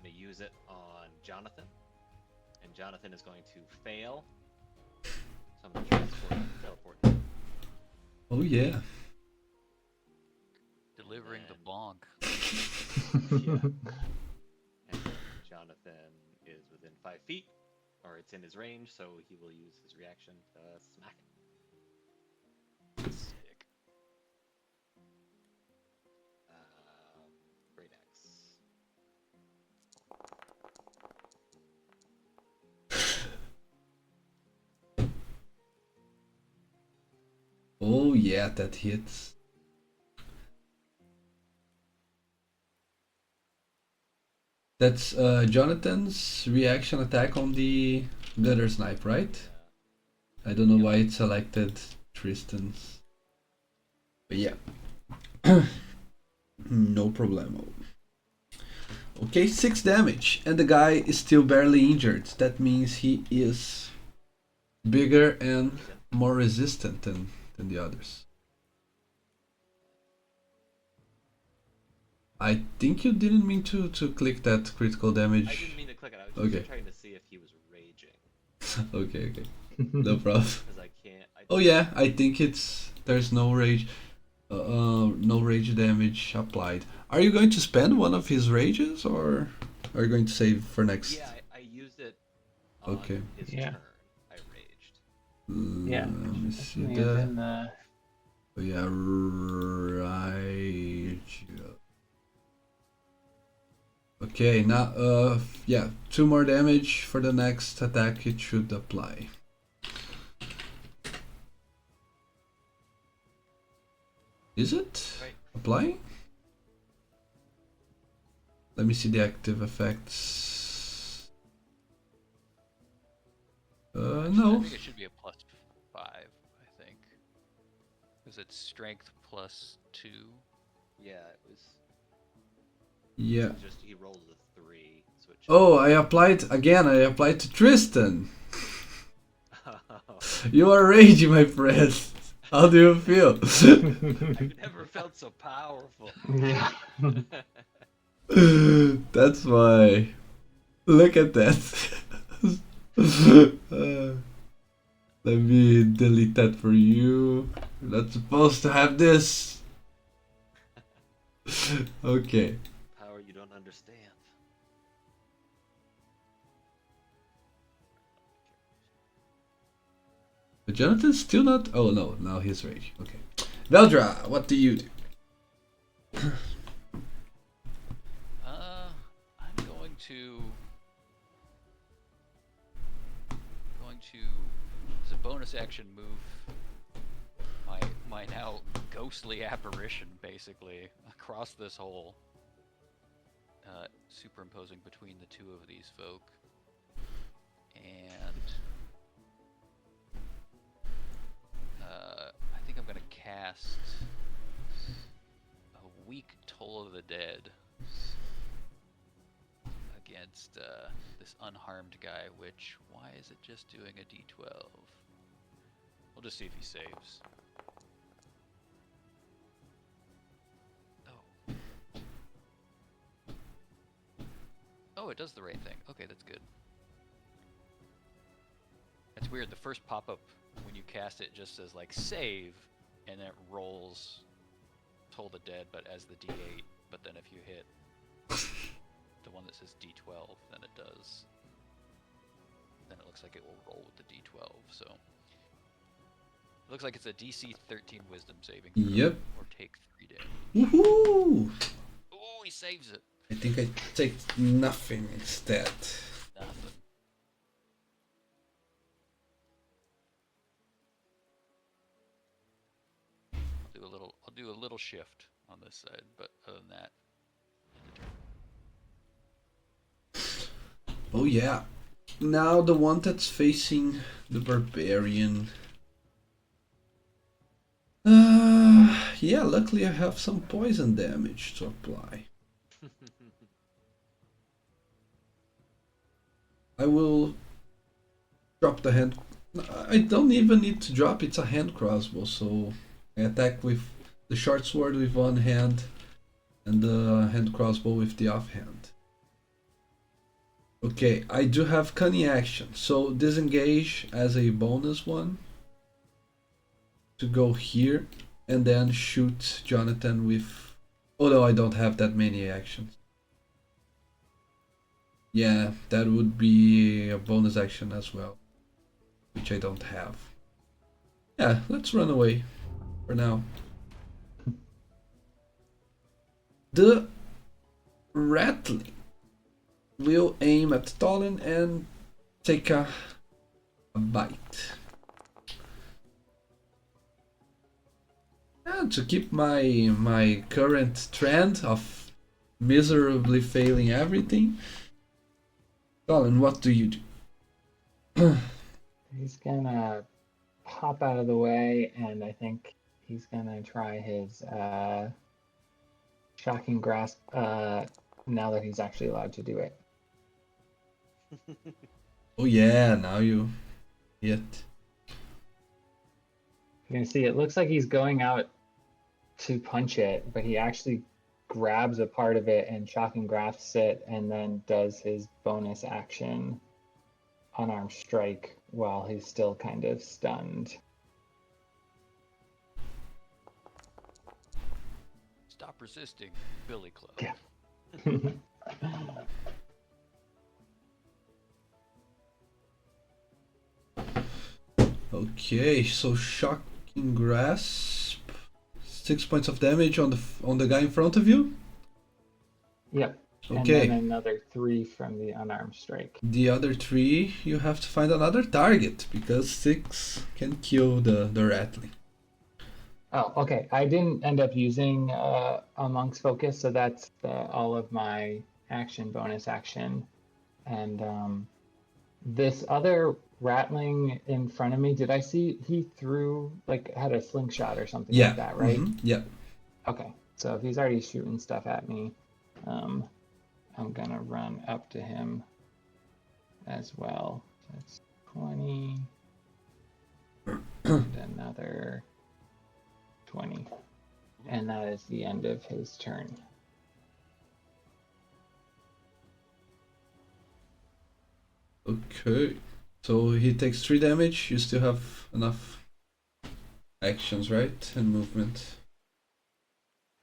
to use it on Jonathan, and Jonathan is going to fail. So I'm going to teleport him.
Oh yeah.
Delivering the
And-
bonk.
Yeah. And Jonathan is within 5 feet, or it's in his range, so he will use his reaction to smack it.
Sick.
Great axe.
Oh yeah, that hits. That's Jonathan's reaction attack on the glitter snipe, right? I don't know why it selected Tristan's. But yeah. No problemo. Okay, 6 damage. And the guy is still barely injured. That means he is bigger and more resistant than the others. I think you didn't mean to click that critical damage.
I didn't mean to click it. I was just trying to see if he was raging.
Okay, okay. No problem.
Because I can't.
Oh yeah, I think it's there's no rage, no rage damage applied. Are you going to spend one of his rages, or are you going to save for next?
Yeah, I used it on
Okay.
his
Yeah.
turn. I raged.
Yeah.
Let me see
He is
that.
in the...
Oh yeah, rage. Okay, now yeah, 2 more damage for the next attack. It should apply. Is it
Right.
applying? Let me see the active effects.
I
No.
think it should be a +5, I think. Because it's strength +2.
Yeah, it was.
Yeah.
Just he rolled a 3, so it.
Oh, I applied to Tristan. You are raging, my friend. How do you feel?
I've never felt so powerful.
Yeah.
That's why. Look at that. Let me delete that for you. You're not supposed to have this. Okay.
Power you don't understand.
But Jonathan's still not. Oh no, now he's rage. Okay. Veldra, what do you do?
I'm going to as a bonus action move my now ghostly apparition basically across this hole, superimposing between the two of these folk, and I think I'm gonna cast a weak Toll of the Dead against this unharmed guy, which, why is it just doing a d12? We'll just see if he saves. Oh. Oh, it does the right thing. Okay, that's good. It's weird, the first pop-up when you cast it just says like save, and then it rolls Toll the Dead but as the d8, but then if you hit the one that says d12, then it does. Then it looks like it will roll with the d12, so it looks like it's a DC 13 Wisdom saving throw.
Yep.
Or take 3 damage.
Woohoo!
Oh, he saves it.
I think I take nothing instead.
Nothing. I'll do a little shift on this side, but other than that.
Oh yeah. Now the one that's facing the barbarian. Yeah, luckily I have some poison damage to apply. I will drop the hand. I don't even need to drop, it's a hand crossbow, so I attack with the short sword with one hand and the hand crossbow with the offhand. Okay, I do have cunning action, so disengage as a bonus one to go here and then shoot Jonathan with. Oh no, I don't have that many actions. Yeah, that would be a bonus action as well, which I don't have. Yeah, let's run away for now. The Rattling will aim at Stalin and take a bite. And to keep my current trend of miserably failing everything, Stalin, what do you do?
He's gonna hop out of the way, and I think he's gonna try his shocking grasp now that he's actually allowed to do it.
Oh yeah, now you hit.
You can see it looks like he's going out to punch it, but he actually grabs a part of it and shocking grasps it, and then does his bonus action unarmed strike while he's still kind of stunned.
Stop resisting, Billy Club.
Yeah.
Okay, so shocking grasp, 6 points of damage on the guy in front of you.
Yep.
Okay.
And then another 3 from the unarmed strike.
The other 3, you have to find another target because 6 can kill the rattling.
Oh, okay. I didn't end up using a monk's focus, so that's all of my action, bonus action. And this other rattling in front of me, did I see he threw, like, had a slingshot or something
Yeah.
like that, right?
Yeah.
Okay. So if he's already shooting stuff at me, I'm gonna run up to him as well. That's 20 and another 20. And that is the end of his turn.
Okay. So he takes 3 damage. You still have enough actions, right? And movement.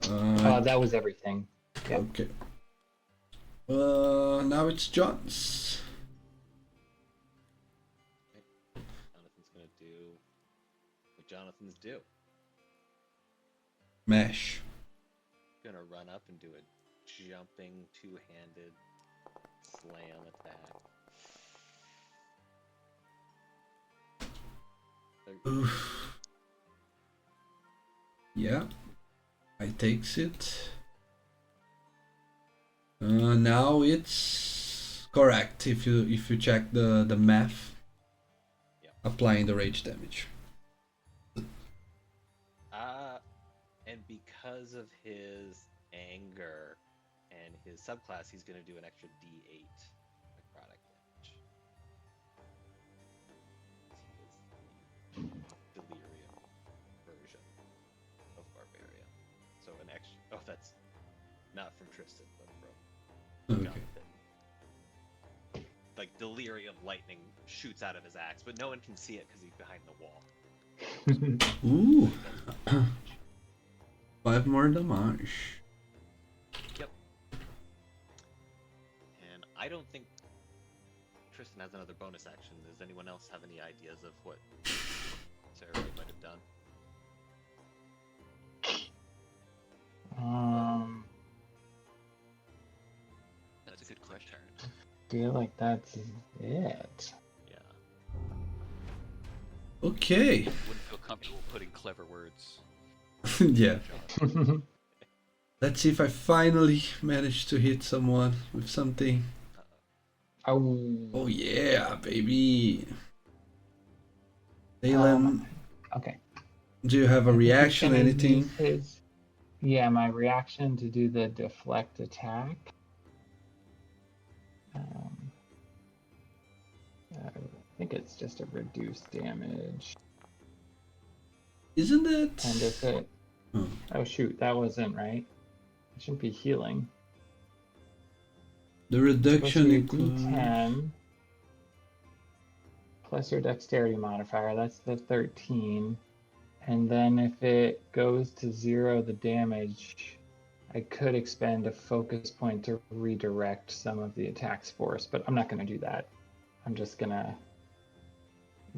That was everything. Yeah.
Okay. Now it's John's.
Jonathan's gonna do what Jonathan's do.
Mash.
Gonna run up and do a jumping two-handed slam attack.
Oof. Yeah, I takes it. Now it's correct if you check the math.
Yeah.
Applying the rage damage.
And because of his anger and his subclass, he's gonna do an extra D8 necrotic damage. He is the delirium version of Barbarian. So an extra. Oh, that's not from Tristan, but from
Okay.
Jonathan. Like delirium lightning shoots out of his axe, but no one can see it because he's behind the wall.
Ooh. 5 more damage.
Yep. And I don't think Tristan has another bonus action. Does anyone else have any ideas of what Sarah might have done?
That's a good question.
Feel like that's it.
Yeah.
Okay.
Wouldn't feel comfortable putting clever words.
Yeah.
John.
Let's see if I finally manage to hit someone with something.
Oh.
Oh yeah, baby. Dalen,
Okay.
do you have a
I think he's
reaction?
gonna
Anything?
use yeah, my reaction to do the deflect attack. I think it's just a reduced damage.
Isn't it?
And if it...
Oh.
Oh shoot, that wasn't right. It shouldn't be healing.
The
Plus
reduction
your
includes.
D10 plus your dexterity modifier. That's the 13. And then if it goes to 0, the damage, I could expend a focus point to redirect some of the attack's force, but I'm not going to do that. I'm just going to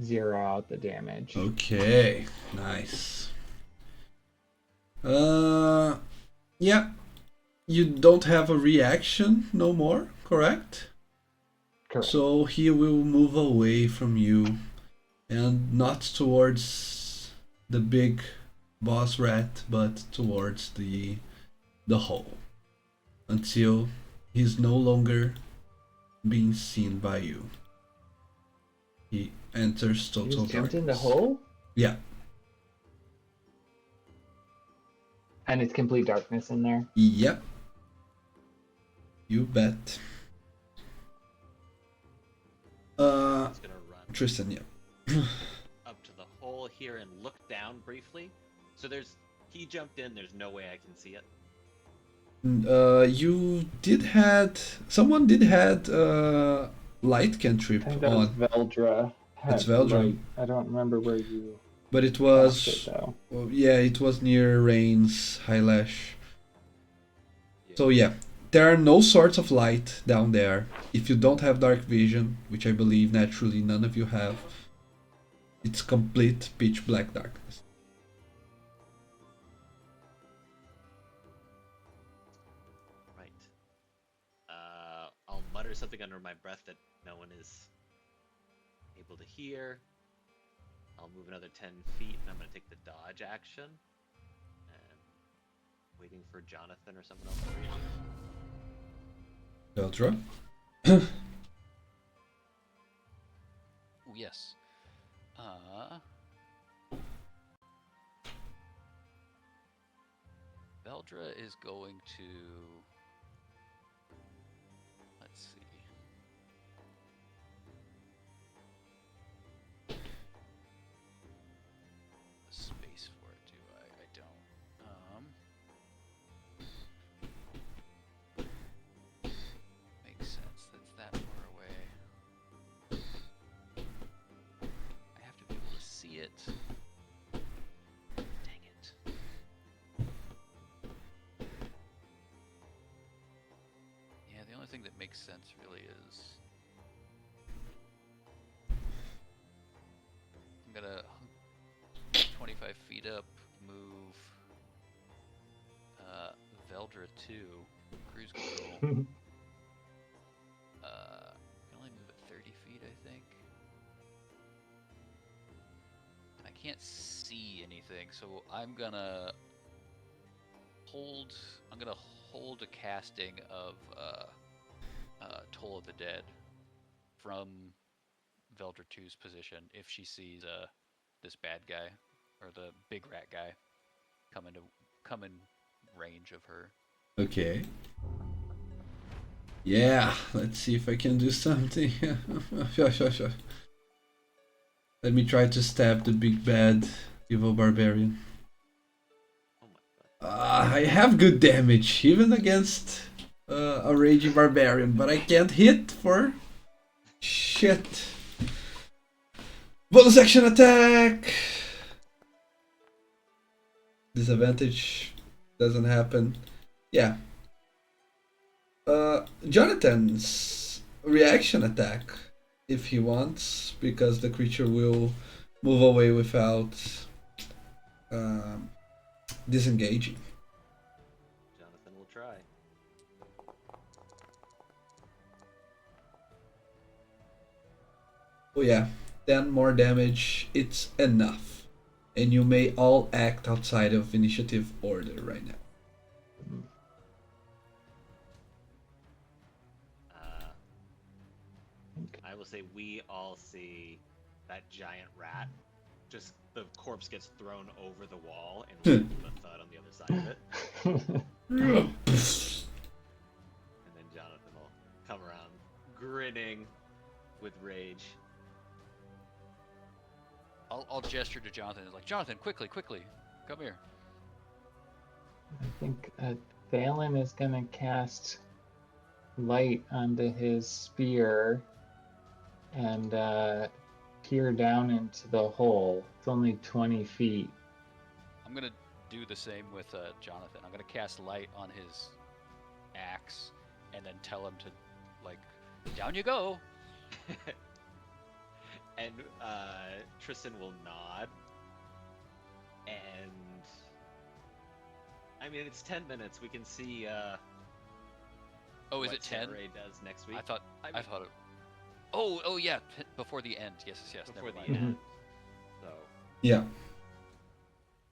0 out the damage.
Okay, nice. Yeah, you don't have a reaction no more, correct?
Correct.
So he will move away from you and not towards the big boss rat, but towards the hole until he's no longer being seen by you. He enters
You
total
just jumped in the
darkness.
hole?
Yeah.
And it's complete darkness in there?
Yep. You bet.
I'm just gonna run
Tristan, yeah.
up to the hole here and look down briefly. So he jumped in. There's no way I can see it.
Someone did had light
I
cantrip
think that was
on.
Veldra.
It's
Had
Veldra.
light. I don't remember where you
But it
cast
was
it, though.
well, yeah, it was near Rain's Highlash.
Yeah.
So yeah, there are no sorts of light down there. If you don't have dark vision, which I believe naturally none of you have, it's complete pitch black darkness.
Right. I'll mutter something under my breath that no one is able to hear. I'll move another 10 feet, and I'm going to take the dodge action. And waiting for Jonathan or someone else to react.
Veldra?
Yes. Veldra is going to. Let's see. Space for it, do I? I don't. Makes sense. That's that far away. I have to be able to see it. Dang it. Yeah, the only thing that makes sense really is I'm gonna 25 feet up, move Veldra 2, cruise control. Can only move at 30 feet, I think. I can't see anything, so I'm gonna hold a casting of Toll of the Dead from Veldra 2's position if she sees this bad guy or the big rat guy come in range of her.
Okay. Yeah, let's see if I can do something. Sure. Let me try to stab the big bad evil barbarian.
Oh my god.
I have good damage, even against a raging barbarian, but I can't hit for shit. Bonus action attack! Disadvantage doesn't happen. Yeah. Jonathan's reaction attack, if he wants, because the creature will move away without disengaging.
Jonathan will try.
Oh yeah, 10 more damage, it's enough. And you may all act outside of initiative order right now.
I will say we all see that giant rat. Just the corpse gets thrown over the wall and we a thud on the other side of it. And then Jonathan will come around grinning with rage.
I'll gesture to Jonathan. It's like, Jonathan, quickly, come here.
I think Thalen is going to cast light onto his spear and peer down into the hole. It's only 20 feet.
I'm gonna do the same with Jonathan. I'm gonna cast light on his axe, and then tell him to, like, down you go.
And Tristan will nod. And I mean, it's 10 minutes. We can see
Oh, is
what
it 10?
Ray does next week.
I thought
mean,
it. Oh yeah, before the end. Yes.
before
Never
the
mind.
end. So
Yeah.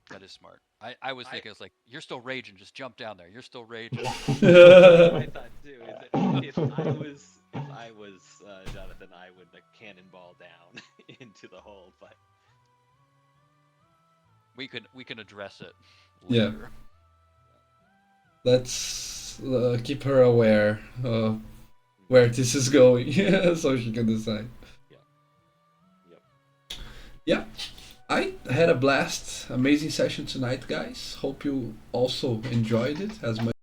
That is smart. I was thinking, it's like, you're still raging, just jump down there. You're still raging.
I thought too. If I was Jonathan, I would cannonball down into the hole. But
We can address it
Yeah.
later.
Let's keep her aware where this is going, so she can decide.
Yep.
Yeah, I had a blast. Amazing session tonight, guys. Hope you also enjoyed it as much.